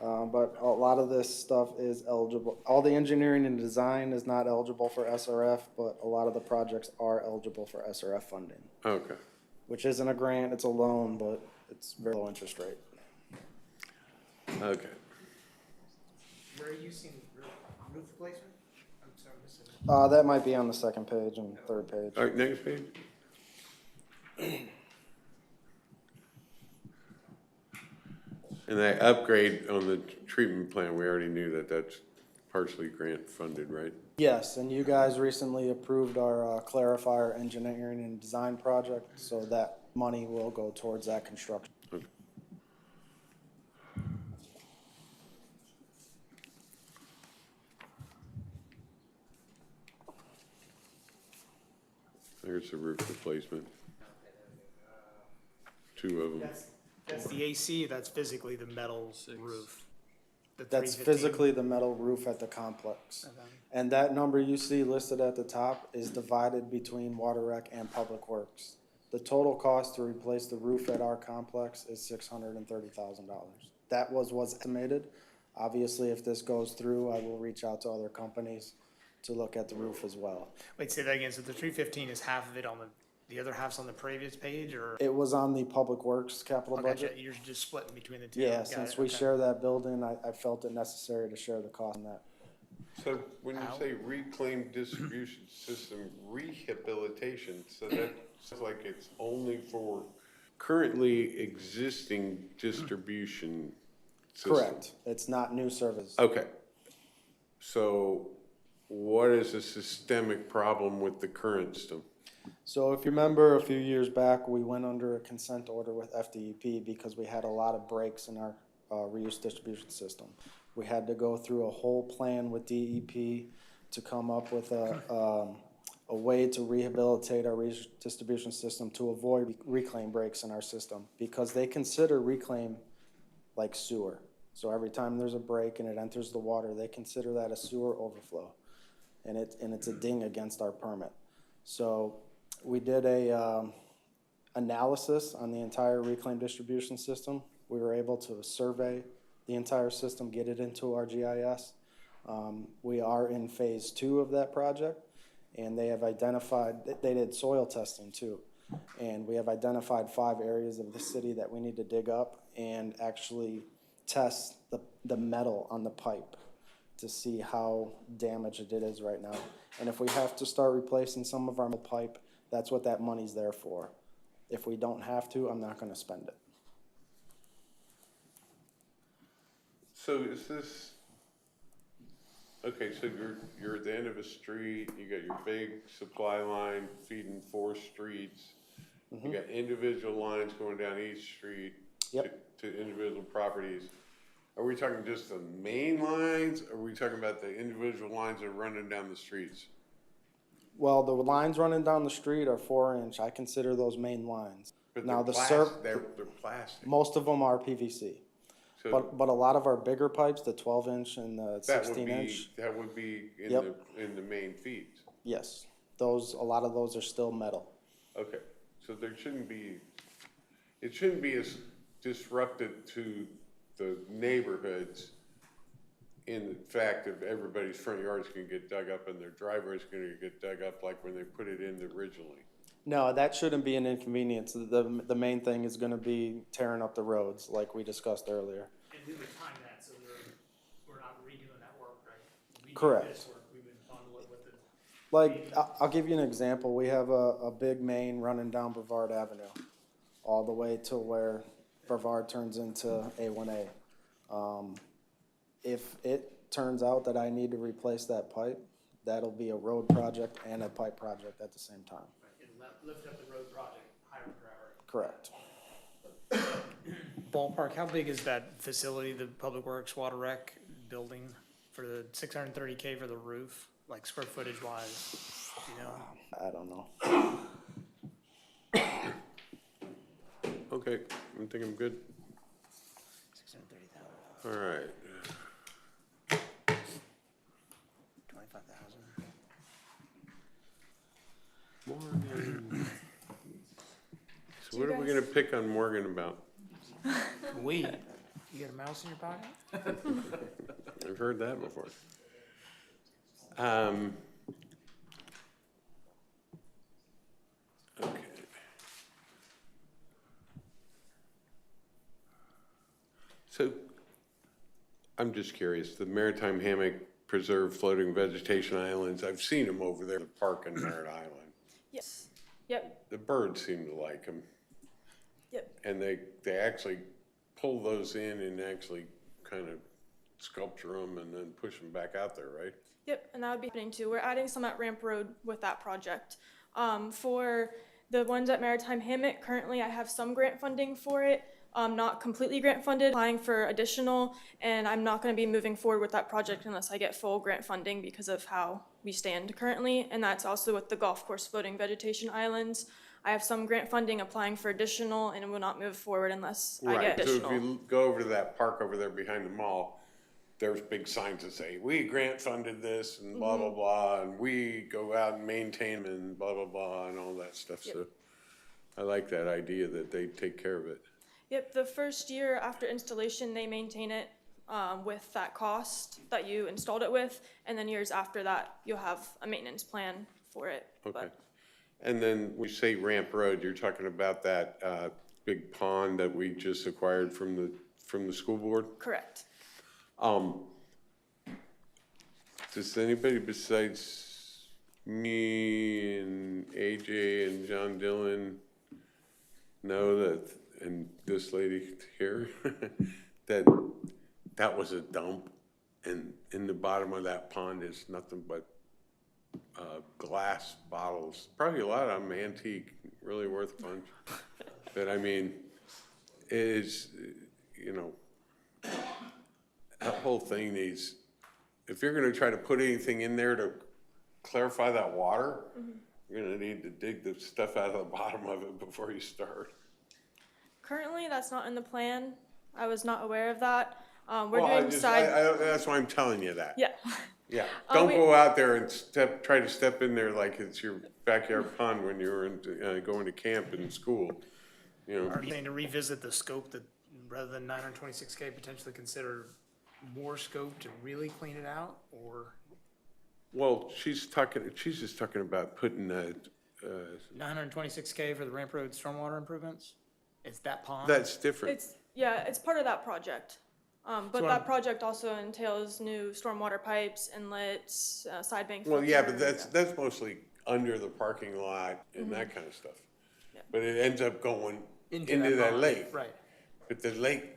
[SPEAKER 5] But a lot of this stuff is eligible. All the engineering and design is not eligible for SRF, but a lot of the projects are eligible for SRF funding,
[SPEAKER 1] Okay,
[SPEAKER 5] which isn't a grant, it's a loan, but it's very low interest rate.
[SPEAKER 1] okay.
[SPEAKER 4] Where are you seeing roof replacement? I'm sorry, I'm missing.
[SPEAKER 5] That might be on the second page and third page.
[SPEAKER 1] All right, next page. And that upgrade on the treatment plant, we already knew that that's partially grant funded, right?
[SPEAKER 5] Yes, and you guys recently approved our clarifier engineering and design project, so that money will go towards that construction.
[SPEAKER 1] There's the roof replacement. 2 of them.
[SPEAKER 4] That's the AC, that's physically the metal roof. The
[SPEAKER 5] That's
[SPEAKER 4] 315.
[SPEAKER 5] physically the metal roof at the complex.
[SPEAKER 4] Okay.
[SPEAKER 5] And that number you see listed at the top is divided between Water Rec and Public Works. The total cost to replace the roof at our complex is $630,000. That was estimated. Obviously, if this goes through, I will reach out to other companies to look at the roof as well.
[SPEAKER 4] Wait, say that again. So the 315 is half of it on the other half's on the previous page, or?
[SPEAKER 5] It was on the Public Works capital
[SPEAKER 4] Okay,
[SPEAKER 5] budget.
[SPEAKER 4] you're just splitting between the two.
[SPEAKER 5] Yeah,
[SPEAKER 4] Got
[SPEAKER 5] since
[SPEAKER 4] it,
[SPEAKER 5] we
[SPEAKER 4] okay.
[SPEAKER 5] share that building, I felt it necessary to share the cost on that.
[SPEAKER 1] So when you say reclaimed distribution system rehabilitation, so that sounds like it's only for currently existing distribution system?
[SPEAKER 5] Correct. It's not new service.
[SPEAKER 1] Okay. So what is the systemic problem with the current system?
[SPEAKER 5] So if you remember a few years back, we went under a consent order with FDEP because we had a lot of breaks in our reuse distribution system. We had to go through a whole plan with DEP to come up with a way to rehabilitate our reuse distribution system to avoid reclaim breaks in our system, because they consider reclaim like sewer. So every time there's a break and it enters the water, they consider that a sewer overflow. And it's a ding against our permit. So we did a analysis on the entire reclaim distribution system. We were able to survey the entire system, get it into our GIS. We are in phase 2 of that project, and they have identified, they did soil testing too. And we have identified 5 areas of the city that we need to dig up and actually test the metal on the pipe to see how damaged it is right now. And if we have to start replacing some of our pipe, that's what that money's there for. If we don't have to, I'm not gonna spend it.
[SPEAKER 1] So is this, okay, so you're at the end of a street, you got your big supply line feeding 4 streets. You got individual lines going down each street to individual properties. Are we talking just the main lines, or are we talking about the individual lines that are running down the streets?
[SPEAKER 5] Well, the lines running down the street are 4-inch. I consider those main lines.
[SPEAKER 1] But
[SPEAKER 5] Now
[SPEAKER 1] they're they're plastic.
[SPEAKER 5] most of them are PVC.
[SPEAKER 1] So
[SPEAKER 5] But a lot of our bigger pipes, the 12-inch and the
[SPEAKER 1] that would
[SPEAKER 5] 16-inch,
[SPEAKER 1] be, that would be in
[SPEAKER 5] Yep.
[SPEAKER 1] in the main feeds.
[SPEAKER 5] yes, a lot of those are still metal.
[SPEAKER 1] Okay, so there shouldn't be, it shouldn't be as disruptive to the neighborhoods in the fact of everybody's front yard's gonna get dug up and their driveway's gonna get dug up like when they put it in originally.
[SPEAKER 5] No, that shouldn't be an inconvenience. The main thing is gonna be tearing up the roads, like we discussed earlier.
[SPEAKER 4] And we would time that, so we're not redoing that work, right? We do
[SPEAKER 5] Correct.
[SPEAKER 4] this work, we would bundle it with the.
[SPEAKER 5] Like, I'll give you an example. We have a big main running down Brevard Avenue, all the way to where Brevard turns into A1A. if it turns out that I need to replace that pipe, that'll be a road project and a pipe project at the same time.
[SPEAKER 4] Lift up the road project, higher priority.
[SPEAKER 5] Correct.
[SPEAKER 4] Ballpark, how big is that facility, the Public Works Water Rec building for the 630K for the roof, like square footage wise, you know?
[SPEAKER 5] I don't know.
[SPEAKER 1] Okay, I think I'm good.
[SPEAKER 4] 630,000,
[SPEAKER 1] All right.
[SPEAKER 4] 25,000.
[SPEAKER 1] Morgan. So
[SPEAKER 11] Do
[SPEAKER 1] what
[SPEAKER 11] you
[SPEAKER 1] are we
[SPEAKER 11] guys-
[SPEAKER 1] gonna pick on Morgan about?
[SPEAKER 4] You got a mouse in your pocket?
[SPEAKER 1] I've heard that before. Okay. So, I'm just curious, the Maritime Hammock Preserve Floating Vegetation Islands, I've seen them over there, the park in Merritt Island.
[SPEAKER 11] Yes. Yep.
[SPEAKER 1] The birds seem to like them.
[SPEAKER 11] Yep.
[SPEAKER 1] And they actually pull those in and actually kind of sculpture them and then push them back out there, right?
[SPEAKER 11] Yep, and that would be happening too. We're adding some at Ramp Road with that project. For the ones at Maritime Hammock, currently I have some grant funding for it, not completely grant funded, applying for additional, and I'm not gonna be moving forward with that project unless I get full grant funding because of how we stand currently, and that's also with the golf course floating vegetation islands. I have some grant funding applying for additional and will not move forward unless I get
[SPEAKER 1] Right, so
[SPEAKER 11] additional.
[SPEAKER 1] if you go over to that park over there behind the mall, there's big signs that say, we grant funded this and blah, blah, blah, and we go out and maintain them and blah, blah, blah, and all that stuff, so I like that idea that they take care of it.
[SPEAKER 11] Yep, the first year after installation, they maintain it with that cost that you installed it with, and then years after that, you'll have a maintenance plan for it.
[SPEAKER 1] Okay.
[SPEAKER 11] But
[SPEAKER 1] And then we say Ramp Road, you're talking about that big pond that we just acquired from the school board?
[SPEAKER 11] correct.
[SPEAKER 1] Does anybody besides me and AJ and John Dillon know that, and this lady here, that was a dump, and in the bottom of that pond is nothing but glass bottles, probably a lot of them antique, really worth a bunch. But I mean, it is, you know, that whole thing needs, if you're gonna try to put anything in there to clarify that water, you're gonna need to dig the stuff out of the bottom of it before you start.
[SPEAKER 11] Currently, that's not in the plan. I was not aware of that. We're
[SPEAKER 1] Well,
[SPEAKER 11] doing side,
[SPEAKER 1] that's why I'm telling you that.
[SPEAKER 11] yeah.
[SPEAKER 1] Yeah, don't go out there and try to step in there like it's your backyard pond when you were going to camp in school, you know.
[SPEAKER 4] Are you saying to revisit the scope that, rather than 926K, potentially consider more scope to really clean it out, or
[SPEAKER 1] Well, she's just talking about putting
[SPEAKER 4] 926K for the Ramp Road stormwater improvements? It's that pond?
[SPEAKER 1] that's different.
[SPEAKER 11] It's part of that project. But
[SPEAKER 4] So
[SPEAKER 11] that project also entails new stormwater pipes, inlets, side bank.
[SPEAKER 1] Well, yeah, but
[SPEAKER 11] filters.
[SPEAKER 1] that's mostly under the parking lot and that kind of stuff. But it ends up going into that
[SPEAKER 4] pond,
[SPEAKER 1] lake.
[SPEAKER 4] Right.
[SPEAKER 1] But the lake,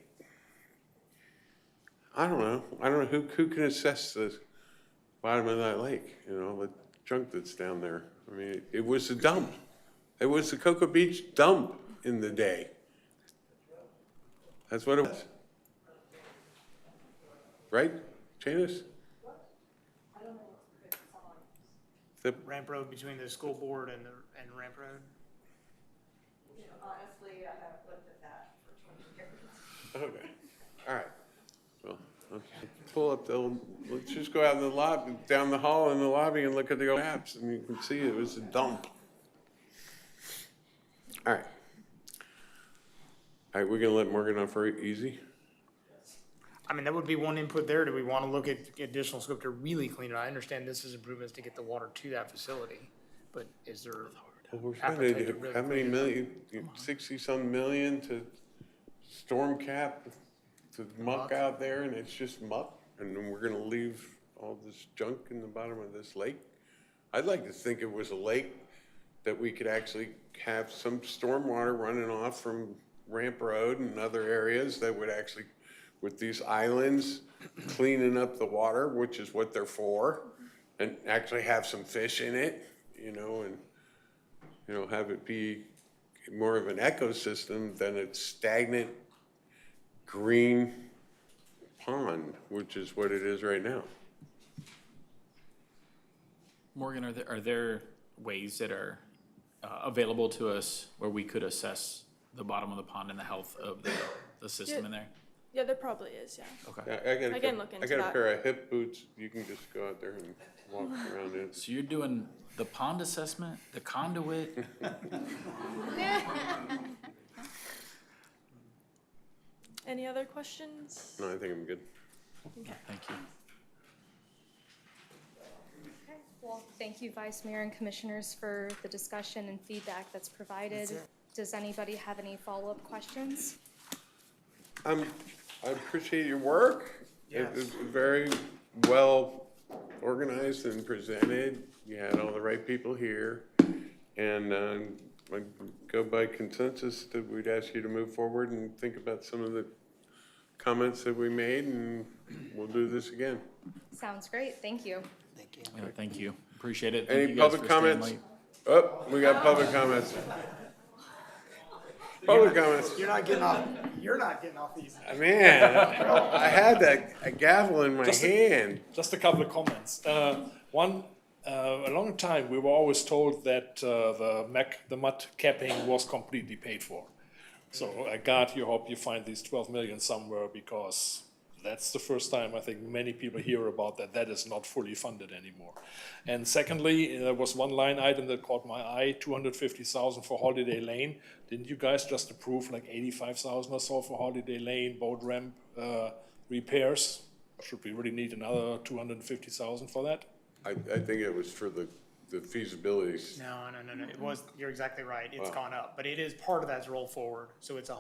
[SPEAKER 1] I don't know who can assess the bottom of that lake, you know, the junk that's down there. I mean, it was a dump. It was the Cocoa Beach dump in the day. That's what it was. Right, Janice? The,
[SPEAKER 4] Ramp Road between the school board and Ramp Road?
[SPEAKER 2] Honestly, I haven't looked at that for 20 years.
[SPEAKER 1] okay, all right. Well, let's pull up let's just go out in the lobby, down the hall in the lobby and look at the old maps, and you can see it was a dump. All right. All right, we're gonna let Morgan off very easy.
[SPEAKER 4] I mean, that would be one input there. Do we want to look at additional scope to really clean it? I understand this is improvements to get the water to that facility, but is there
[SPEAKER 1] Well, we're
[SPEAKER 4] appetite to
[SPEAKER 1] spending,
[SPEAKER 4] really
[SPEAKER 1] how many
[SPEAKER 4] clean it?
[SPEAKER 1] million, 60-some million to storm cap, to muck out there, and it's just muck, and then we're gonna leave all this junk in the bottom of this lake? I'd like to think it was a lake that we could actually have some storm water running off from Ramp Road and other areas that would actually with these islands, cleaning up the water, which is what they're for, and actually have some fish in it, you know, and, you know, have it be more of an ecosystem than a stagnant green pond, which is what it is right now.
[SPEAKER 6] Morgan, are there ways that are available to us where we could assess the bottom of the pond and the health of the system in there?
[SPEAKER 11] Yeah, there probably is, yeah.
[SPEAKER 6] Okay.
[SPEAKER 1] I
[SPEAKER 11] I can look into
[SPEAKER 1] got a
[SPEAKER 11] that.
[SPEAKER 1] pair of hip boots, you can just go out there and walk around in.
[SPEAKER 6] So you're doing the pond assessment, the conduit?
[SPEAKER 11] Any other questions?
[SPEAKER 1] No, I think I'm good.
[SPEAKER 6] Thank you.
[SPEAKER 3] Well, thank you, Vice Mayor and Commissioners, for the discussion and feedback that's provided. Does anybody have any follow-up questions?
[SPEAKER 1] I appreciate your work. It
[SPEAKER 4] Yes.
[SPEAKER 1] was very well organized and presented. You had all the right people here. And I go by consensus that we'd ask you to move forward and think about some of the comments that we made, and we'll do this again.
[SPEAKER 3] Sounds great, thank you.
[SPEAKER 6] Yeah, thank you. Appreciate it. Thank
[SPEAKER 1] Any
[SPEAKER 6] you guys
[SPEAKER 1] public
[SPEAKER 6] for staying
[SPEAKER 1] comments?
[SPEAKER 6] late.
[SPEAKER 1] Oh, we got public comments. Public comments.
[SPEAKER 4] You're not getting off easy.
[SPEAKER 1] Man, I had a gavel in my hand.
[SPEAKER 16] Just a couple of comments. One, a long time, we were always told that the mud capping was completely paid for. So God, you hope you find these 12 million somewhere, because that's the first time I think many people hear about that. That is not fully funded anymore. And secondly, there was one line item that caught my eye, 250,000 for Holiday Lane. Didn't you guys just approve like 85,000 or so for Holiday Lane boat ramp repairs? Should we really need another 250,000 for that?
[SPEAKER 1] I think it was for the feasibility.
[SPEAKER 4] No, it was, you're exactly right, it's
[SPEAKER 1] Wow.
[SPEAKER 4] gone up, but it is part of that's roll forward, so it's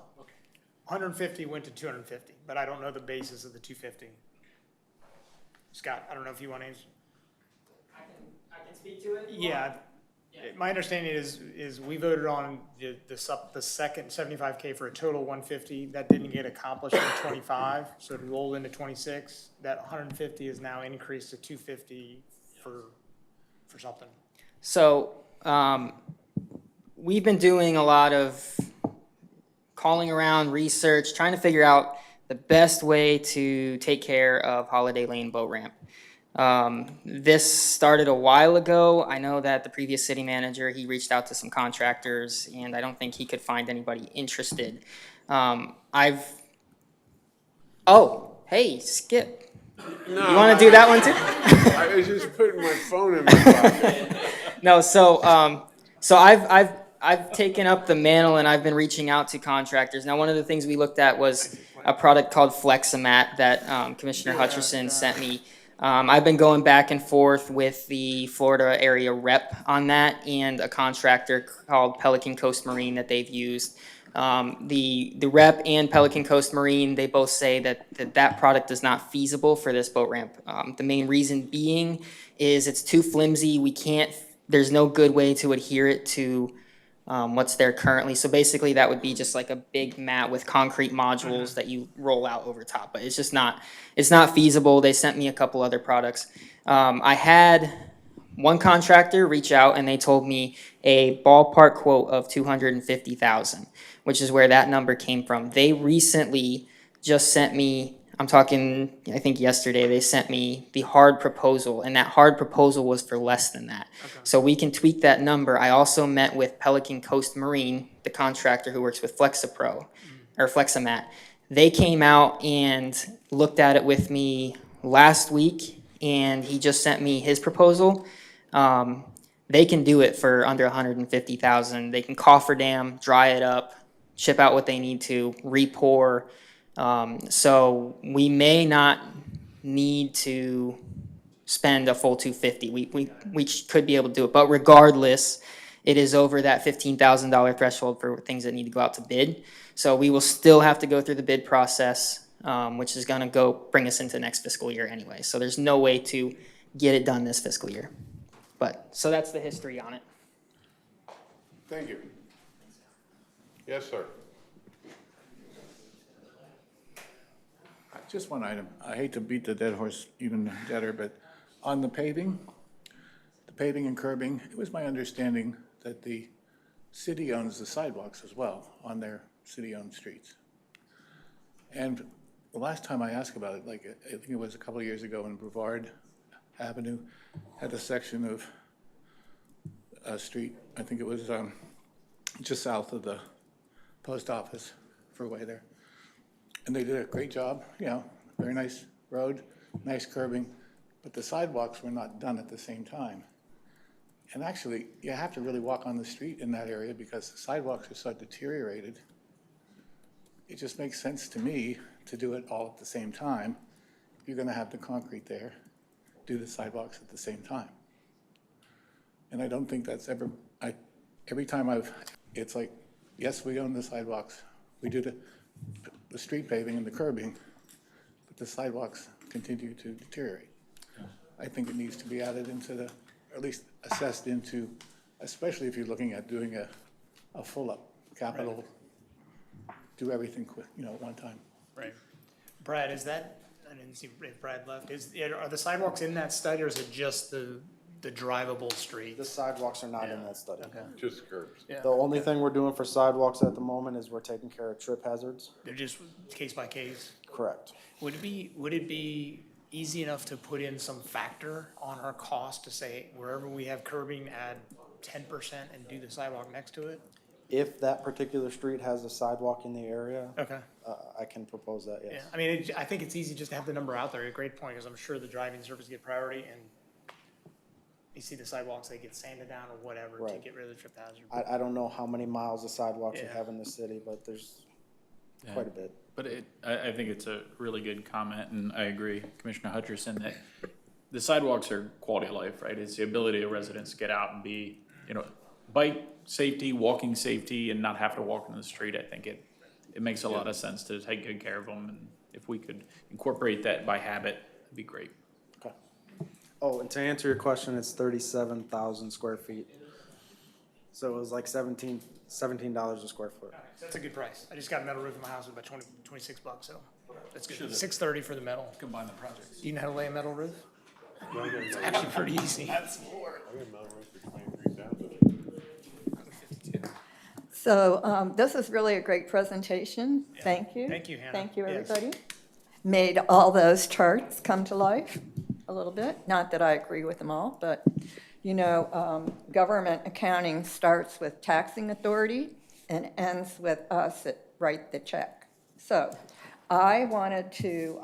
[SPEAKER 4] 150 went to 250, but I don't know the basis of the 250. Scott, I don't know if you want to answer.
[SPEAKER 12] I can speak to it?
[SPEAKER 4] Yeah, my understanding is we voted on the second 75K for a total 150, that didn't get accomplished in 25, so it rolled into 26. That 150 is now increased to 250 for something.
[SPEAKER 12] So, we've been doing a lot of calling around, research, trying to figure out the best way to take care of Holiday Lane boat ramp. This started a while ago. I know that the previous city manager, he reached out to some contractors, and I don't think he could find anybody interested. Hey, Skip.
[SPEAKER 1] No,
[SPEAKER 12] You want to do that one too?
[SPEAKER 1] I was just putting my phone in my pocket.
[SPEAKER 12] No, so I've taken up the mantle and I've been reaching out to contractors. Now, one of the things we looked at was a product called Fleximat that Commissioner Hutcherson sent me. I've been going back and forth with the Florida area rep on that and a contractor called Pelican Coast Marine that they've used. The rep and Pelican Coast Marine, they both say that product is not feasible for this boat ramp. The main reason being is it's too flimsy. There's no good way to adhere it to what's there currently. So basically that would be just like a big mat with concrete modules that you roll out over top, but it's not feasible. They sent me a couple other products. I had one contractor reach out and they told me a ballpark quote of 250,000, which is where that number came from. They recently just sent me, I'm talking, I think yesterday, they sent me the hard proposal, and that hard proposal was for less than that. Okay. So we can tweak that number. I also met with Pelican Coast Marine, the contractor who works with Flexipro, or Fleximat. They came out and looked at it with me last week, and he just sent me his proposal. They can do it for under 150,000. They can cofferdam, dry it up, chip out what they need to, re-pour. So we may not need to spend a full 250. We could be able to do it, but regardless, it is over that $15,000 threshold for things that need to go out to bid. So we will still have to go through the bid process, which is going to bring us into next fiscal year anyway. So there's no way to get it done this fiscal year. So that's the history on it.
[SPEAKER 1] Thank you. Yes, sir.
[SPEAKER 17] Just one item. I hate to beat the dead horse even deader, but on the paving and curbing, it was my understanding that the city owns the sidewalks as well on their city-owned streets. And the last time I asked about it, like, I think it was a couple of years ago in Brevard Avenue, had a section of a street, I think it was just south of the post office for way there. And they did a great job, you know, very nice road, nice curbing, but the sidewalks were not done at the same time. And actually, you have to really walk on the street in that area because the sidewalks are so deteriorated. It just makes sense to me to do it all at the same time. If you're gonna have the concrete there, do the sidewalks at the same time. And I don't think that's ever, every time it's like, yes, we own the sidewalks. We do the street paving and the curbing, but the sidewalks continue to deteriorate. I think it needs to be added into or at least assessed into, especially if you're looking at doing a full-up capital, do everything quick, you know, at one time.
[SPEAKER 4] Right. Brad, is that, I didn't see if Brad left, are the sidewalks in that study or is it just the drivable street?
[SPEAKER 5] The sidewalks are not in that study.
[SPEAKER 4] Okay.
[SPEAKER 1] Just curbs.
[SPEAKER 4] Yeah.
[SPEAKER 5] The only thing we're doing for sidewalks at the moment is we're taking care of trip hazards.
[SPEAKER 4] They're just case by case?
[SPEAKER 5] Correct.
[SPEAKER 4] Would it be easy enough to put in some factor on our cost to say, wherever we have curbing, add 10% and do the sidewalk next to it?
[SPEAKER 5] If that particular street has a sidewalk in the area,
[SPEAKER 4] Okay.
[SPEAKER 5] I can propose that, yes.
[SPEAKER 4] Yeah, I mean, I think it's easy just to have the number out there. A great point, because I'm sure the driving surface get priority and you see the sidewalks, they get sanded down or whatever to
[SPEAKER 5] Right.
[SPEAKER 4] get rid of the trip hazard.
[SPEAKER 5] I don't know how many miles of sidewalks we
[SPEAKER 4] Yeah.
[SPEAKER 5] have in the city, but there's quite a bit.
[SPEAKER 6] But I think it's a really good comment, and I agree, Commissioner Hutcherson, that the sidewalks are quality of life, right? It's the ability of residents to get out and be, you know, bike safety, walking safety, and not have to walk in the street. I think it makes a lot of sense to take good care of them, and if we could incorporate that by habit, it'd be great.
[SPEAKER 5] Okay. Oh, and to answer your question, it's 37,000 square feet. So it was like $17 a square foot.
[SPEAKER 4] That's a good price. I just got a metal roof in my house, it was about $26, so that's good. $630 for the metal.
[SPEAKER 6] Combine the projects.
[SPEAKER 4] Do you know how to lay a metal roof? It's actually pretty easy.
[SPEAKER 18] So this is really a great presentation. Thank you.
[SPEAKER 4] Thank you, Hannah.
[SPEAKER 18] Thank you,
[SPEAKER 4] Yes.
[SPEAKER 18] everybody. Made all those charts come to life a little bit. Not that I agree with them all, but, you know, government accounting starts with taxing authority and ends with us that write the check. So I wanted to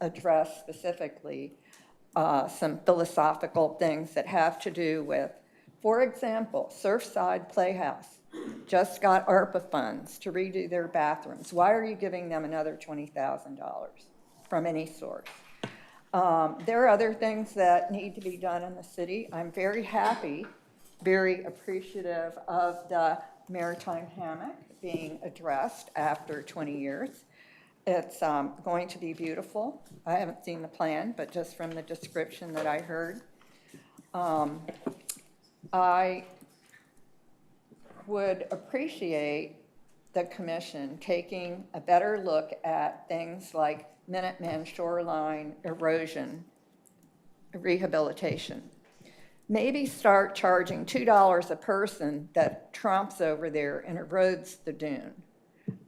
[SPEAKER 18] address specifically some philosophical things that have to do with, for example, Surfside Playhouse just got ARPA funds to redo their bathrooms. Why are you giving them another $20,000 from any source? There are other things that need to be done in the city. I'm very happy, very appreciative of the maritime hammock being addressed after 20 years. It's going to be beautiful. I haven't seen the plan, but just from the description that I heard. I would appreciate the commission taking a better look at things like Minuteman shoreline erosion rehabilitation. Maybe start charging $2 a person that tromps over there and erodes the dune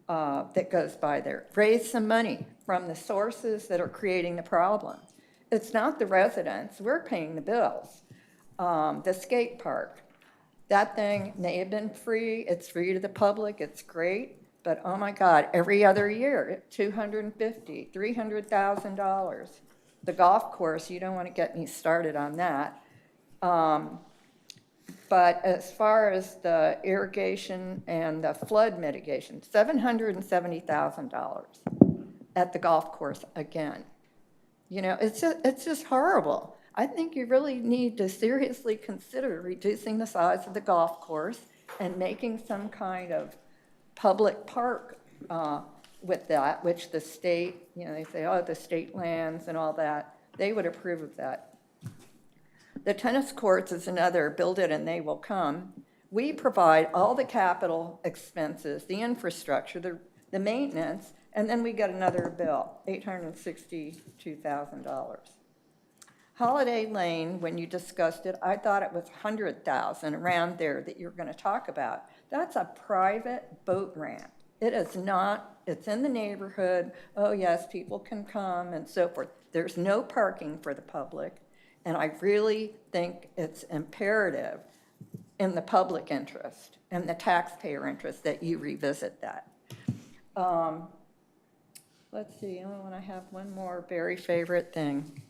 [SPEAKER 18] that goes by there. Raise some money from the sources that are creating the problem. It's not the residents, we're paying the bills. The skate park, that thing may have been free, it's free to the public, it's great, but oh my God, every other year, $250,000, $300,000. The golf course, you don't want to get me started on that. But as far as the irrigation and the flood mitigation, $770,000 at the golf course again. You know, it's just horrible. I think you really need to seriously consider reducing the size of the golf course and making some kind of public park with that, which the state, you know, they say, oh, the state lands and all that. They would approve of that. The tennis courts is another, build it and they will come. We provide all the capital expenses, the infrastructure, the maintenance, And then we got another bill, $862,000. Holiday Lane, when you discussed it, I thought it was 100,000 around there that you're gonna talk about. That's a private boat ramp. It is not, it's in the neighborhood, oh yes, people can come and so forth. There's no parking for the public, and I really think it's imperative in the public interest and the taxpayer interest that you revisit that. Let's see, I want to have one more very favorite thing.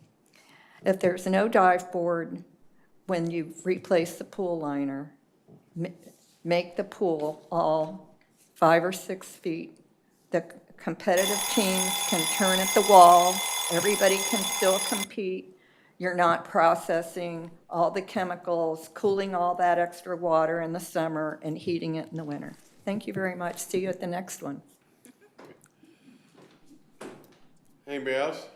[SPEAKER 18] If there's no dive board when you replace the pool liner, make the pool all 5 or 6 feet. The competitive teams can turn at the wall. Everybody can still compete. You're not processing all the chemicals, cooling all that extra water in the summer and heating it in the winter. Thank you very much. See you at the next one.
[SPEAKER 1] Anybody else?